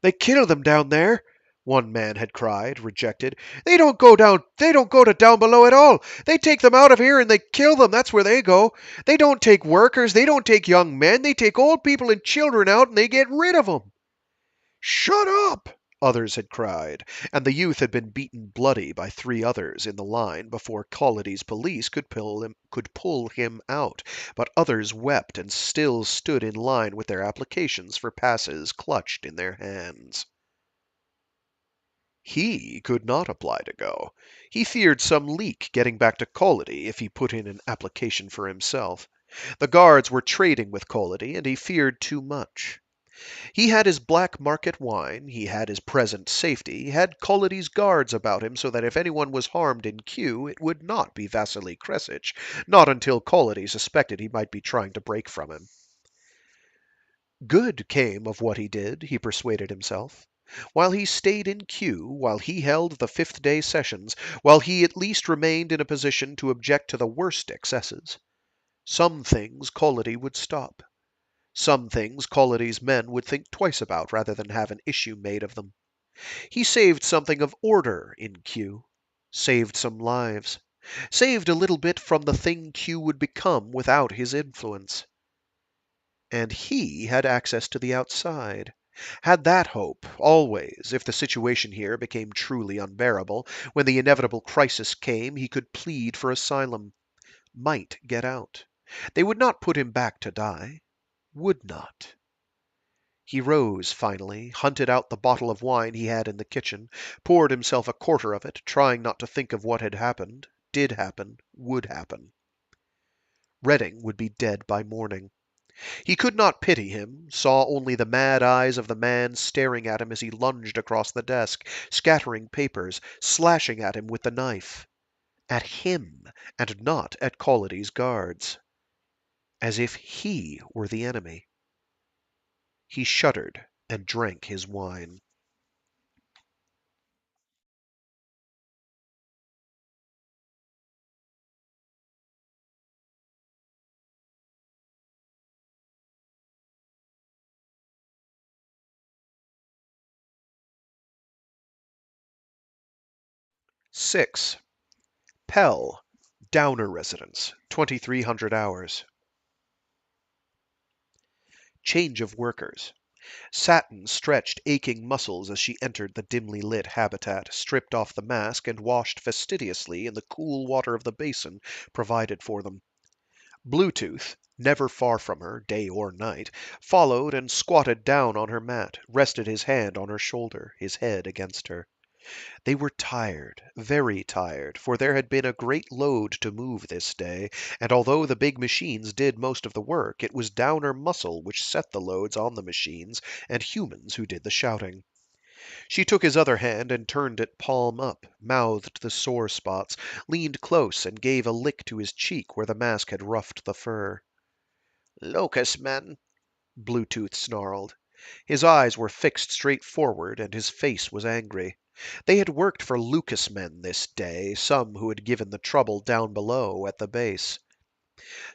They kill them down there, one man had cried, rejected. They don't go to Downbelow at all. They take them out of here and they kill them. That's where they go. They don't take workers. They don't take young men. They take old people and children out and they get rid of them. Shut up, others had cried, and the youth had been beaten bloody by three others in the line before Collody's police could pull him out, but others wept and still stood in line with their applications for passes clutched in their hands. He could not apply to go. He feared some leak getting back to Collody if he put in an application for himself. The guards were trading with Collody, and he feared too much. He had his black market wine, he had his present safety, he had Collody's guards about him so that if anyone was harmed in Q, it would not be Vasily Crescich, not until Collody suspected he might be trying to break from him. Good came of what he did, he persuaded himself. While he stayed in Q, while he held the fifth-day sessions, while he at least remained in a position to object to the worst excesses, some things Collody would stop. Some things Collody's men would think twice about rather than have an issue made of them. He saved something of order in Q, saved some lives, saved a little bit from the thing Q would become without his influence. And he had access to the outside. Had that hope, always, if the situation here became truly unbearable, when the inevitable crisis came, he could plead for asylum, might get out. They would not put him back to die. Would not. He rose finally, hunted out the bottle of wine he had in the kitchen, poured himself a quarter of it, trying not to think of what had happened, did happen, would happen. Redding would be dead by morning. He could not pity him, saw only the mad eyes of the man staring at him as he lunged across the desk, scattering papers, slashing at him with the knife. At him, and not at Collity's guards. As if he were the enemy. He shuddered and drank his wine. Six. Pell, Downer residence, 2300 hours. Change of workers. Satin stretched aching muscles as she entered the dimly lit habitat, stripped off the mask, and washed fastidiously in the cool water of the basin provided for them. Bluetooth, never far from her, day or night, followed and squatted down on her mat, rested his hand on her shoulder, his head against her. They were tired, very tired, for there had been a great load to move this day, and although the big machines did most of the work, it was Downer muscle which set the loads on the machines, and humans who did the shouting. She took his other hand and turned it palm up, mouthed the sore spots, leaned close and gave a lick to his cheek where the mask had roughed the fur. "Locust men," Bluetooth snarled. His eyes were fixed straight forward, and his face was angry. They had worked for Lucas men this day, some who had given the trouble down below at the base.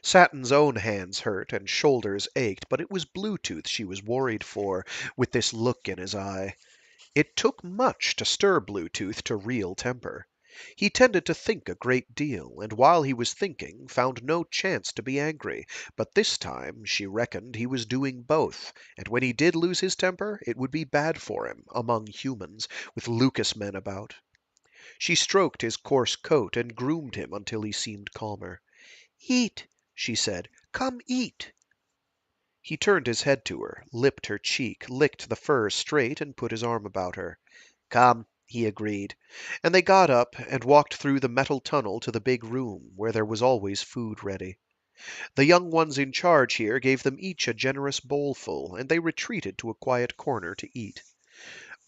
Satin's own hands hurt and shoulders ached, but it was Bluetooth she was worried for, with this look in his eye. It took much to stir Bluetooth to real temper. He tended to think a great deal, and while he was thinking, found no chance to be angry, but this time, she reckoned, he was doing both, and when he did lose his temper, it would be bad for him, among humans, with Lucas men about. She stroked his coarse coat and groomed him until he seemed calmer. "Eat," she said. "Come eat." He turned his head to her, lipped her cheek, licked the fur straight, and put his arm about her. "Come," he agreed, and they got up and walked through the metal tunnel to the big room, where there was always food ready. The young ones in charge here gave them each a generous bowlful, and they retreated to a quiet corner to eat.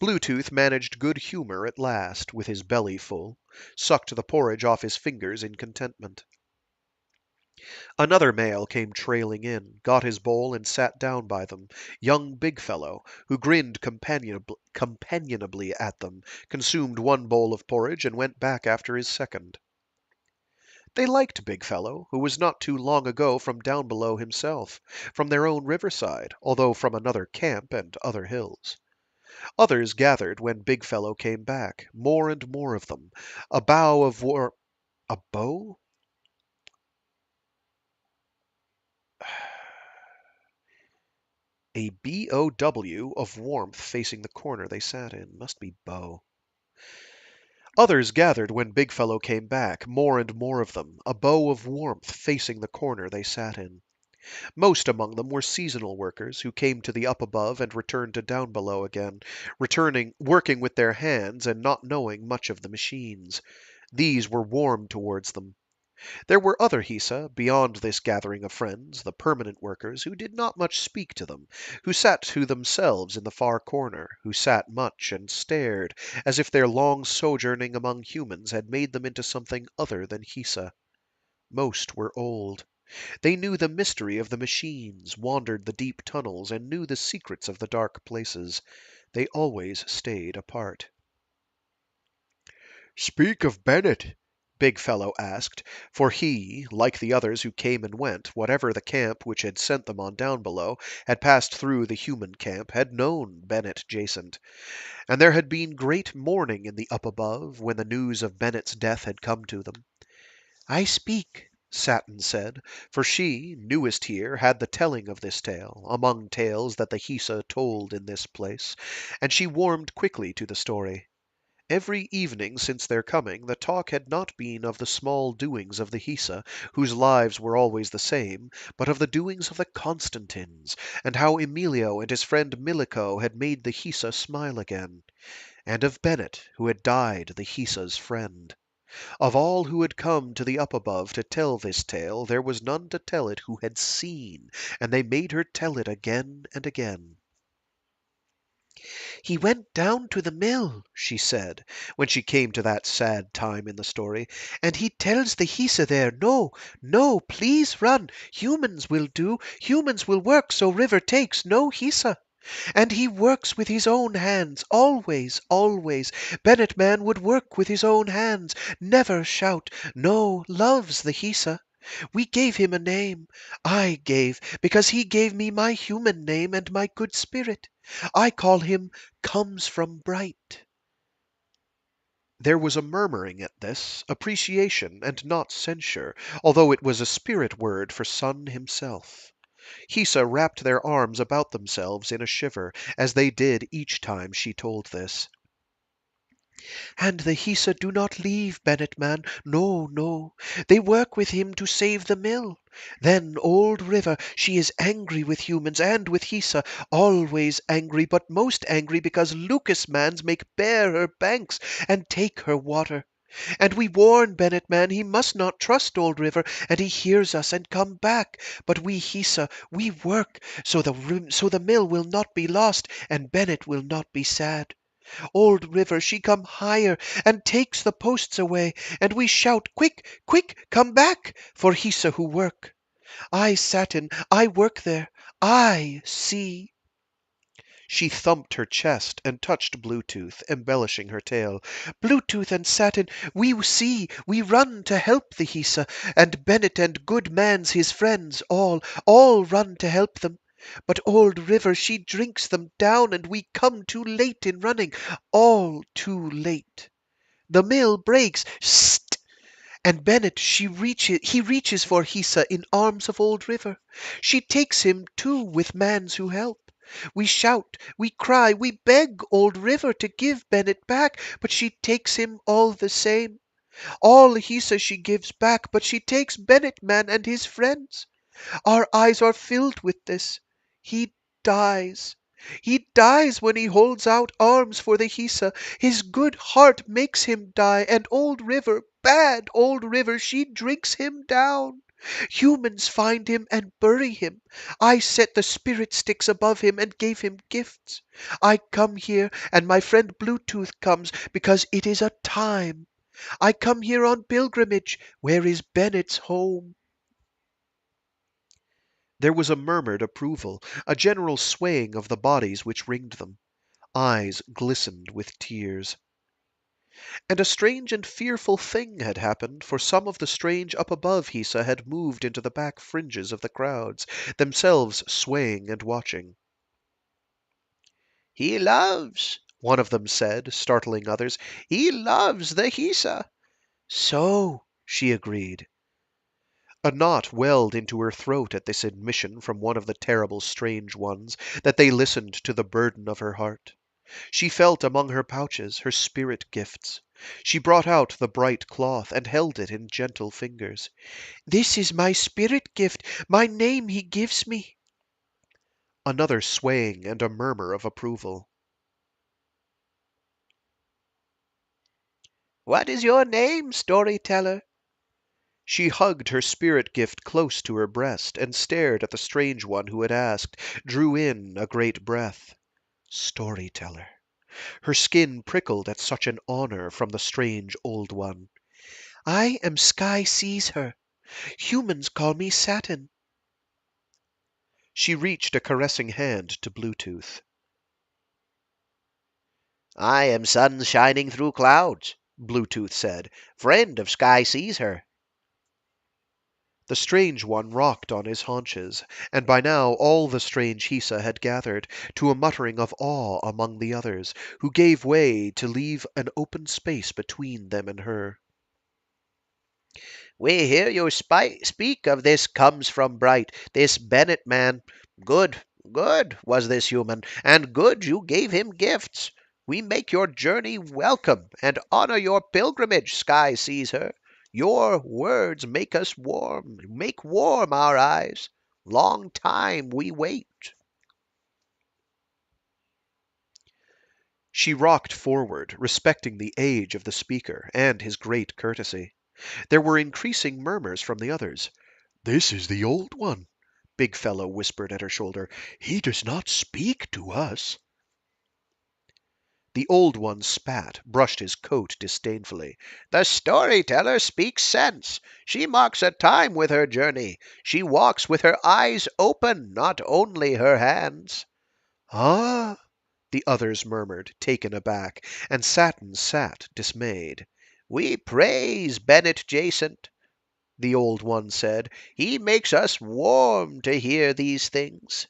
Bluetooth managed good humor at last, with his belly full, sucked the porridge off his fingers in contentment. Another male came trailing in, got his bowl, and sat down by them, young big fellow, who grinned companionably at them, consumed one bowl of porridge, and went back after his second. They liked Big Fellow, who was not too long ago from Downbelow himself, from their own riverside, although from another camp and other hills. Others gathered when Big Fellow came back, more and more of them. A bow of war. A bow? A BOW of warmth facing the corner they sat in. Must be bow. Others gathered when Big Fellow came back, more and more of them, a bow of warmth facing the corner they sat in. Most among them were seasonal workers who came to the up above and returned to down below again, returning, working with their hands and not knowing much of the machines. These were warm towards them. There were other Hisa, beyond this gathering of friends, the permanent workers, who did not much speak to them, who sat to themselves in the far corner, who sat much and stared, as if their long sojourning among humans had made them into something other than Hisa. Most were old. They knew the mystery of the machines, wandered the deep tunnels, and knew the secrets of the dark places. They always stayed apart. Speak of Bennett, Big Fellow asked, for he, like the others who came and went, whatever the camp which had sent them on down below, had passed through the human camp, had known Bennett Jacent, and there had been great mourning in the up above when the news of Bennett's death had come to them. "I speak," Satin said, for she, newest here, had the telling of this tale, among tales that the Hisa told in this place, and she warmed quickly to the story. Every evening since their coming, the talk had not been of the small doings of the Hisa, whose lives were always the same, but of the doings of the Constantins, and how Emilio and his friend Milico had made the Hisa smile again, and of Bennett, who had died the Hisa's friend. Of all who had come to the up above to tell this tale, there was none to tell it who had seen, and they made her tell it again and again. He went down to the mill, She said, when she came to that sad time in the story, and he tells the Hisa there, no, no, please run. Humans will do. Humans will work so river takes no Hisa. And he works with his own hands, always, always. Bennett man would work with his own hands, never shout. No, loves the Hisa. We gave him a name. I gave, because he gave me my human name and my good spirit. I call him Comes from Bright. there was a murmuring at this, appreciation and not censure, although it was a spirit word for Sun himself. Hisa wrapped their arms about themselves in a shiver, as they did each time she told this. And the Hisa do not leave Bennett man. No, no. They work with him to save the mill. Then old River, she is angry with humans and with Hisa, always angry, but most angry because Lucas mans make bare her banks and take her water. And we warn Bennett man he must not trust old River, and he hears us and come back. But we Hisa, we work, so the mill will not be lost, and Bennett will not be sad. Old River, she come higher and takes the posts away, and we shout, quick, quick, come back, for Hisa who work. I Satin, I work there, I see. She thumped her chest and touched Bluetooth, embellishing her tale. Bluetooth and Satin, we see, we run to help the Hisa, and Bennett and good mans his friends, all run to help them. But old River, she drinks them down, and we come too late in running, all too late. The mill breaks, sst, and Bennett, he reaches for Hisa in arms of old River. She takes him too with mans who help. We shout, we cry, we beg old River to give Bennett back, but she takes him all the same. All Hisa she gives back, but she takes Bennett man and his friends. Our eyes are filled with this. He dies. He dies when he holds out arms for the Hisa. His good heart makes him die, and old River, bad old River, she drinks him down. Humans find him and bury him. I set the spirit sticks above him and gave him gifts. I come here, and my friend Bluetooth comes, because it is a time. I come here on pilgrimage. Where is Bennett's home? There was a murmured approval, a general swaying of the bodies which ringed them. Eyes glistened with tears. And a strange and fearful thing had happened, for some of the strange up above Hisa had moved into the back fringes of the crowds, themselves swaying and watching. He loves, One of them said, startling others. he loves the Hisa. So, she agreed. A knot welled into her throat at this admission from one of the terrible strange ones, that they listened to the burden of her heart. She felt among her pouches her spirit gifts. She brought out the bright cloth and held it in gentle fingers. This is my spirit gift, my name he gives me. Another swaying and a murmur of approval. What is your name, storyteller? She hugged her spirit gift close to her breast and stared at the strange one who had asked, drew in a great breath. Storyteller. Her skin prickled at such an honor from the strange old one. I am Sky Sees Her. Humans call me Satin. She reached a caressing hand to Bluetooth. I am Sun Shining Through Clouds, Bluetooth said, friend of Sky Sees Her. The strange one rocked on his haunches, and by now all the strange Hisa had gathered, to a muttering of awe among the others, who gave way to leave an open space between them and her. We hear you speak of this comes from Bright, this Bennett man. Good, good was this human, and good you gave him gifts. We make your journey welcome and honor your pilgrimage, Sky sees her. Your words make us warm, make warm our eyes. Long time we wait. She rocked forward, respecting the age of the speaker and his great courtesy. There were increasing murmurs from the others. "This is the Old One," Big Fellow whispered at her shoulder. "He does not speak to us." The Old One spat, brushed his coat disdainfully. The storyteller speaks sense. She marks a time with her journey. She walks with her eyes open, not only her hands. "Ah!" the others murmured, taken aback, and Satin sat dismayed. We praise Bennett Jacent, the Old One said. He makes us warm to hear these things.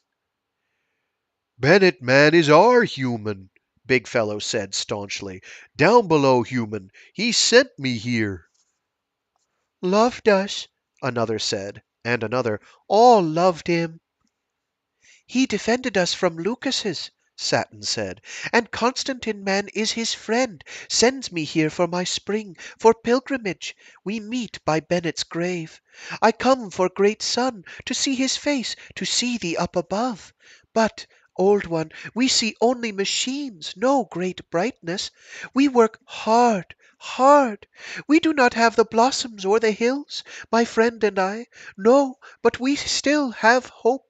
"Bennett man is our human," Big Fellow said staunchly. "Downbelow human. He sent me here." Loved us, another said, And another, all loved him. He defended us from Lucas's, Satin said, and Constantine man is his friend, sends me here for my spring, for pilgrimage. We meet by Bennett's grave. I come for great sun, to see his face, to see thee up above. But, Old One, we see only machines, no great brightness. We work hard, hard. We do not have the blossoms or the hills, my friend and I. No, but we still have hope.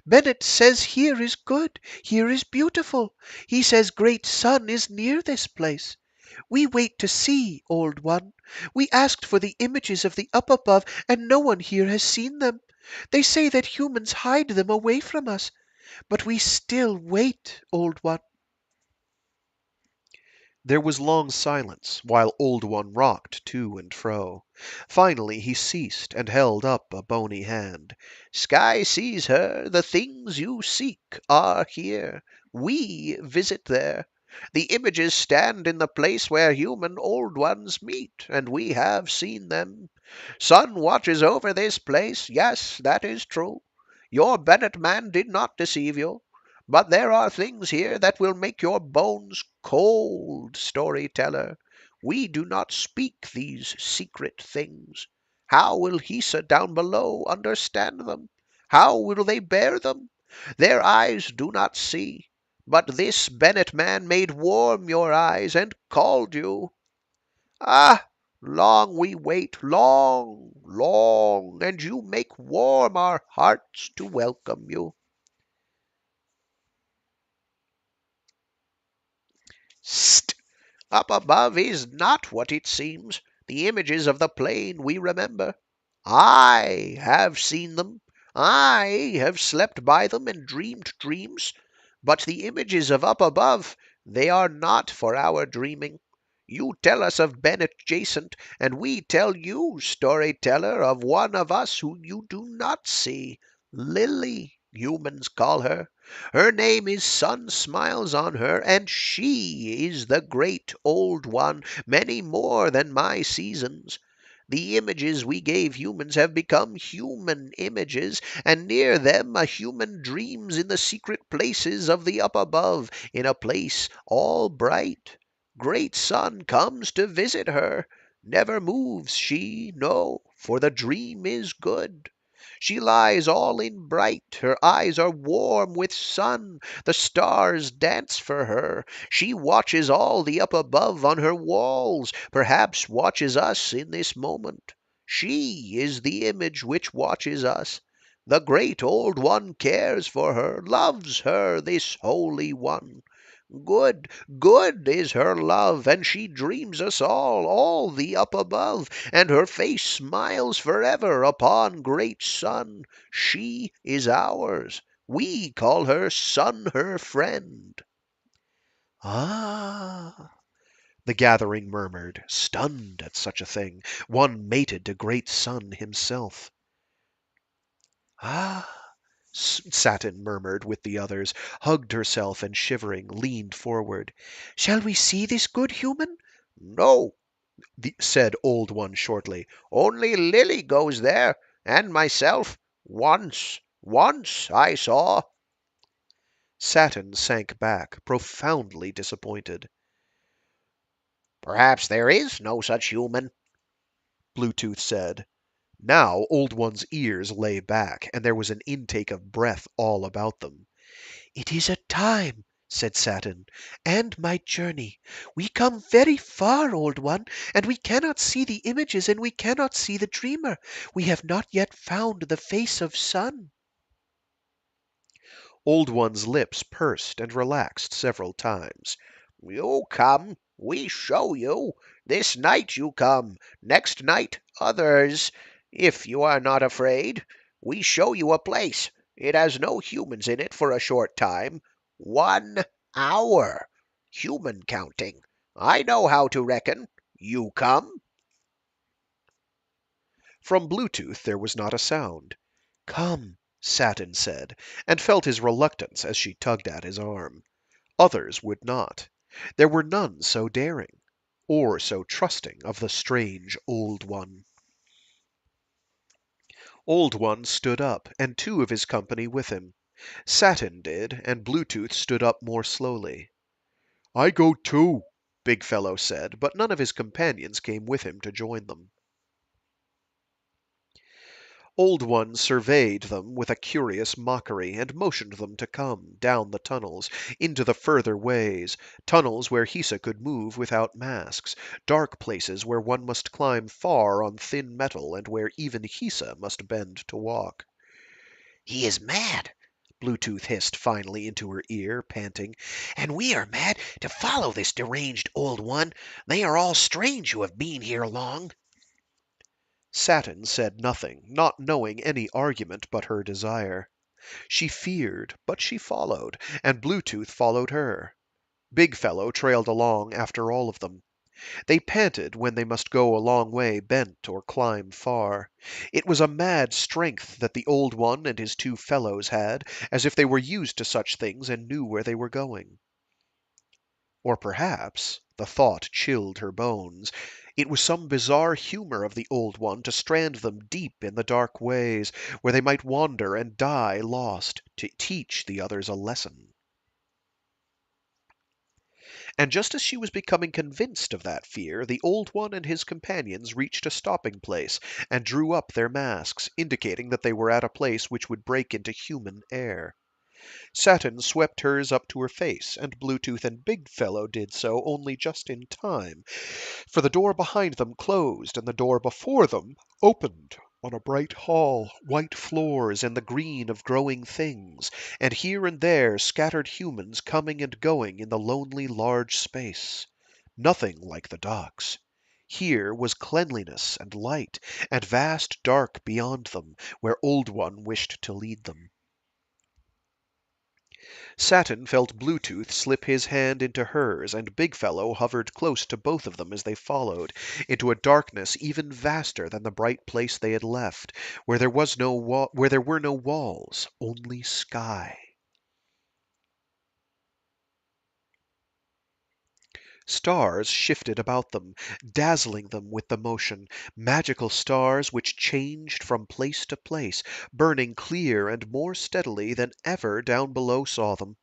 Bennett says here is good, here is beautiful. He says great sun is near this place. We wait to see, Old One. We asked for the images of the up above, and no one here has seen them. They say that humans hide them away from us. But we still wait, Old One. There was long silence, while Old One rocked to and fro. Finally he ceased, and held up a bony hand. Sky sees her. The things you seek are here. We visit there. The images stand in the place where human Old Ones meet, and we have seen them. Sun watches over this place. Yes, that is true. Your Bennett man did not deceive you. But there are things here that will make your bones cold, storyteller. We do not speak these secret things. How will Hisa down below understand them? How will they bear them? Their eyes do not see. But this Bennett man made warm your eyes and called you. Ah, long we wait, long, long, and you make warm our hearts to welcome you. St! Up above is not what it seems. The images of the plain we remember. I have seen them. I have slept by them and dreamed dreams. But the images of up above, they are not for our dreaming. You tell us of Bennett Jacent, and we tell you, storyteller, of one of us who you do not see. Lily, humans call her. Her name is Sun smiles on her, and she is the great Old One, many more than my seasons. The images we gave humans have become human images, and near them a human dreams in the secret places of the up above, in a place all bright. Great Sun comes to visit her. Never moves she, no, for the dream is good. She lies all in bright, her eyes are warm with sun, the stars dance for her. She watches all the up above on her walls, perhaps watches us in this moment. She is the image which watches us. The great Old One cares for her, loves her, this Holy One. Good, good is her love, and she dreams us all the up above, and her face smiles forever upon great Sun. She is ours. We call her Sun her friend. "Ah!" the gathering murmured, stunned at such a thing. One mated to great Sun himself. "Ah!" Satin murmured with the others, hugged herself, and shivering, leaned forward. Shall we see this good human? No, said Old One shortly. Only Lily goes there, and myself. Once I saw. Satin sank back, profoundly disappointed. Perhaps there is no such human. Bluetooth said. Now Old One's ears lay back, and there was an intake of breath all about them. It is a time, said Saturn, and my journey. We come very far, Old One, and we cannot see the images, and we cannot see the dreamer. We have not yet found the face of Sun. Old One's lips pursed and relaxed several times. You come, we show you. This night you come, next night others. If you are not afraid, we show you a place. It has no humans in it for a short time. 1 hour. Human counting. I know how to reckon. You come? From Bluetooth there was not a sound. Come, Satin said, and felt his reluctance as she tugged at his arm. Others would not. There were none so daring, or so trusting of the strange Old One. Old One stood up, and 2 of his company with him. Satin did, and Bluetooth stood up more slowly. I go too, Big Fellow said, but none of his companions came with him to join them. Old One surveyed them with a curious mockery, and motioned them to come, down the tunnels, into the further ways, tunnels where Hisa could move without masks, dark places where one must climb far on thin metal, and where even Hisa must bend to walk. He is mad, Bluetooth hissed finally into her ear, panting. And we are mad to follow this deranged Old One. They are all strange who have been here long. Satin said nothing, not knowing any argument but her desire. She feared, but she followed, and Bluetooth followed her. Big Fellow trailed along after all of them. They panted when they must go a long way bent or climb far. It was a mad strength that the Old One and his 2 fellows had, as if they were used to such things and knew where they were going. Or perhaps, the thought chilled her bones, it was some bizarre humor of the Old One to strand them deep in the dark ways, where they might wander and die lost, to teach the others a lesson. And just as she was becoming convinced of that fear, the Old One and his companions reached a stopping place and drew up their masks, indicating that they were at a place which would break into human air. Satin swept hers up to her face, and Bluetooth and Big Fellow did so only just in time, for the door behind them closed and the door before them opened on a bright hall, white floors, and the green of growing things, and here and there scattered humans coming and going in the lonely large space. Nothing like the docks. Here was cleanliness and light, and vast dark beyond them, where Old One wished to lead them. Satin felt Bluetooth slip his hand into hers, and Big Fellow hovered close to both of them as they followed, into a darkness even vaster than the bright place they had left, where there were no walls, only sky. Stars shifted about them, dazzling them with the motion, magical stars which changed from place to place, burning clear and more steadily than ever Downbelow saw them.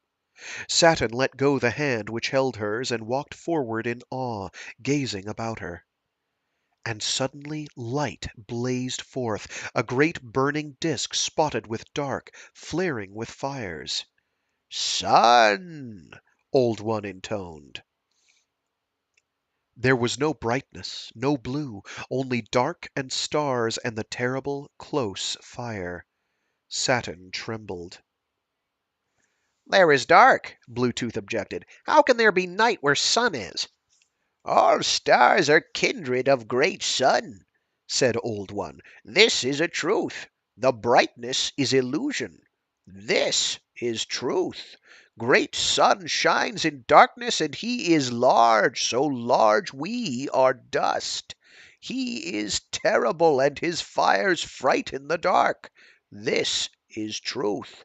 Satin let go the hand which held hers and walked forward in awe, gazing about her. And suddenly light blazed forth, a great burning disk spotted with dark, flaring with fires. Sun, Old One intoned. There was no brightness, no blue, only dark and stars and the terrible, close fire. Satin trembled. there is dark, Bluetooth objected. How can there be night where sun is? All stars are kindred of great sun, said Old One. This is a truth. The brightness is illusion. This is truth. Great sun shines in darkness, and he is large, so large we are dust. He is terrible, and his fires frighten the dark. This is truth.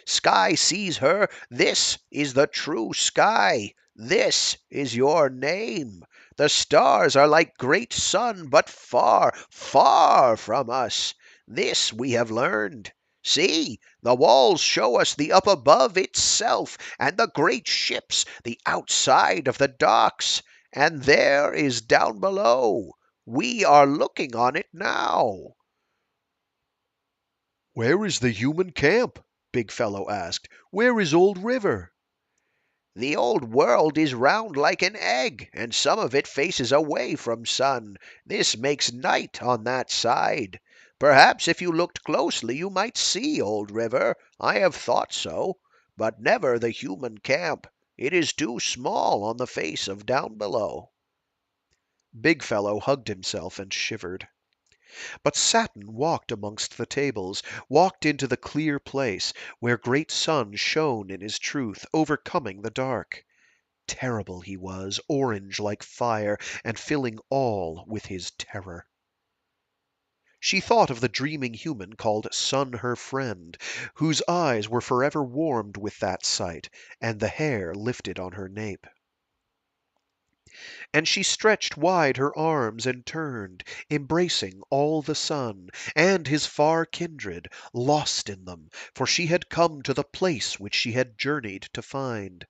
Sky sees her. This is the true sky. This is your name. The stars are like great sun, but far, far from us. This we have learned. See, the walls show us the up above itself, and the great ships, the outside of the docks. And there is down below. We are looking on it now. Where is the human camp? Big Fellow asked. Where is Old River? The old world is round like an egg, and some of it faces away from sun. This makes night on that side. Perhaps if you looked closely you might see Old River. I have thought so. But never the human camp. It is too small on the face of down below. Big Fellow hugged himself and shivered. But Satin walked amongst the tables, walked into the clear place, where great sun shone in his truth, overcoming the dark. Terrible he was, orange like fire, and filling all with his terror. She thought of the dreaming human called Sun her friend, whose eyes were forever warmed with that sight, and the hair lifted on her nape. And she stretched wide her arms and turned, embracing all the sun, and his far kindred, lost in them, for she had come to the place which she had journeyed to find.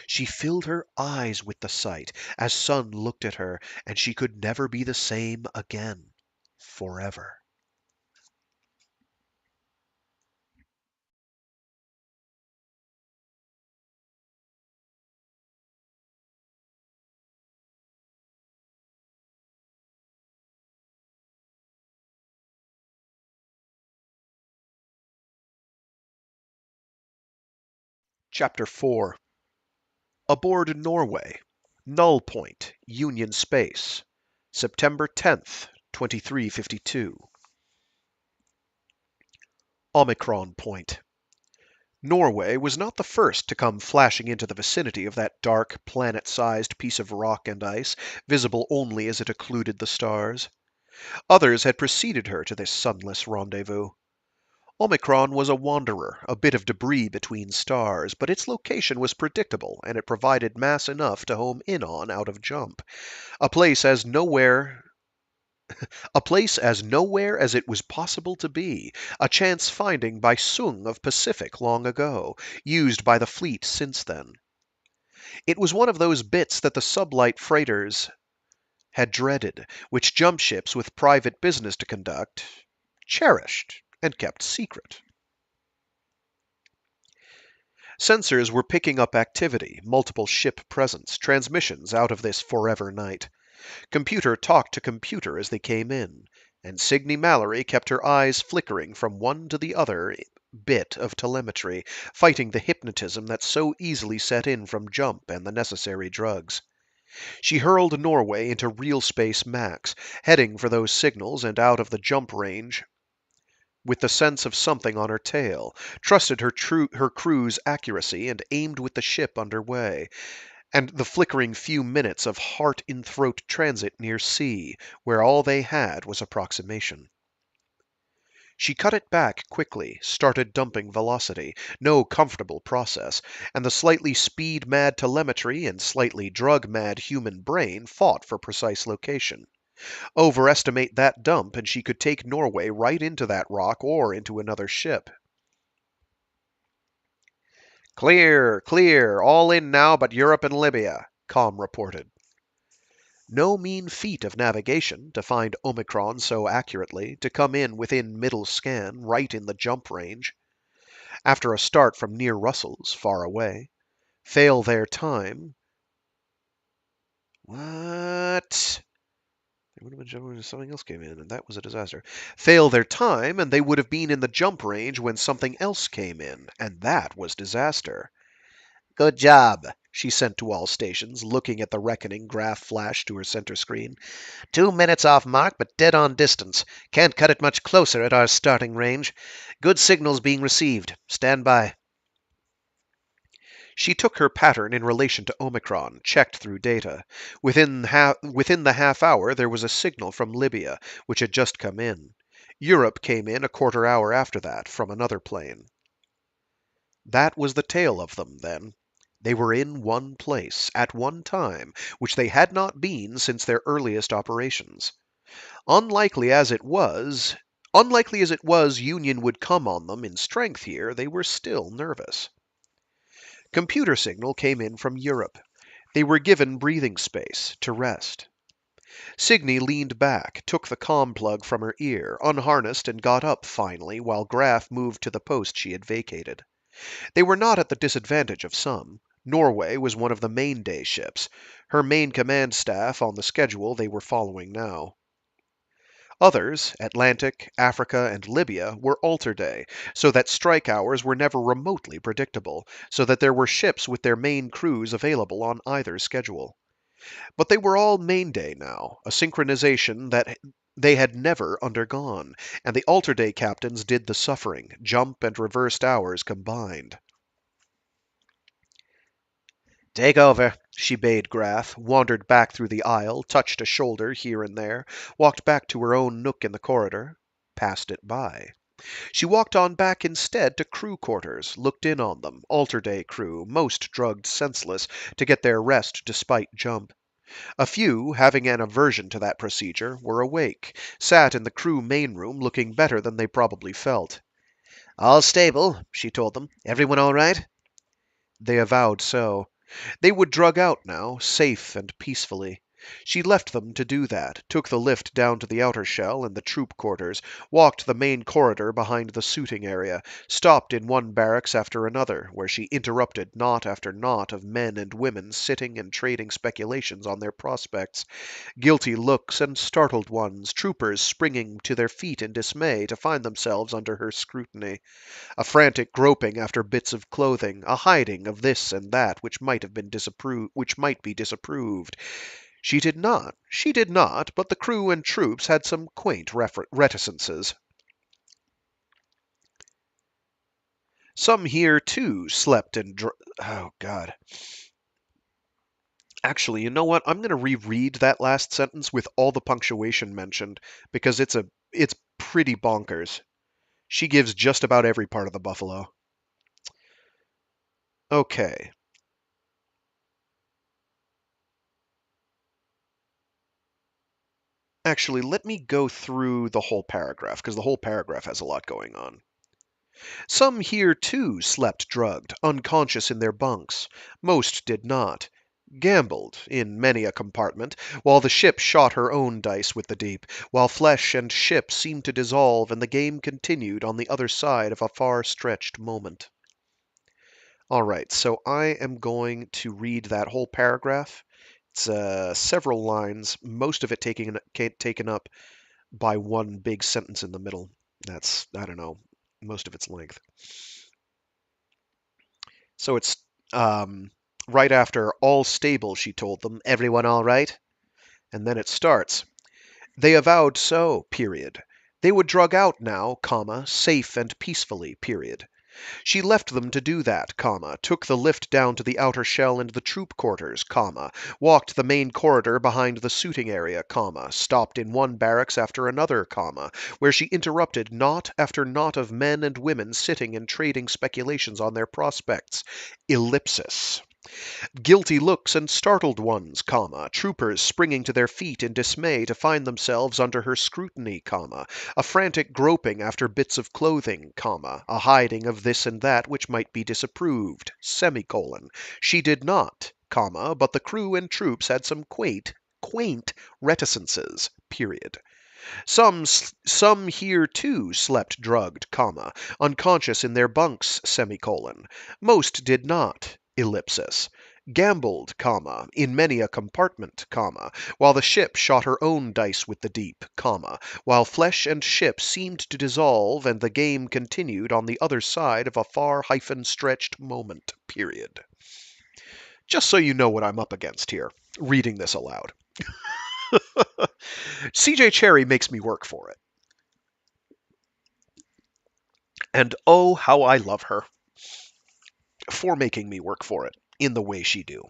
She filled her eyes with the sight, as Sun looked at her, and she could never be the same again, forever. Chapter 4. Aboard Norway. Null Point, Union Space. September 10th, 2352. Omicron Point. Norway was not the first to come flashing into the vicinity of that dark, planet-sized piece of rock and ice, visible only as it occluded the stars. Others had preceded her to this sunless rendezvous. Omicron was a wanderer, a bit of debris between stars, but its location was predictable, and it provided mass enough to home in on out of jump. A place as nowhere as it was possible to be, a chance finding by Sung of Pacific long ago, used by the fleet since then. It was one of those bits that the sublight freighters had dreaded, which jump ships with private business to conduct cherished and kept secret. Sensors were picking up activity, multiple ship presence, transmissions out of this forever night. Computer talked to computer as they came in, and Signe Mallory kept her eyes flickering from one to the other bit of telemetry, fighting the hypnotism that so easily set in from jump and the necessary drugs. She hurled Norway into real space max, heading for those signals and out of the jump range with the sense of something on her tail, trusted her crew's accuracy, and aimed with the ship under way, and the flickering few minutes of heart-in-throat transit near sea, where all they had was approximation. She cut it back quickly, started dumping velocity, no comfortable process, and the slightly speed-mad telemetry and slightly drug-mad human brain fought for precise location. Overestimate that dump and she could take Norway right into that rock or into another ship. Clear, clear, all in now but Europe and Libya, Com reported. No mean feat of navigation to find Omicron so accurately, to come in within middle scan, right in the jump range. After a start from near Russell's, far away. Fail their time. What? They would have been jumping when something else came in, and that was a disaster. Fail their time, and they would have been in the jump range when something else came in, and that was disaster. Good job, she sent to all stations, looking at the reckoning graph flash to her center screen. 2 minutes off mark, but dead on distance. Can't cut it much closer at our starting range. Good signals being received. Stand by. She took her pattern in relation to Omicron, checked through data. Within the half hour there was a signal from Libya, which had just come in. Europe came in a quarter hour after that, from another plane. That was the tale of them, then. They were in one place, at one time, which they had not been since their earliest operations. Unlikely as it was, Unlikely as it was Union would come on them in strength here, they were still nervous. Computer signal came in from Europe. They were given breathing space to rest. Signy leaned back, took the comm plug from her ear, unharnessed and got up finally, while Graf moved to the post she had vacated. They were not at the disadvantage of some. Norway was one of the main day ships, her main command staff on the schedule they were following now. Others, Atlantic, Africa, and Libya, were alter day, so that strike hours were never remotely predictable, so that there were ships with their main crews available on either schedule. But they were all main day now, a synchronization that they had never undergone, and the alter day captains did the suffering, jump and reversed hours combined. Take over. She bade Graf, wandered back through the aisle, touched a shoulder here and there, walked back to her own nook in the corridor, passed it by. She walked on back instead to crew quarters, looked in on them, alter-day crew, most drugged senseless, to get their rest despite jump. A few, having an aversion to that procedure, were awake, sat in the crew main room looking better than they probably felt. All stable, she told them. Everyone all right? They avowed so. They would drug out now, safe and peacefully. She left them to do that, took the lift down to the outer shell and the troop quarters, walked the main corridor behind the suiting area, stopped in one barracks after another, where she interrupted knot after knot of men and women sitting and trading speculations on their prospects, guilty looks and startled ones, troopers springing to their feet in dismay to find themselves under her scrutiny, a frantic groping after bits of clothing, a hiding of this and that which might be disapproved. She did not, but the crew and troops had some quaint reticences. Some here, too, slept and oh, God. Actually, you know what? I'm going to reread that last sentence with all the punctuation mentioned, because it's pretty bonkers. She gives just about every part of the buffalo. Okay. Actually, let me go through the whole paragraph, because the whole paragraph has a lot going on. Some here, too, slept drugged, unconscious in their bunks. Most did not. Gambled, in many a compartment, while the ship shot her own dice with the deep, while flesh and ship seemed to dissolve and the game continued on the other side of a far-stretched moment. All right, so I am going to read that whole paragraph. It's several lines, most of it taken up by one big sentence in the middle. That's, I don't know, most of its length. So it's right after all stable, she told them. Everyone all right? And then it starts. They avowed so, period. They would drug out now, comma, safe and peacefully, period. She left them to do that, comma, took the lift down to the outer shell and the troop quarters, comma, walked the main corridor behind the suiting area, comma, stopped in one barracks after another, comma, where she interrupted knot after knot of men and women sitting and trading speculations on their prospects. Ellipsis. Guilty looks and startled ones, comma, troopers springing to their feet in dismay to find themselves under her scrutiny, comma, a frantic groping after bits of clothing, comma, a hiding of this and that which might be disapproved, semicolon. She did not, comma, but the crew and troops had some quaint reticences, period. Some here too slept drugged, comma, unconscious in their bunks, semicolon. Most did not, ellipsis. Gambled, comma, in many a compartment, comma, while the ship shot her own dice with the deep, comma, while flesh and ship seemed to dissolve and the game continued on the other side of a far stretched moment, period. Just so you know what I'm up against here, reading this aloud. CJ Cherryh makes me work for it. And oh, how I love her for making me work for it in the way she do.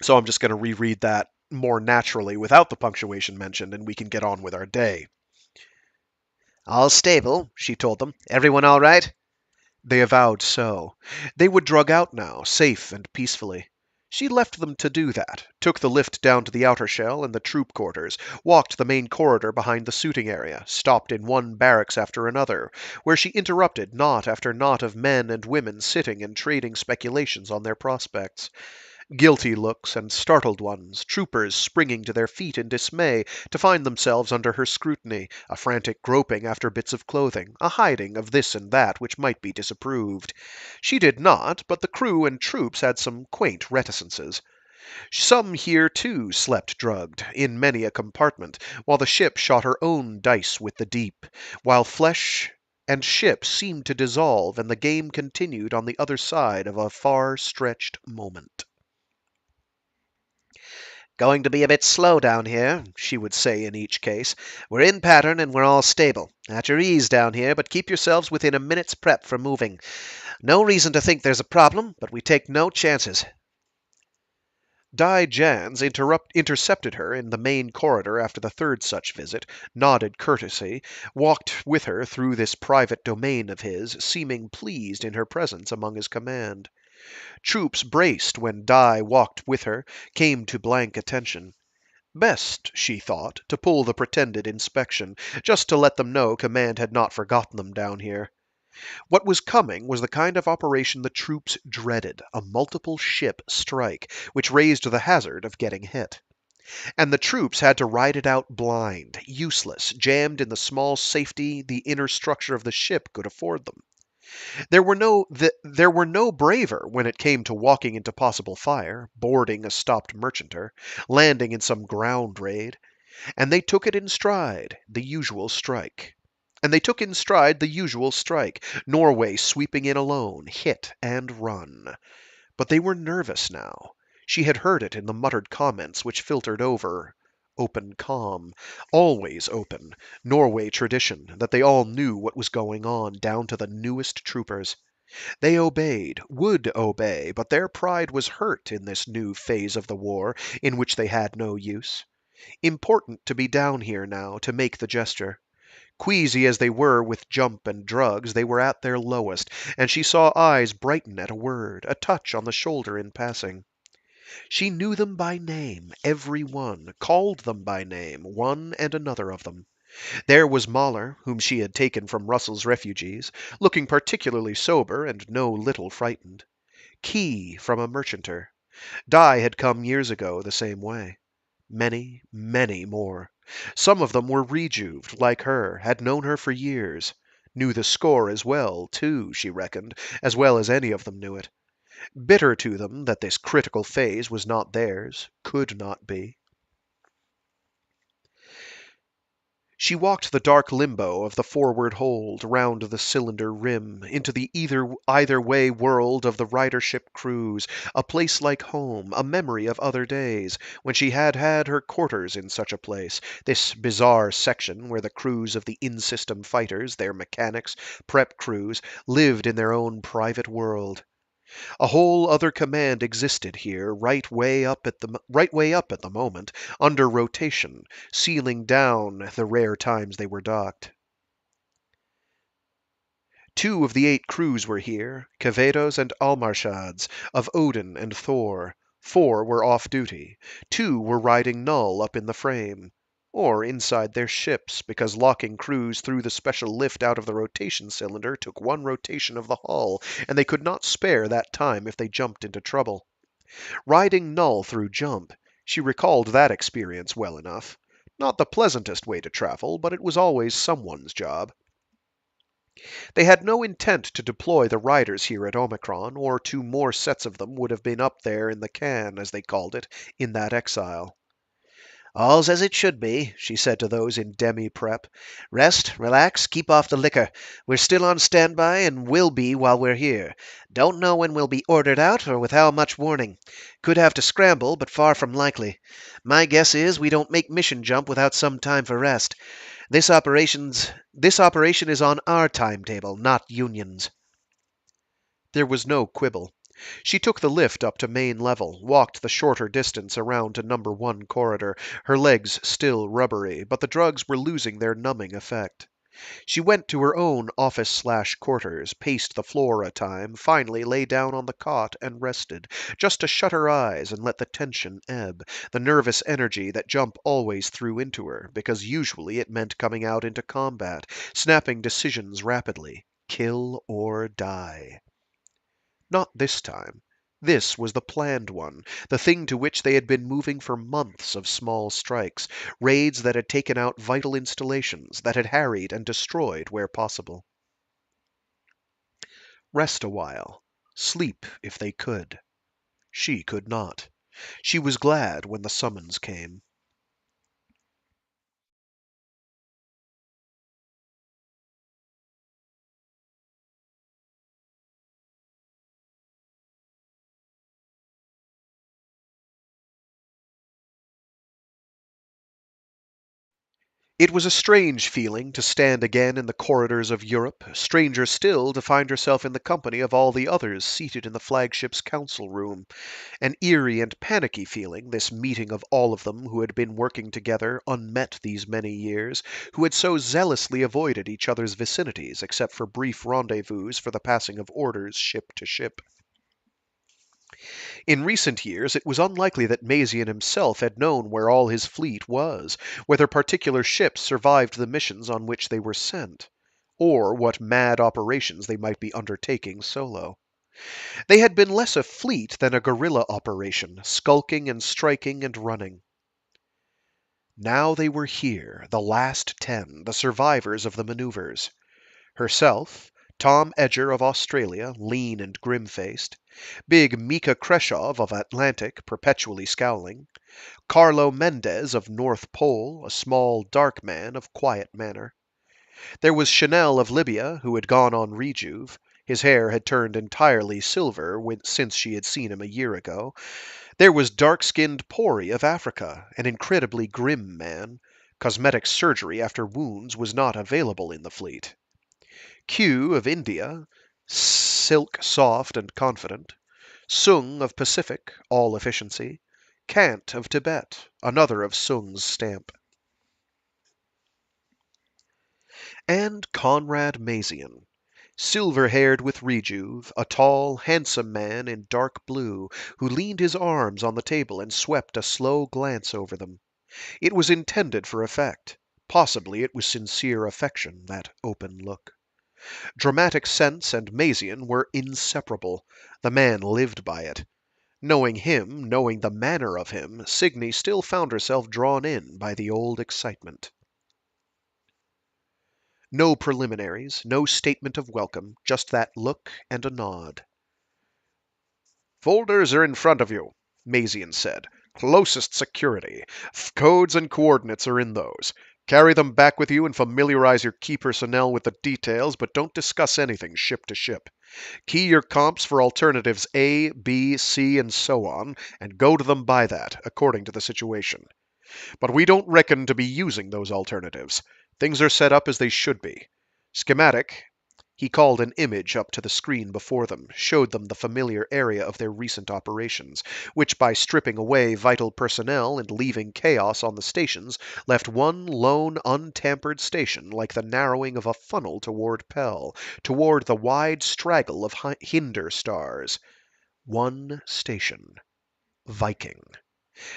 So I'm just going to reread that more naturally without the punctuation mentioned, and we can get on with our day. All stable, she told them. Everyone all right? They avowed so. They would drug out now, safe and peacefully. She left them to do that, took the lift down to the outer shell and the troop quarters, walked the main corridor behind the suiting area, stopped in one barracks after another, where she interrupted knot after knot of men and women sitting and trading speculations on their prospects. Guilty looks and startled ones, troopers springing to their feet in dismay to find themselves under her scrutiny, a frantic groping after bits of clothing, a hiding of this and that which might be disapproved. She did not, but the crew and troops had some quaint reticences. Some here, too, slept drugged, in many a compartment, while the ship shot her own dice with the deep, while flesh and ship seemed to dissolve and the game continued on the other side of a far-stretched moment. Going to be a bit slow down here, she would say in each case. We're in pattern and we're all stable. At your ease down here, but keep yourselves within a minute's prep for moving. No reason to think there's a problem, but we take no chances. Di Jans intercepted her in the main corridor after the third such visit, nodded courtesy, walked with her through this private domain of his, seeming pleased in her presence among his command. Troops braced when Di walked with her, came to blank attention. Best, she thought, to pull the pretended inspection, just to let them know command had not forgotten them down here. What was coming was the kind of operation the troops dreaded, a multiple ship strike, which raised the hazard of getting hit. And the troops had to ride it out blind, useless, jammed in the small safety the inner structure of the ship could afford them. There were no braver when it came to walking into possible fire, boarding a stopped merchanter, landing in some ground raid, and they took it in stride, the usual strike. Norway sweeping in alone, hit and run. But they were nervous now. She had heard it in the muttered comments which filtered over. Open comm. Always open. Norway tradition, that they all knew what was going on, down to the newest troopers. They obeyed, would obey, but their pride was hurt in this new phase of the war, in which they had no use. Important to be down here now, to make the gesture. Queasy as they were with jump and drugs, they were at their lowest, and she saw eyes brighten at a word, a touch on the shoulder in passing. She knew them by name, every one, called them by name, one and another of them. There was Mahler, whom she had taken from Russell's refugees, looking particularly sober and no little frightened. Key from a merchanter. Di had come years ago the same way. Many, many more. Some of them were rejuved, like her, had known her for years. Knew the score as well, too, she reckoned, as well as any of them knew it. Bitter to them that this critical phase was not theirs, could not be. She walked the dark limbo of the forward hold, round the cylinder rim, into the either way world of the ridership cruise, a place like home, a memory of other days, when she had had her quarters in such a place, this bizarre section where the crews of the in-system fighters, their mechanics, prep crews, lived in their own private world. A whole other command existed here, right way up at the moment, under rotation, sealing down the rare times they were docked. 2 of the 8 crews were here, Quevedos and Almarshads, of Odin and Thor. 4 were off duty. 2 were riding null up in the frame. Or inside their ships, because locking crews through the special lift out of the rotation cylinder took 1 rotation of the hull, and they could not spare that time if they jumped into trouble. Riding null through jump, she recalled that experience well enough. Not the pleasantest way to travel, but it was always someone's job. They had no intent to deploy the riders here at Omicron, or 2 more sets of them would have been up there in the can, as they called it, in that exile. All's as it should be, she said to those in demi-prep. Rest, relax, keep off the liquor. We're still on standby and will be while we're here. Don't know when we'll be ordered out or with how much warning. Could have to scramble, but far from likely. My guess is we don't make mission jump without some time for rest. This operation is on our timetable, not Union's. There was no quibble. She took the lift up to main level, walked the shorter distance around to number 1 corridor, her legs still rubbery, but the drugs were losing their numbing effect. She went to her own office/quarters, paced the floor a time, finally lay down on the cot and rested, just to shut her eyes and let the tension ebb, the nervous energy that Jump always threw into her, because usually it meant coming out into combat, snapping decisions rapidly. Kill or die. Not this time. This was the planned one, the thing to which they had been moving for months of small strikes, raids that had taken out vital installations, that had harried and destroyed where possible. Rest a while. Sleep if they could. She could not. She was glad when the summons came. It was a strange feeling to stand again in the corridors of Europe, stranger still to find herself in the company of all the others seated in the flagship's council room. An eerie and panicky feeling, this meeting of all of them who had been working together, unmet these many years, who had so zealously avoided each other's vicinities except for brief rendezvous for the passing of orders ship to ship. In recent years it was unlikely that Mazian himself had known where all his fleet was, whether particular ships survived the missions on which they were sent, or what mad operations they might be undertaking solo. They had been less a fleet than a guerrilla operation, skulking and striking and running. Now they were here, the last 10, the survivors of the maneuvers. Herself, Tom Edger of Australia, lean and grim-faced, big Mika Kreshov of Atlantic, perpetually scowling, Carlo Mendez of North Pole, a small, dark man of quiet manner. There was Chanel of Libya, who had gone on rejuve. His hair had turned entirely silver since she had seen him a year ago. There was dark-skinned Pori of Africa, an incredibly grim man. Cosmetic surgery after wounds was not available in the fleet. Q of India, silk soft and confident. Sung of Pacific, all efficiency. Kant of Tibet, another of Sung's stamp. And Conrad Mazian, silver-haired with rejuve, a tall, handsome man in dark blue, who leaned his arms on the table and swept a slow glance over them. It was intended for effect. Possibly it was sincere affection, that open look. Dramatic sense and Mazian were inseparable. The man lived by it. Knowing him, knowing the manner of him, Signy still found herself drawn in by the old excitement. No preliminaries, no statement of welcome, just that look and a nod. Folders are in front of you, Mazian said. Closest security. Codes and coordinates are in those. Carry them back with you and familiarize your key personnel with the details, but don't discuss anything ship to ship. Key your comps for alternatives A, B, C, and so on, and go to them by that, according to the situation. But we don't reckon to be using those alternatives. Things are set up as they should be. Schematic. He called an image up to the screen before them, showed them the familiar area of their recent operations, which by stripping away vital personnel and leaving chaos on the stations, left one lone, untampered station like the narrowing of a funnel toward Pell, toward the wide straggle of hinder stars. One station. Viking.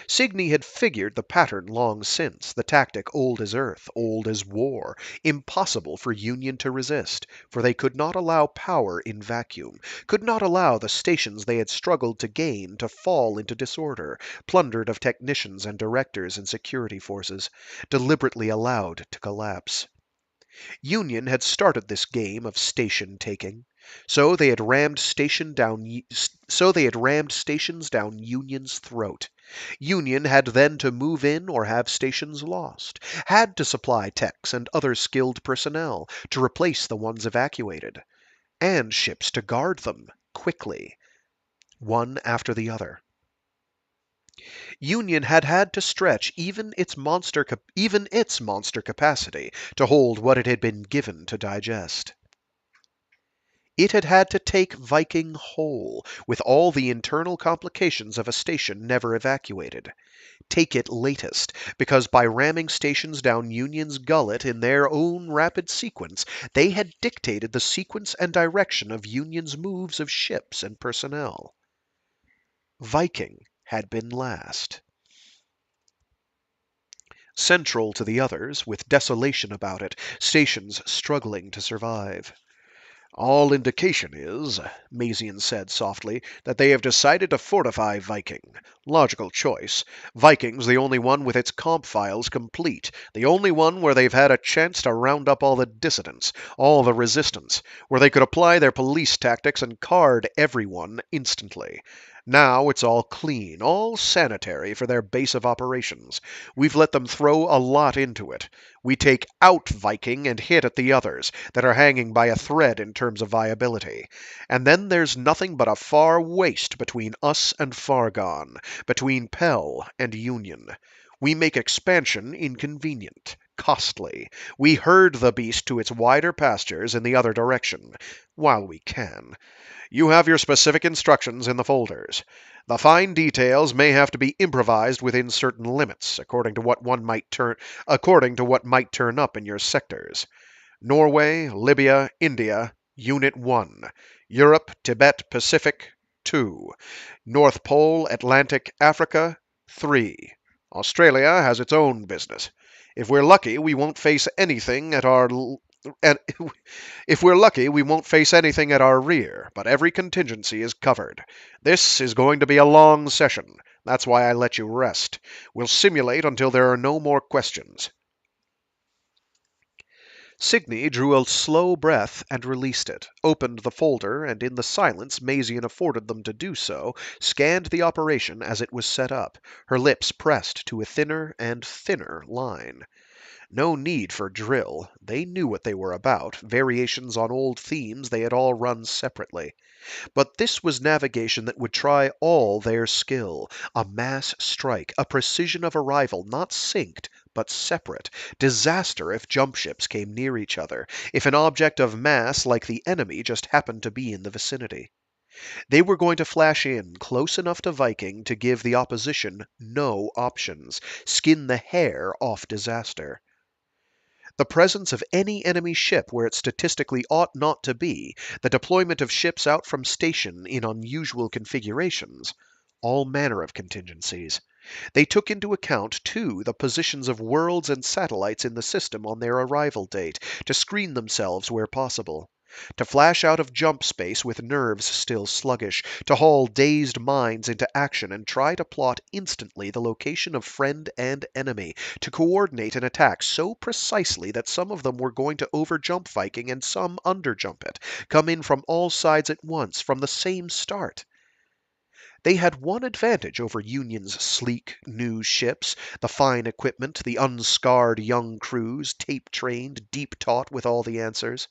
Signy had figured the pattern long since, the tactic old as earth, old as war, impossible for Union to resist, for they could not allow power in vacuum, could not allow the stations they had struggled to gain to fall into disorder, plundered of technicians and directors and security forces, deliberately allowed to collapse. Union had started this game of station taking. So they had rammed stations down Union's throat. Union had then to move in or have stations lost, had to supply techs and other skilled personnel to replace the ones evacuated, and ships to guard them, quickly, one after the other. Union had had to stretch even its monster capacity to hold what it had been given to digest. It had had to take Viking whole, with all the internal complications of a station never evacuated. Take it latest, because by ramming stations down Union's gullet in their own rapid sequence, they had dictated the sequence and direction of Union's moves of ships and personnel. Viking had been last. Central to the others, with desolation about it, stations struggling to survive. All indication is, Mazian said softly, that they have decided to fortify Viking. Logical choice. Viking's the only one with its comp files complete, the only one where they've had a chance to round up all the dissidents, all the resistance, where they could apply their police tactics and card everyone instantly. Now it's all clean, all sanitary for their base of operations. We've let them throw a lot into it. We take out Viking and hit at the others that are hanging by a thread in terms of viability. And then there's nothing but a far waste between us and Fargon, between Pell and Union. We make expansion inconvenient, costly. We herd the beast to its wider pastures in the other direction, while we can. You have your specific instructions in the folders. The fine details may have to be improvised within certain limits, according to what might turn up in your sectors. Norway, Libya, India, Unit 1. Europe, Tibet, Pacific, 2. North Pole, Atlantic, Africa, 3. Australia has its own business. If we're lucky, we won't face anything at our and if we're lucky, we won't face anything at our rear, but every contingency is covered. This is going to be a long session. That's why I let you rest. We'll simulate until there are no more questions. Signy drew a slow breath and released it, opened the folder, and in the silence Mazian afforded them to do so, scanned the operation as it was set up, her lips pressed to a thinner and thinner line. No need for drill. They knew what they were about, variations on old themes they had all run separately. But this was navigation that would try all their skill. A mass strike, a precision of arrival, not synced, but separate. Disaster if jump ships came near each other, if an object of mass like the enemy just happened to be in the vicinity. They were going to flash in close enough to Viking to give the opposition no options, skin the hair off disaster. The presence of any enemy ship where it statistically ought not to be, the deployment of ships out from station in unusual configurations, all manner of contingencies. They took into account, too, the positions of worlds and satellites in the system on their arrival date, to screen themselves where possible. To flash out of jump space with nerves still sluggish, to haul dazed minds into action and try to plot instantly the location of friend and enemy, to coordinate an attack so precisely that some of them were going to overjump Viking and some underjump it, come in from all sides at once, from the same start. They had one advantage over Union's sleek, new ships, the fine equipment, the unscarred young crews, tape-trained, deep-taught with all the answers.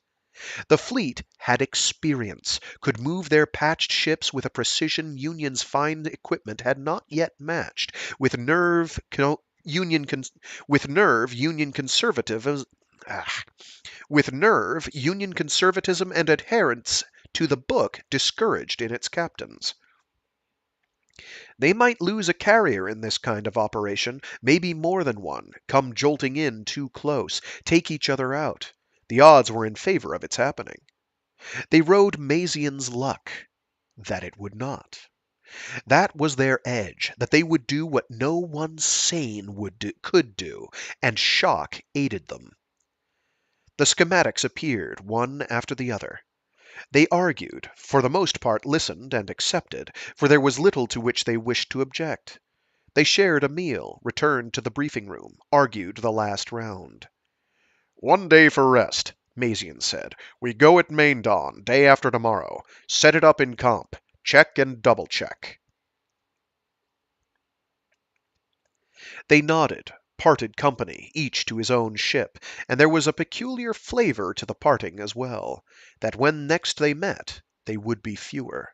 The fleet had experience, could move their patched ships with a precision Union's fine equipment had not yet matched, with nerve, Union conservatism, and adherence to the book discouraged in its captains. They might lose a carrier in this kind of operation, maybe more than one, come jolting in too close, take each other out. The odds were in favor of its happening. They rode Mazian's luck, that it would not. That was their edge, that they would do what no one sane could do, and shock aided them. The schematics appeared, one after the other. They argued, for the most part listened and accepted, for there was little to which they wished to object. They shared a meal, returned to the briefing room, argued the last round. "1 day for rest," Mazian said. "We go at main dawn, day after tomorrow. Set it up in comp. Check and double check." They nodded, parted company, each to his own ship, and there was a peculiar flavor to the parting as well, that when next they met, they would be fewer.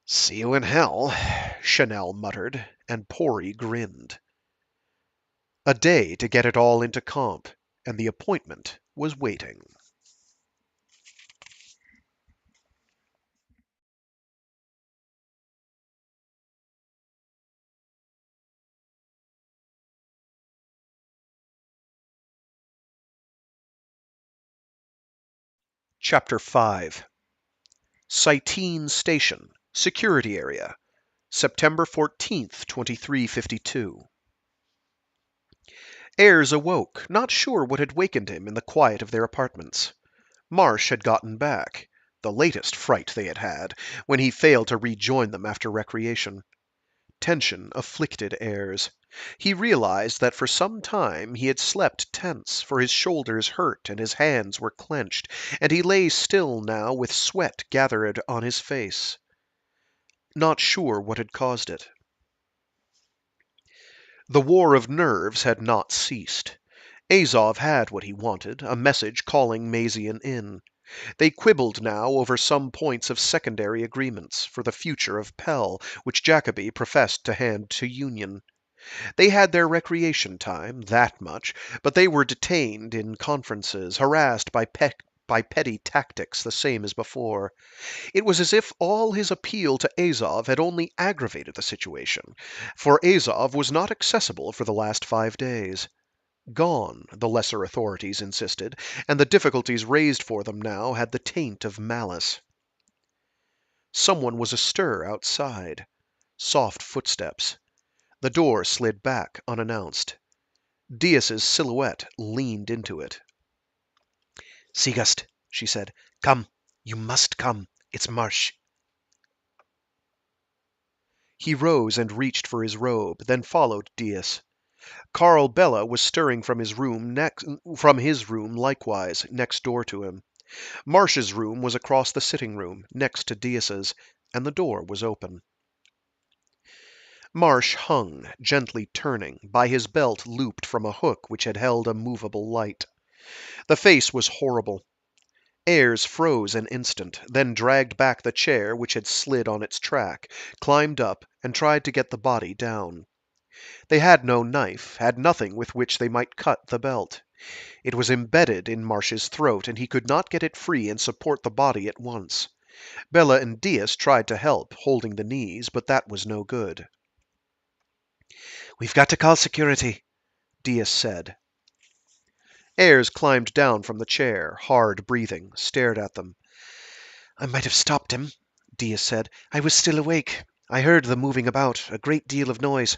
"See you in hell," Chanel muttered, and Pori grinned. A day to get it all into comp, and the appointment was waiting. Chapter 5 Cytine Station, Security Area, September 14th, 2352. Ayres awoke, not sure what had wakened him in the quiet of their apartments. Marsh had gotten back, the latest fright they had had, when he failed to rejoin them after recreation. Tension afflicted Ayres. He realized that for some time he had slept tense, for his shoulders hurt and his hands were clenched, and he lay still now with sweat gathered on his face. Not sure what had caused it. The war of nerves had not ceased. Azov had what he wanted, a message calling Mazian in. They quibbled now over some points of secondary agreements for the future of Pell, which Jacoby professed to hand to Union. They had their recreation time, that much, but they were detained in conferences, harassed by petty tactics the same as before. It was as if all his appeal to Azov had only aggravated the situation, for Azov was not accessible for the last 5 days. Gone, the lesser authorities insisted, and the difficulties raised for them now had the taint of malice. Someone was astir outside. Soft footsteps. The door slid back unannounced. Diaz's silhouette leaned into it. Sigast, she said. Come. You must come. It's Marsh. He rose and reached for his robe, then followed Diaz. Karl Bella was stirring from his room likewise, next door to him. Marsh's room was across the sitting room, next to Diaz's, and the door was open. Marsh hung, gently turning, by his belt looped from a hook which had held a movable light. The face was horrible. Ayres froze an instant, then dragged back the chair which had slid on its track, climbed up, and tried to get the body down. They had no knife, had nothing with which they might cut the belt. It was embedded in Marsh's throat, and he could not get it free and support the body at once. Bella and Diaz tried to help, holding the knees, but that was no good. We've got to call security, Diaz said. Ayres climbed down from the chair, hard breathing, stared at them. I might have stopped him, Diaz said. I was still awake. I heard them moving about, a great deal of noise,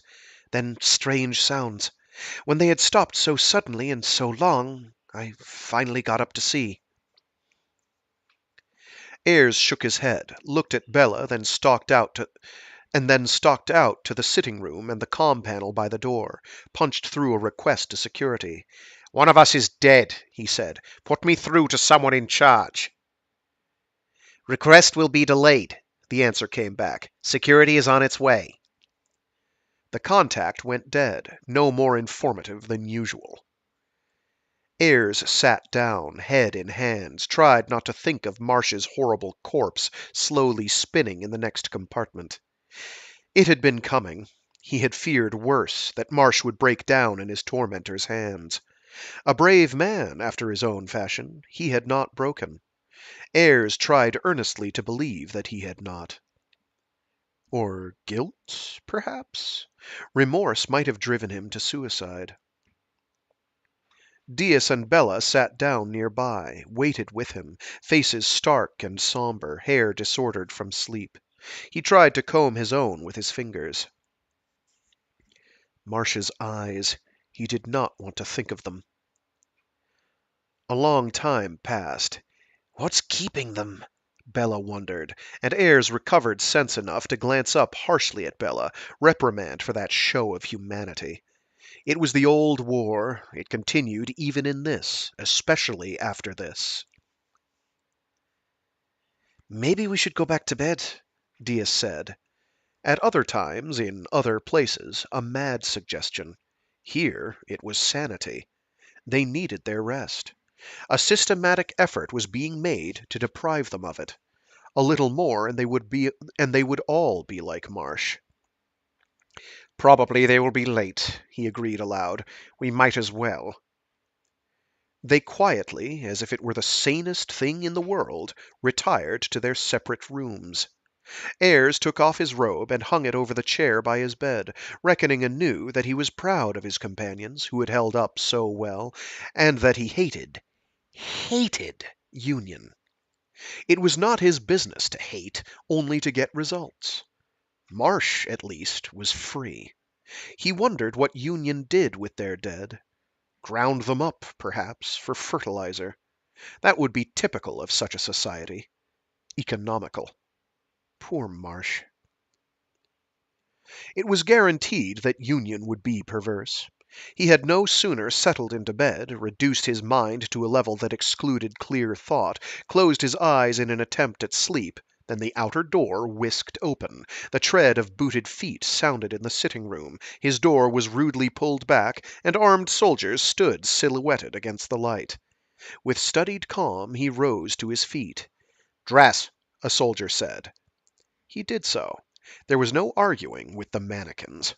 then strange sounds. When they had stopped so suddenly and so long, I finally got up to see. Ayres shook his head, looked at Bella, then stalked out to the sitting room and the comm panel by the door, punched through a request to security. "One of us is dead," he said. "Put me through to someone in charge." "Request will be delayed," the answer came back. "Security is on its way." The contact went dead, no more informative than usual. Ayres sat down, head in hands, tried not to think of Marsh's horrible corpse slowly spinning in the next compartment. It had been coming. He had feared worse, that Marsh would break down in his tormentor's hands. A brave man, after his own fashion, he had not broken. Ayres tried earnestly to believe that he had not. Or guilt, perhaps? Remorse might have driven him to suicide. Diaz and Bella sat down nearby, waited with him, faces stark and somber, hair disordered from sleep. He tried to comb his own with his fingers. Marsh's eyes. He did not want to think of them. A long time passed. What's keeping them? Bella wondered, and Ayres recovered sense enough to glance up harshly at Bella, reprimand for that show of humanity. It was the old war. It continued even in this, especially after this. Maybe we should go back to bed, Diaz said. At other times, in other places, a mad suggestion. Here it was sanity. They needed their rest. A systematic effort was being made to deprive them of it. A little more, and they would all be like Marsh. "Probably they will be late," he agreed aloud. "We might as well." They quietly, as if it were the sanest thing in the world, retired to their separate rooms. Ayres took off his robe and hung it over the chair by his bed, reckoning anew that he was proud of his companions, who had held up so well, and that he hated Union. It was not his business to hate, only to get results. Marsh, at least, was free. He wondered what Union did with their dead. Ground them up, perhaps, for fertilizer. That would be typical of such a society. Economical. Poor Marsh. It was guaranteed that Union would be perverse. He had no sooner settled into bed, reduced his mind to a level that excluded clear thought, closed his eyes in an attempt at sleep, than the outer door whisked open. The tread of booted feet sounded in the sitting-room. His door was rudely pulled back, and armed soldiers stood silhouetted against the light. With studied calm he rose to his feet. "Dress," a soldier said. He did so. There was no arguing with the mannequins.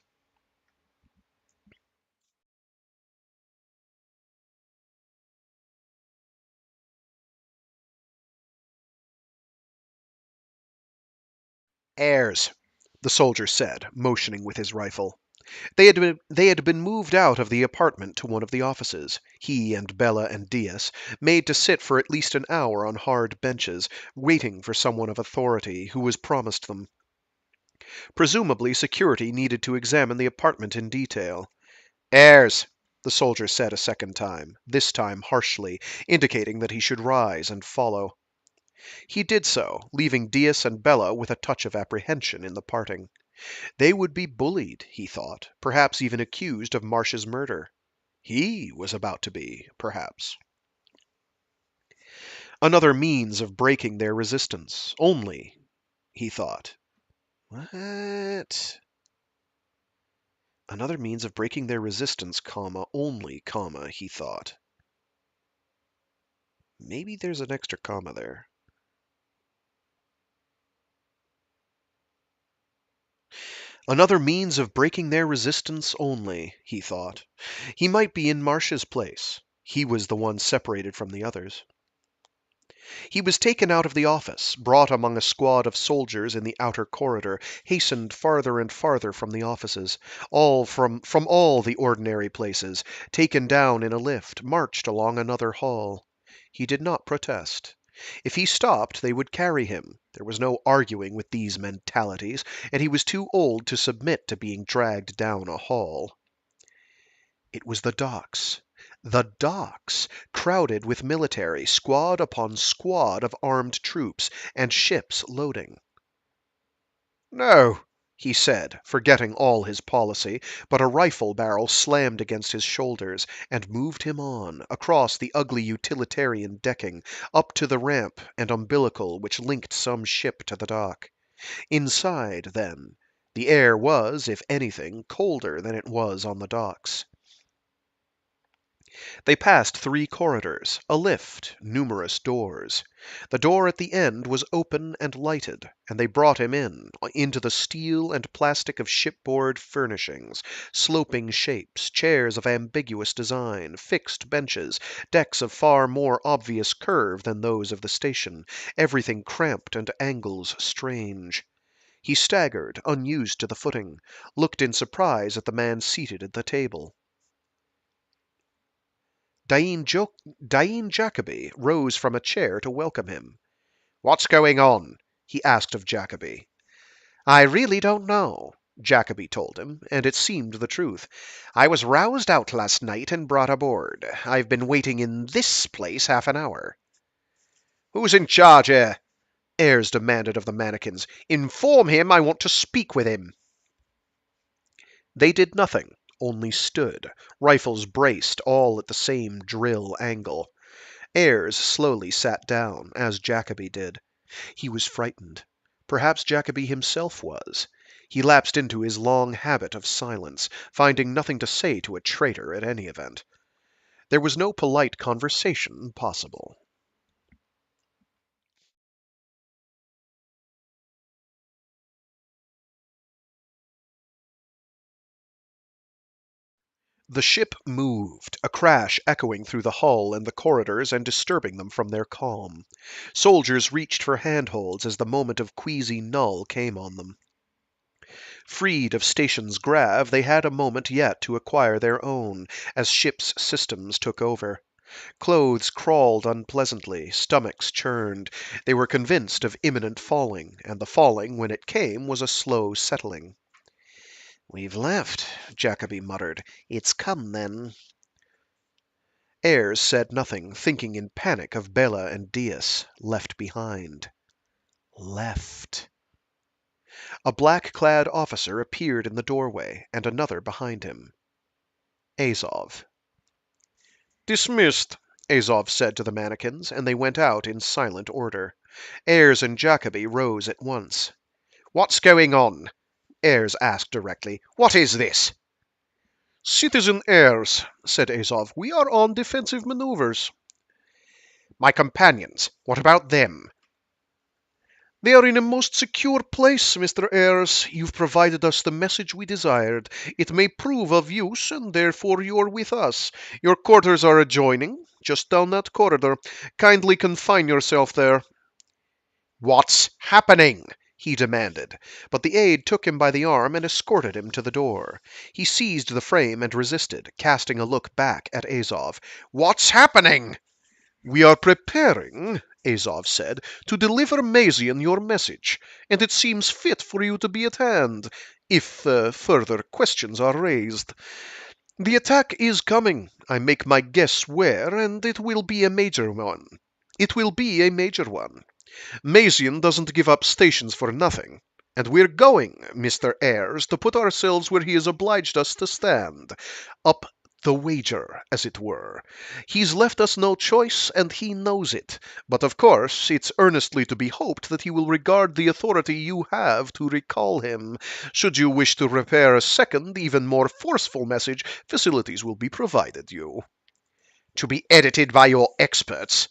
"Heirs," the soldier said, motioning with his rifle. They had been moved out of the apartment to one of the offices, he and Bella and Diaz, made to sit for at least an hour on hard benches, waiting for someone of authority who was promised them. Presumably security needed to examine the apartment in detail. "Heirs," the soldier said a second time, this time harshly, indicating that he should rise and follow. He did so, leaving Diaz and Bella with a touch of apprehension in the parting. They would be bullied, he thought, perhaps even accused of Marsh's murder. He was about to be, perhaps. Another means of breaking their resistance, only, he thought. What? Another means of breaking their resistance, only, he thought. Maybe there's an extra comma there. Another means of breaking their resistance only, he thought. He might be in Marsh's place. He was the one separated from the others. He was taken out of the office, brought among a squad of soldiers in the outer corridor, hastened farther and farther from the offices, all from all the ordinary places, taken down in a lift, marched along another hall. He did not protest. If he stopped, they would carry him. There was no arguing with these mentalities, and he was too old to submit to being dragged down a hall. It was the docks. The docks, crowded with military, squad upon squad of armed troops, and ships loading. "No," he said, forgetting all his policy, but a rifle barrel slammed against his shoulders, and moved him on, across the ugly utilitarian decking, up to the ramp and umbilical which linked some ship to the dock. Inside, then, the air was, if anything, colder than it was on the docks. They passed 3 corridors, a lift, numerous doors. The door at the end was open and lighted, and they brought him into the steel and plastic of shipboard furnishings, sloping shapes, chairs of ambiguous design, fixed benches, decks of far more obvious curve than those of the station, everything cramped and angles strange. He staggered, unused to the footing, looked in surprise at the man seated at the table. Dain Jacoby rose from a chair to welcome him. "What's going on?" he asked of Jacoby. "I really don't know," Jacoby told him, and it seemed the truth. "I was roused out last night and brought aboard. I've been waiting in this place half an hour." "Who's in charge here?" Ayres demanded of the mannequins. "Inform him I want to speak with him." They did nothing, only stood, rifles braced, all at the same drill angle. Ayres slowly sat down, as Jacoby did. He was frightened. Perhaps Jacoby himself was. He lapsed into his long habit of silence, finding nothing to say to a traitor at any event. There was no polite conversation possible. The ship moved, a crash echoing through the hull and the corridors and disturbing them from their calm. Soldiers reached for handholds as the moment of queasy null came on them. Freed of station's grav, they had a moment yet to acquire their own, as ship's systems took over. Clothes crawled unpleasantly, stomachs churned. They were convinced of imminent falling, and the falling, when it came, was a slow settling. We've left, Jacoby muttered. It's come, then. Ayres said nothing, thinking in panic of Bela and Diaz, left behind. Left. A black-clad officer appeared in the doorway, and another behind him. Azov. "Dismissed," Azov said to the mannequins, and they went out in silent order. Ayres and Jacoby rose at once. What's going on? Ayres asked directly. What is this? "Citizen Ayres," said Azov, "we are on defensive maneuvers." My companions, what about them? "They are in a most secure place, Mr. Ayres. You've provided us the message we desired. It may prove of use, and therefore you are with us. Your quarters are adjoining, just down that corridor. Kindly confine yourself there." What's happening? he demanded, but the aide took him by the arm and escorted him to the door. He seized the frame and resisted, casting a look back at Azov. What's happening? "We are preparing," Azov said, "to deliver Mazian your message, and it seems fit for you to be at hand, if further questions are raised. The attack is coming. I make my guess where, and it will be a major one. Mazian doesn't give up stations for nothing. And we're going, Mr. Ayres, to put ourselves where he has obliged us to stand. Up the wager, as it were. He's left us no choice, and he knows it. But of course, it's earnestly to be hoped that he will regard the authority you have to recall him. Should you wish to prepare a second, even more forceful message, facilities will be provided you." To be edited by your experts.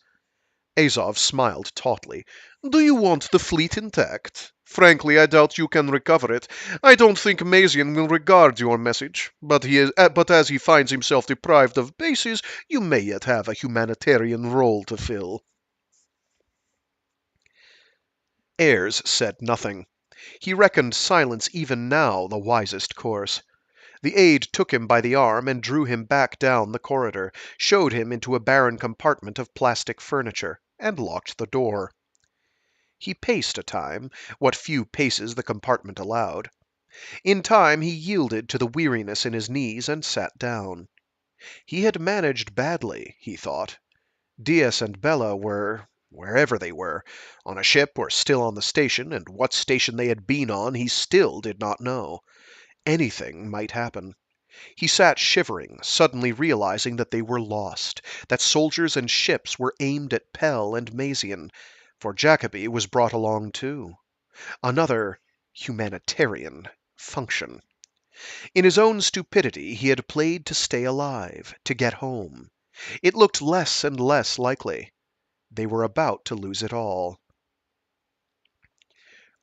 Azov smiled tautly. "Do you want the fleet intact? Frankly, I doubt you can recover it. I don't think Mazian will regard your message, but as he finds himself deprived of bases, you may yet have a humanitarian role to fill." Ayres said nothing. He reckoned silence even now the wisest course. The aide took him by the arm and drew him back down the corridor, showed him into a barren compartment of plastic furniture, and locked the door. He paced a time, what few paces the compartment allowed. In time he yielded to the weariness in his knees and sat down. He had managed badly, he thought. Diaz and Bela were wherever they were, on a ship or still on the station, and what station they had been on he still did not know. Anything might happen. He sat shivering, suddenly realizing that they were lost, that soldiers and ships were aimed at Pell and Mazian, for Jacoby was brought along too. Another humanitarian function. In his own stupidity he had played to stay alive, to get home. It looked less and less likely. They were about to lose it all.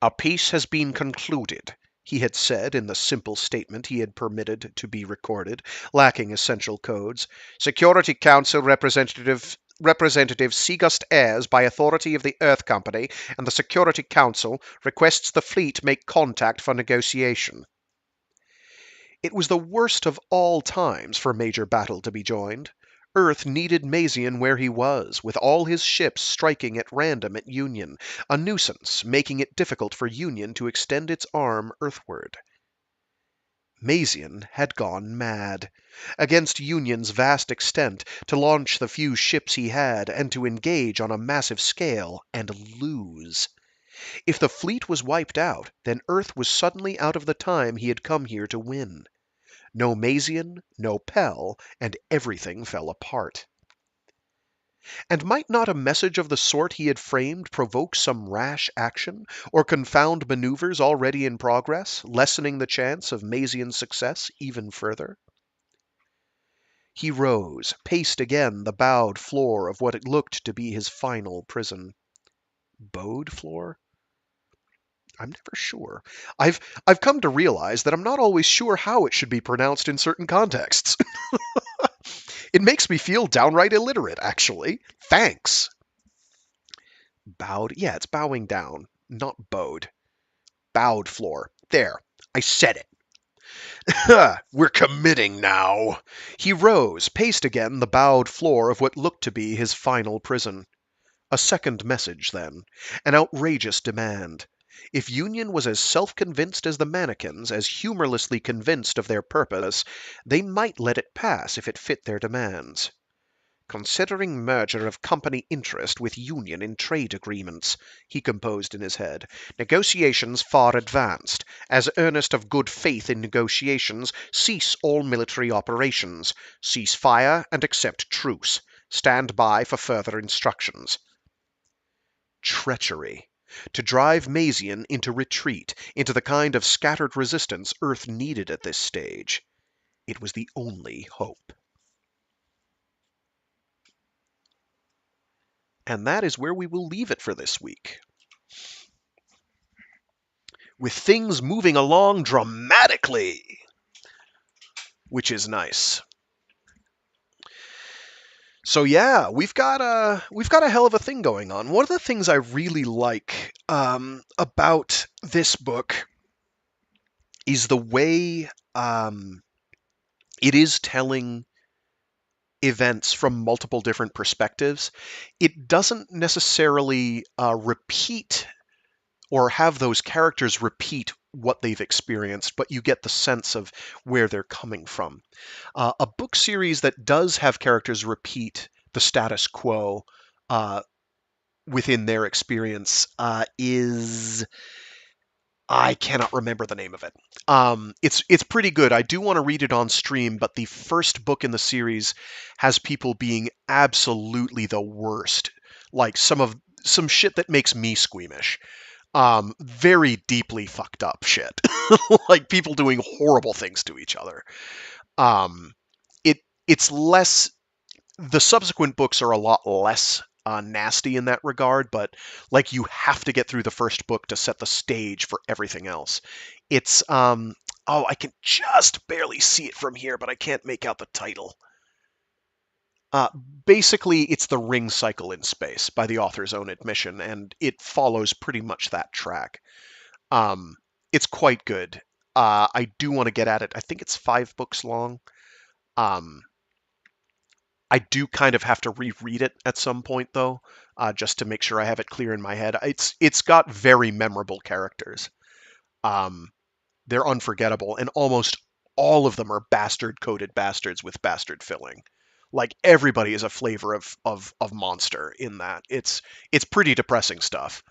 A peace has been concluded, he had said in the simple statement he had permitted to be recorded, lacking essential codes. Security Council Representative Seagust Ayres, by authority of the Earth Company and the Security Council, requests the fleet make contact for negotiation. It was the worst of all times for Major Battle to be joined. Earth needed Mazian where he was, with all his ships striking at random at Union, a nuisance, making it difficult for Union to extend its arm earthward. Mazian had gone mad. Against Union's vast extent, to launch the few ships he had, and to engage on a massive scale, and lose. If the fleet was wiped out, then Earth was suddenly out of the time he had come here to win. No Mazian, no Pell, and everything fell apart. And might not a message of the sort he had framed provoke some rash action, or confound maneuvers already in progress, lessening the chance of Mazian's success even further? He rose, paced again the bowed floor of what it looked to be his final prison. Bowed floor? I'm never sure. I've come to realize that I'm not always sure how it should be pronounced in certain contexts. It makes me feel downright illiterate, actually. Thanks. Bowed? Yeah, it's bowing down, not bowed. Bowed floor. There, I said it. We're committing now. He rose, paced again the bowed floor of what looked to be his final prison. A second message, then. An outrageous demand. If Union was as self-convinced as the mannequins, as humorlessly convinced of their purpose, they might let it pass if it fit their demands. Considering merger of company interest with Union in trade agreements, he composed in his head. Negotiations far advanced. As earnest of good faith in negotiations, cease all military operations. Cease fire and accept truce. Stand by for further instructions. Treachery. To drive Mazian into retreat, into the kind of scattered resistance Earth needed at this stage. It was the only hope. And that is where we will leave it for this week. With things moving along dramatically, which is nice. So yeah, we've got a hell of a thing going on. One of the things I really like about this book is the way it is telling events from multiple different perspectives. It doesn't necessarily repeat or have those characters repeat what they've experienced, but you get the sense of where they're coming from. A book series that does have characters repeat the status quo within their experience is I cannot remember the name of it. It's pretty good. I do want to read it on stream, but the first book in the series has people being absolutely the worst, like some shit that makes me squeamish. Very deeply fucked up shit, like people doing horrible things to each other. Um, it's less. The subsequent books are a lot less nasty in that regard, but like you have to get through the first book to set the stage for everything else. It's oh, I can just barely see it from here, but I can't make out the title. Uh, Basically, it's the ring cycle in space by the author's own admission, and it follows pretty much that track. Um, it's quite good. I do want to get at it. I think it's 5 books long. Um, I do kind of have to reread it at some point, though, just to make sure I have it clear in my head. It's got very memorable characters. Um, they're unforgettable, and almost all of them are bastard-coated bastards with bastard filling. Like everybody is a flavor of monster in that. It's pretty depressing stuff,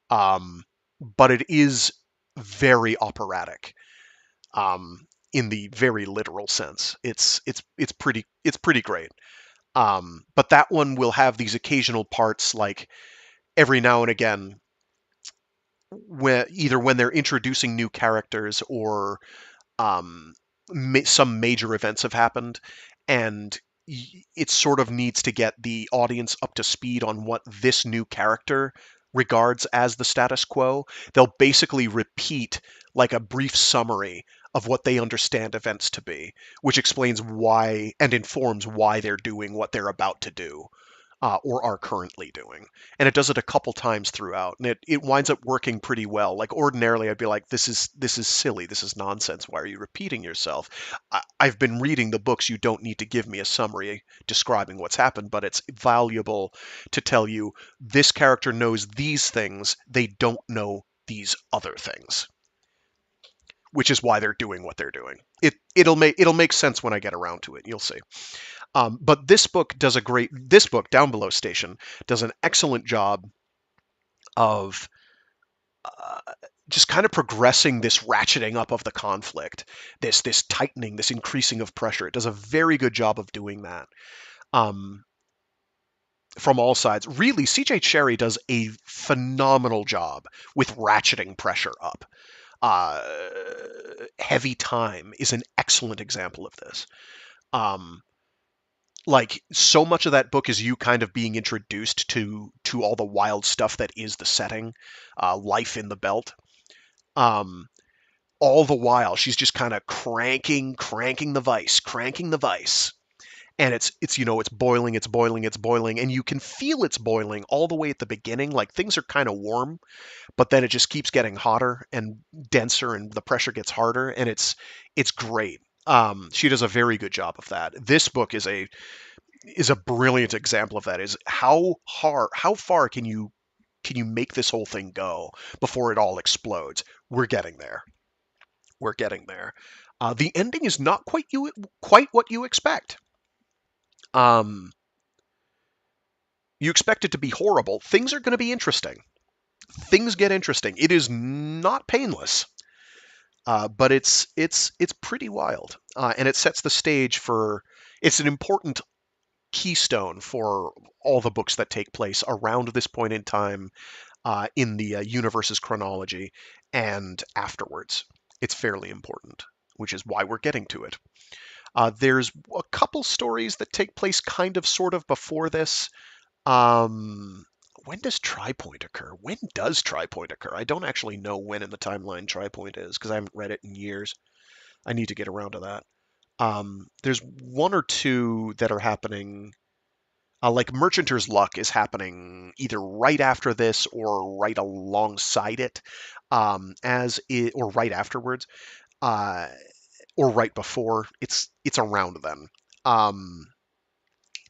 but it is very operatic. In the very literal sense, it's pretty great. But that one will have these occasional parts, like every now and again, when they're introducing new characters or um, some major events have happened, and it sort of needs to get the audience up to speed on what this new character regards as the status quo. They'll basically repeat like a brief summary of what they understand events to be, which explains why and informs why they're doing what they're about to do. Or are currently doing. And it does it a couple times throughout, and it winds up working pretty well. Like ordinarily I'd be like, this is silly, this is nonsense, why are you repeating yourself? I've been reading the books, you don't need to give me a summary describing what's happened, but it's valuable to tell you this character knows these things, they don't know these other things, which is why they're doing what they're doing. It'll make sense when I get around to it, you'll see. But this book, Downbelow Station, does an excellent job of just kind of progressing this ratcheting up of the conflict, this tightening, this increasing of pressure. It does a very good job of doing that from all sides. Really, C.J. Cherryh does a phenomenal job with ratcheting pressure up. Heavy Time is an excellent example of this. Like so much of that book is you kind of being introduced to all the wild stuff that is the setting, life in the belt. All the while she's just kind of cranking the vice, and it's boiling, and you can feel it's boiling all the way at the beginning. Like things are kind of warm, but then it just keeps getting hotter and denser, and the pressure gets harder, and It's great. She does a very good job of that. This book is a brilliant example of that. Is how far can you make this whole thing go before it all explodes? We're getting there. We're getting there. The ending is not quite what you expect. Um, you expect it to be horrible. Things are going to be interesting. Things get interesting. It is not painless, but it's pretty wild, and it sets the stage for. It's an important keystone for all the books that take place around this point in time in the universe's chronology and afterwards. It's fairly important, which is why we're getting to it. There's a couple stories that take place kind of sort of before this. Um, when does Tripoint occur? When does Tripoint occur? I don't actually know when in the timeline Tripoint is because I haven't read it in years. I need to get around to that. There's one or two that are happening. Like Merchanter's Luck is happening either right after this or right alongside it, or right afterwards, uh, or right before. It's around then. Um,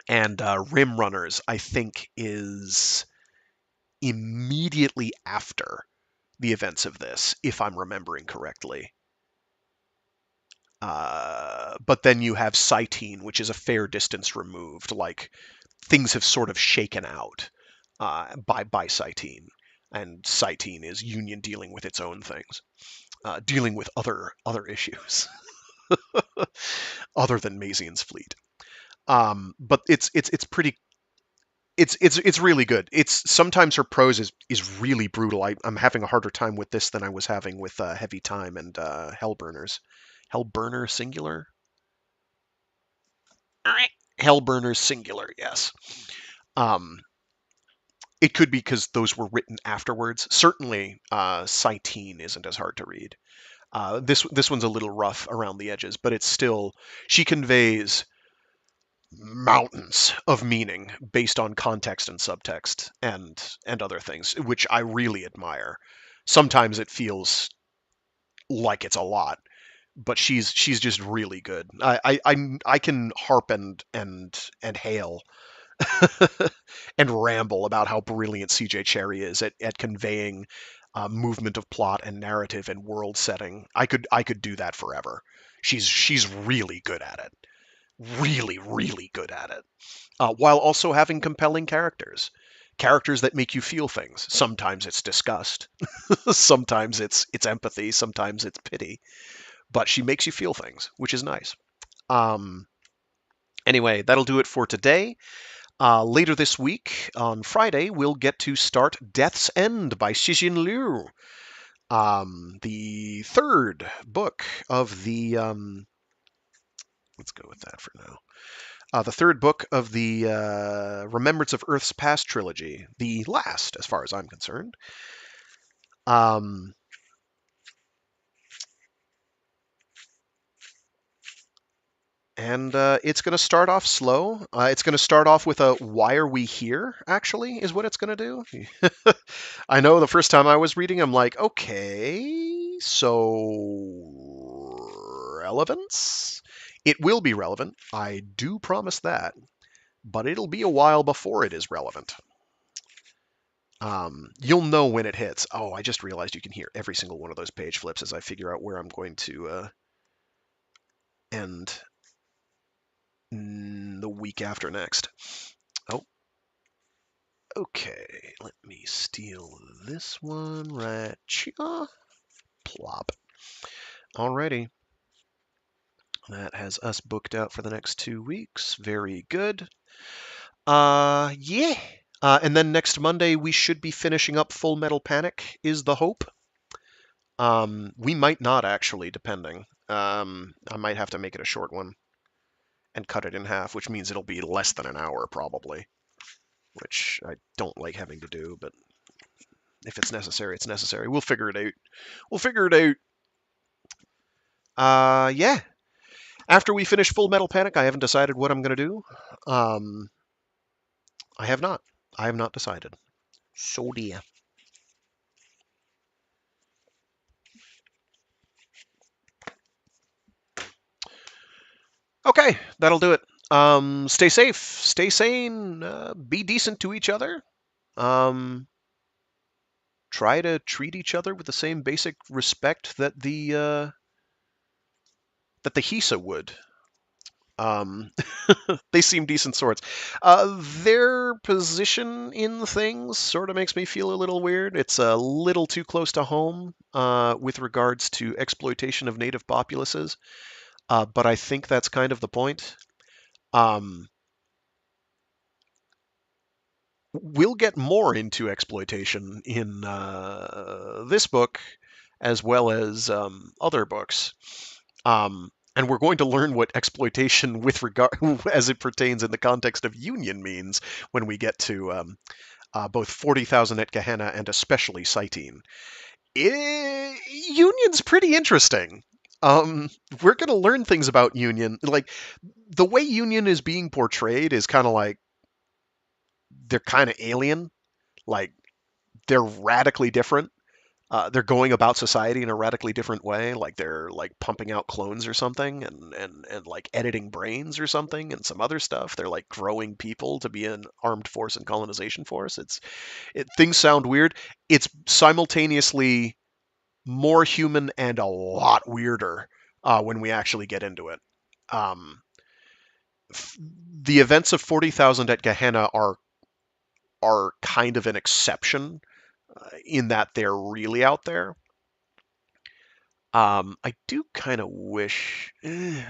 and Rim Runners, I think, is immediately after the events of this, if I'm remembering correctly. But then you have Cytine, which is a fair distance removed. Like things have sort of shaken out by Cytine, and Cytine is Union dealing with its own things, dealing with other issues other than Mazian's fleet. But it's pretty. It's really good. It's sometimes her prose is really brutal. I'm having a harder time with this than I was having with Heavy Time and Hellburners. Hellburner singular. Hellburners singular. Yes. Um, it could be because those were written afterwards. Certainly, Cytine isn't as hard to read. This one's a little rough around the edges, but it's still she conveys mountains of meaning based on context and subtext and other things, which I really admire. Sometimes it feels like it's a lot, but she's just really good. I can harp and hail and ramble about how brilliant C.J. Cherryh is at conveying movement of plot and narrative and world setting. I could do that forever. She's really good at it. Really, really good at it. While also having compelling characters. Characters that make you feel things. Sometimes it's disgust, sometimes it's empathy, sometimes it's pity, but she makes you feel things, which is nice. Um, anyway, that'll do it for today. Later this week, on Friday, we'll get to start Death's End by Cixin Liu, the third book of the. Let's go with that for now. The third book of the Remembrance of Earth's Past trilogy, the last, as far as I'm concerned. Um, and it's going to start off slow. It's going to start off with a "Why are we here?" Actually, is what it's going to do. I know the first time I was reading, I'm like, okay, so relevance. It will be relevant. I do promise that, but it'll be a while before it is relevant. You'll know when it hits. Oh, I just realized you can hear every single one of those page flips as I figure out where I'm going to end the week after next. Oh, okay. Let me steal this one right here. Plop. Alrighty. That has us booked out for the next 2 weeks. Very good. Yeah. And then next Monday we should be finishing up Full Metal Panic, is the hope. We might not actually, depending. I might have to make it a short one and cut it in half, which means it'll be less than an hour probably, which I don't like having to do, but if it's necessary, it's necessary. We'll figure it out. We'll figure it out. Yeah. After we finish Full Metal Panic, I haven't decided what I'm gonna do. Um, I have not. I have not decided. So dear. Okay, that'll do it. Stay safe, stay sane, be decent to each other. Um, Try to treat each other with the same basic respect that the Hisa would. Um, they seem decent sorts. Their position in things sort of makes me feel a little weird. It's a little too close to home with regards to exploitation of native populaces, but I think that's kind of the point. Um, we'll get more into exploitation in this book as well as other books. And we're going to learn what exploitation with regard as it pertains in the context of union means when we get to both 40,000 at Gehenna and especially Cytine. Union's pretty interesting. We're going to learn things about Union. Like, the way Union is being portrayed is kind of like they're kind of alien. Like, they're radically different. They're going about society in a radically different way. Like, they're like pumping out clones or something, and like editing brains or something, and some other stuff. They're like growing people to be an armed force and colonization force. Things sound weird. It's simultaneously more human and a lot weirder when we actually get into it. Um, the events of 40,000 at Gehenna are kind of an exception in that they're really out there. I do kind of wish.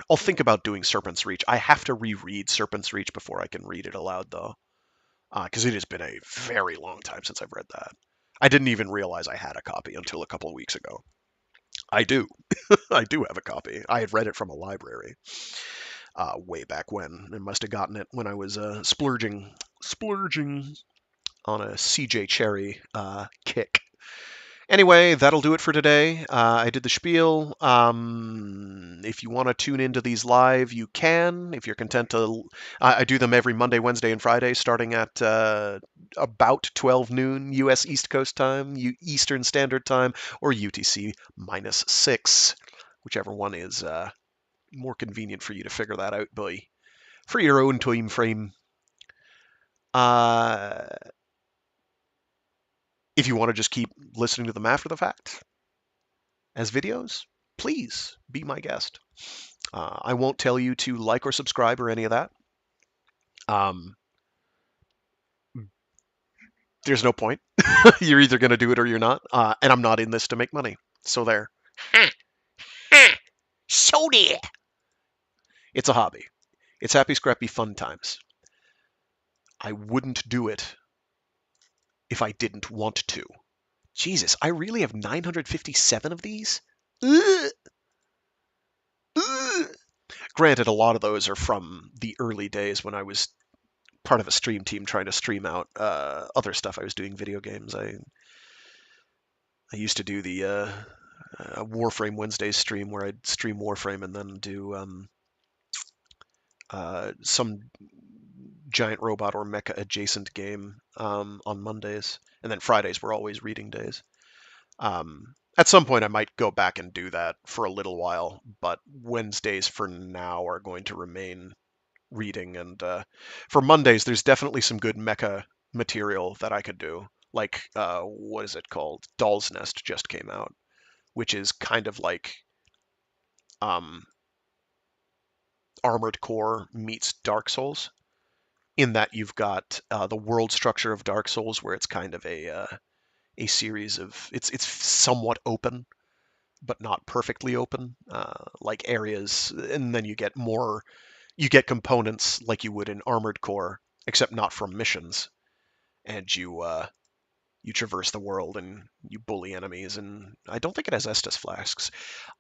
I'll think about doing Serpent's Reach. I have to reread Serpent's Reach before I can read it aloud, though, because it has been a very long time since I've read that. I didn't even realize I had a copy until a couple of weeks ago. I do. I do have a copy. I had read it from a library way back when. I must have gotten it when I was splurging on a CJ Cherryh kick. Anyway, that'll do it for today. I did the spiel. If you want to tune into these live, you can. If you're content to, I do them every Monday, Wednesday, and Friday, starting at about 12 noon U.S. East Coast time, Eastern Standard Time, or UTC -6, whichever one is more convenient for you to figure that out by for your own time frame. Uh, if you want to just keep listening to them after the fact, as videos, please be my guest. I won't tell you to like or subscribe or any of that. Um, there's no point. You're either going to do it or you're not. And I'm not in this to make money. So there. So there. It's a hobby. It's happy, scrappy, fun times. I wouldn't do it if I didn't want to. Jesus, I really have 957 of these? Ugh. Ugh. Granted, a lot of those are from the early days when I was part of a stream team trying to stream out other stuff. I was doing video games. I used to do the Warframe Wednesdays stream where I'd stream Warframe and then do some giant robot or mecha adjacent game on Mondays, and then Fridays were always reading days. At some point, I might go back and do that for a little while, but Wednesdays for now are going to remain reading. And for Mondays, there's definitely some good mecha material that I could do. Like, what is it called? Doll's Nest just came out, which is kind of like um, Armored Core meets Dark Souls, in that you've got the world structure of Dark Souls, where it's kind of a series of it's somewhat open, but not perfectly open, like areas, and then you get components like you would in Armored Core, except not from missions, and you traverse the world and you bully enemies. And I don't think it has Estus flasks.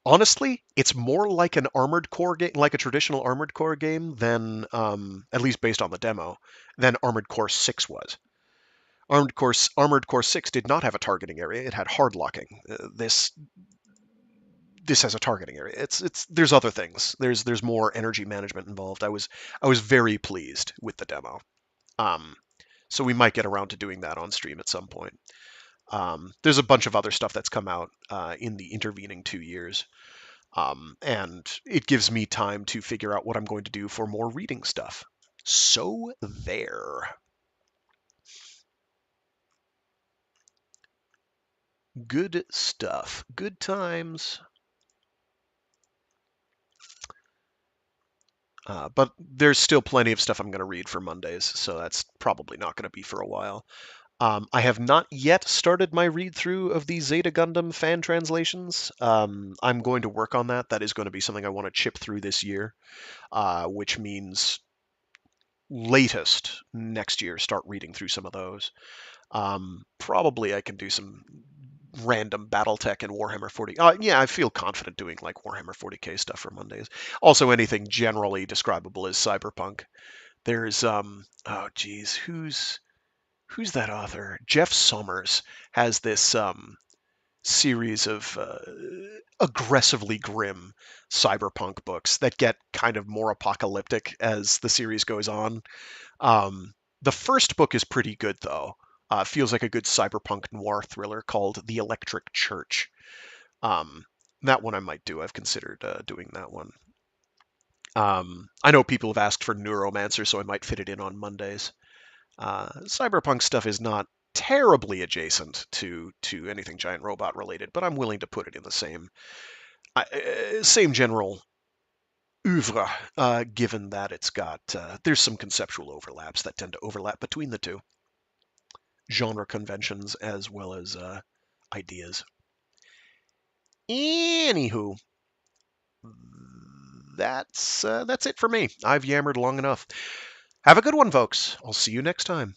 Honestly, it's more like an Armored Core game, like a traditional Armored Core game, than at least based on the demo, than Armored Core 6 was. Armored Core 6 did not have a targeting area; it had hard locking. This has a targeting area. It's there's other things. There's more energy management involved. I was very pleased with the demo. Um, so we might get around to doing that on stream at some point. There's a bunch of other stuff that's come out in the intervening 2 years. And it gives me time to figure out what I'm going to do for more reading stuff. So there. Good stuff. Good times. But there's still plenty of stuff I'm going to read for Mondays, so that's probably not going to be for a while. I have not yet started my read through of the Zeta Gundam fan translations. I'm going to work on that. That is going to be something I want to chip through this year, which means latest next year start reading through some of those. Probably I can do some random BattleTech and Warhammer 40. Yeah, I feel confident doing like Warhammer 40k stuff for Mondays. Also, anything generally describable as cyberpunk. There's oh geez, who's that author? Jeff Sommers has this series of aggressively grim cyberpunk books that get kind of more apocalyptic as the series goes on. The first book is pretty good, though. Feels like a good cyberpunk noir thriller called The Electric Church. Um, that one I might do. I've considered doing that one. I know people have asked for Neuromancer, so I might fit it in on Mondays. Cyberpunk stuff is not terribly adjacent to anything giant robot related, but I'm willing to put it in the same general oeuvre, given that it's got there's some conceptual overlaps that tend to overlap between the two genre conventions as well as ideas. Anywho, that's it for me. I've yammered long enough. Have a good one, folks. I'll see you next time.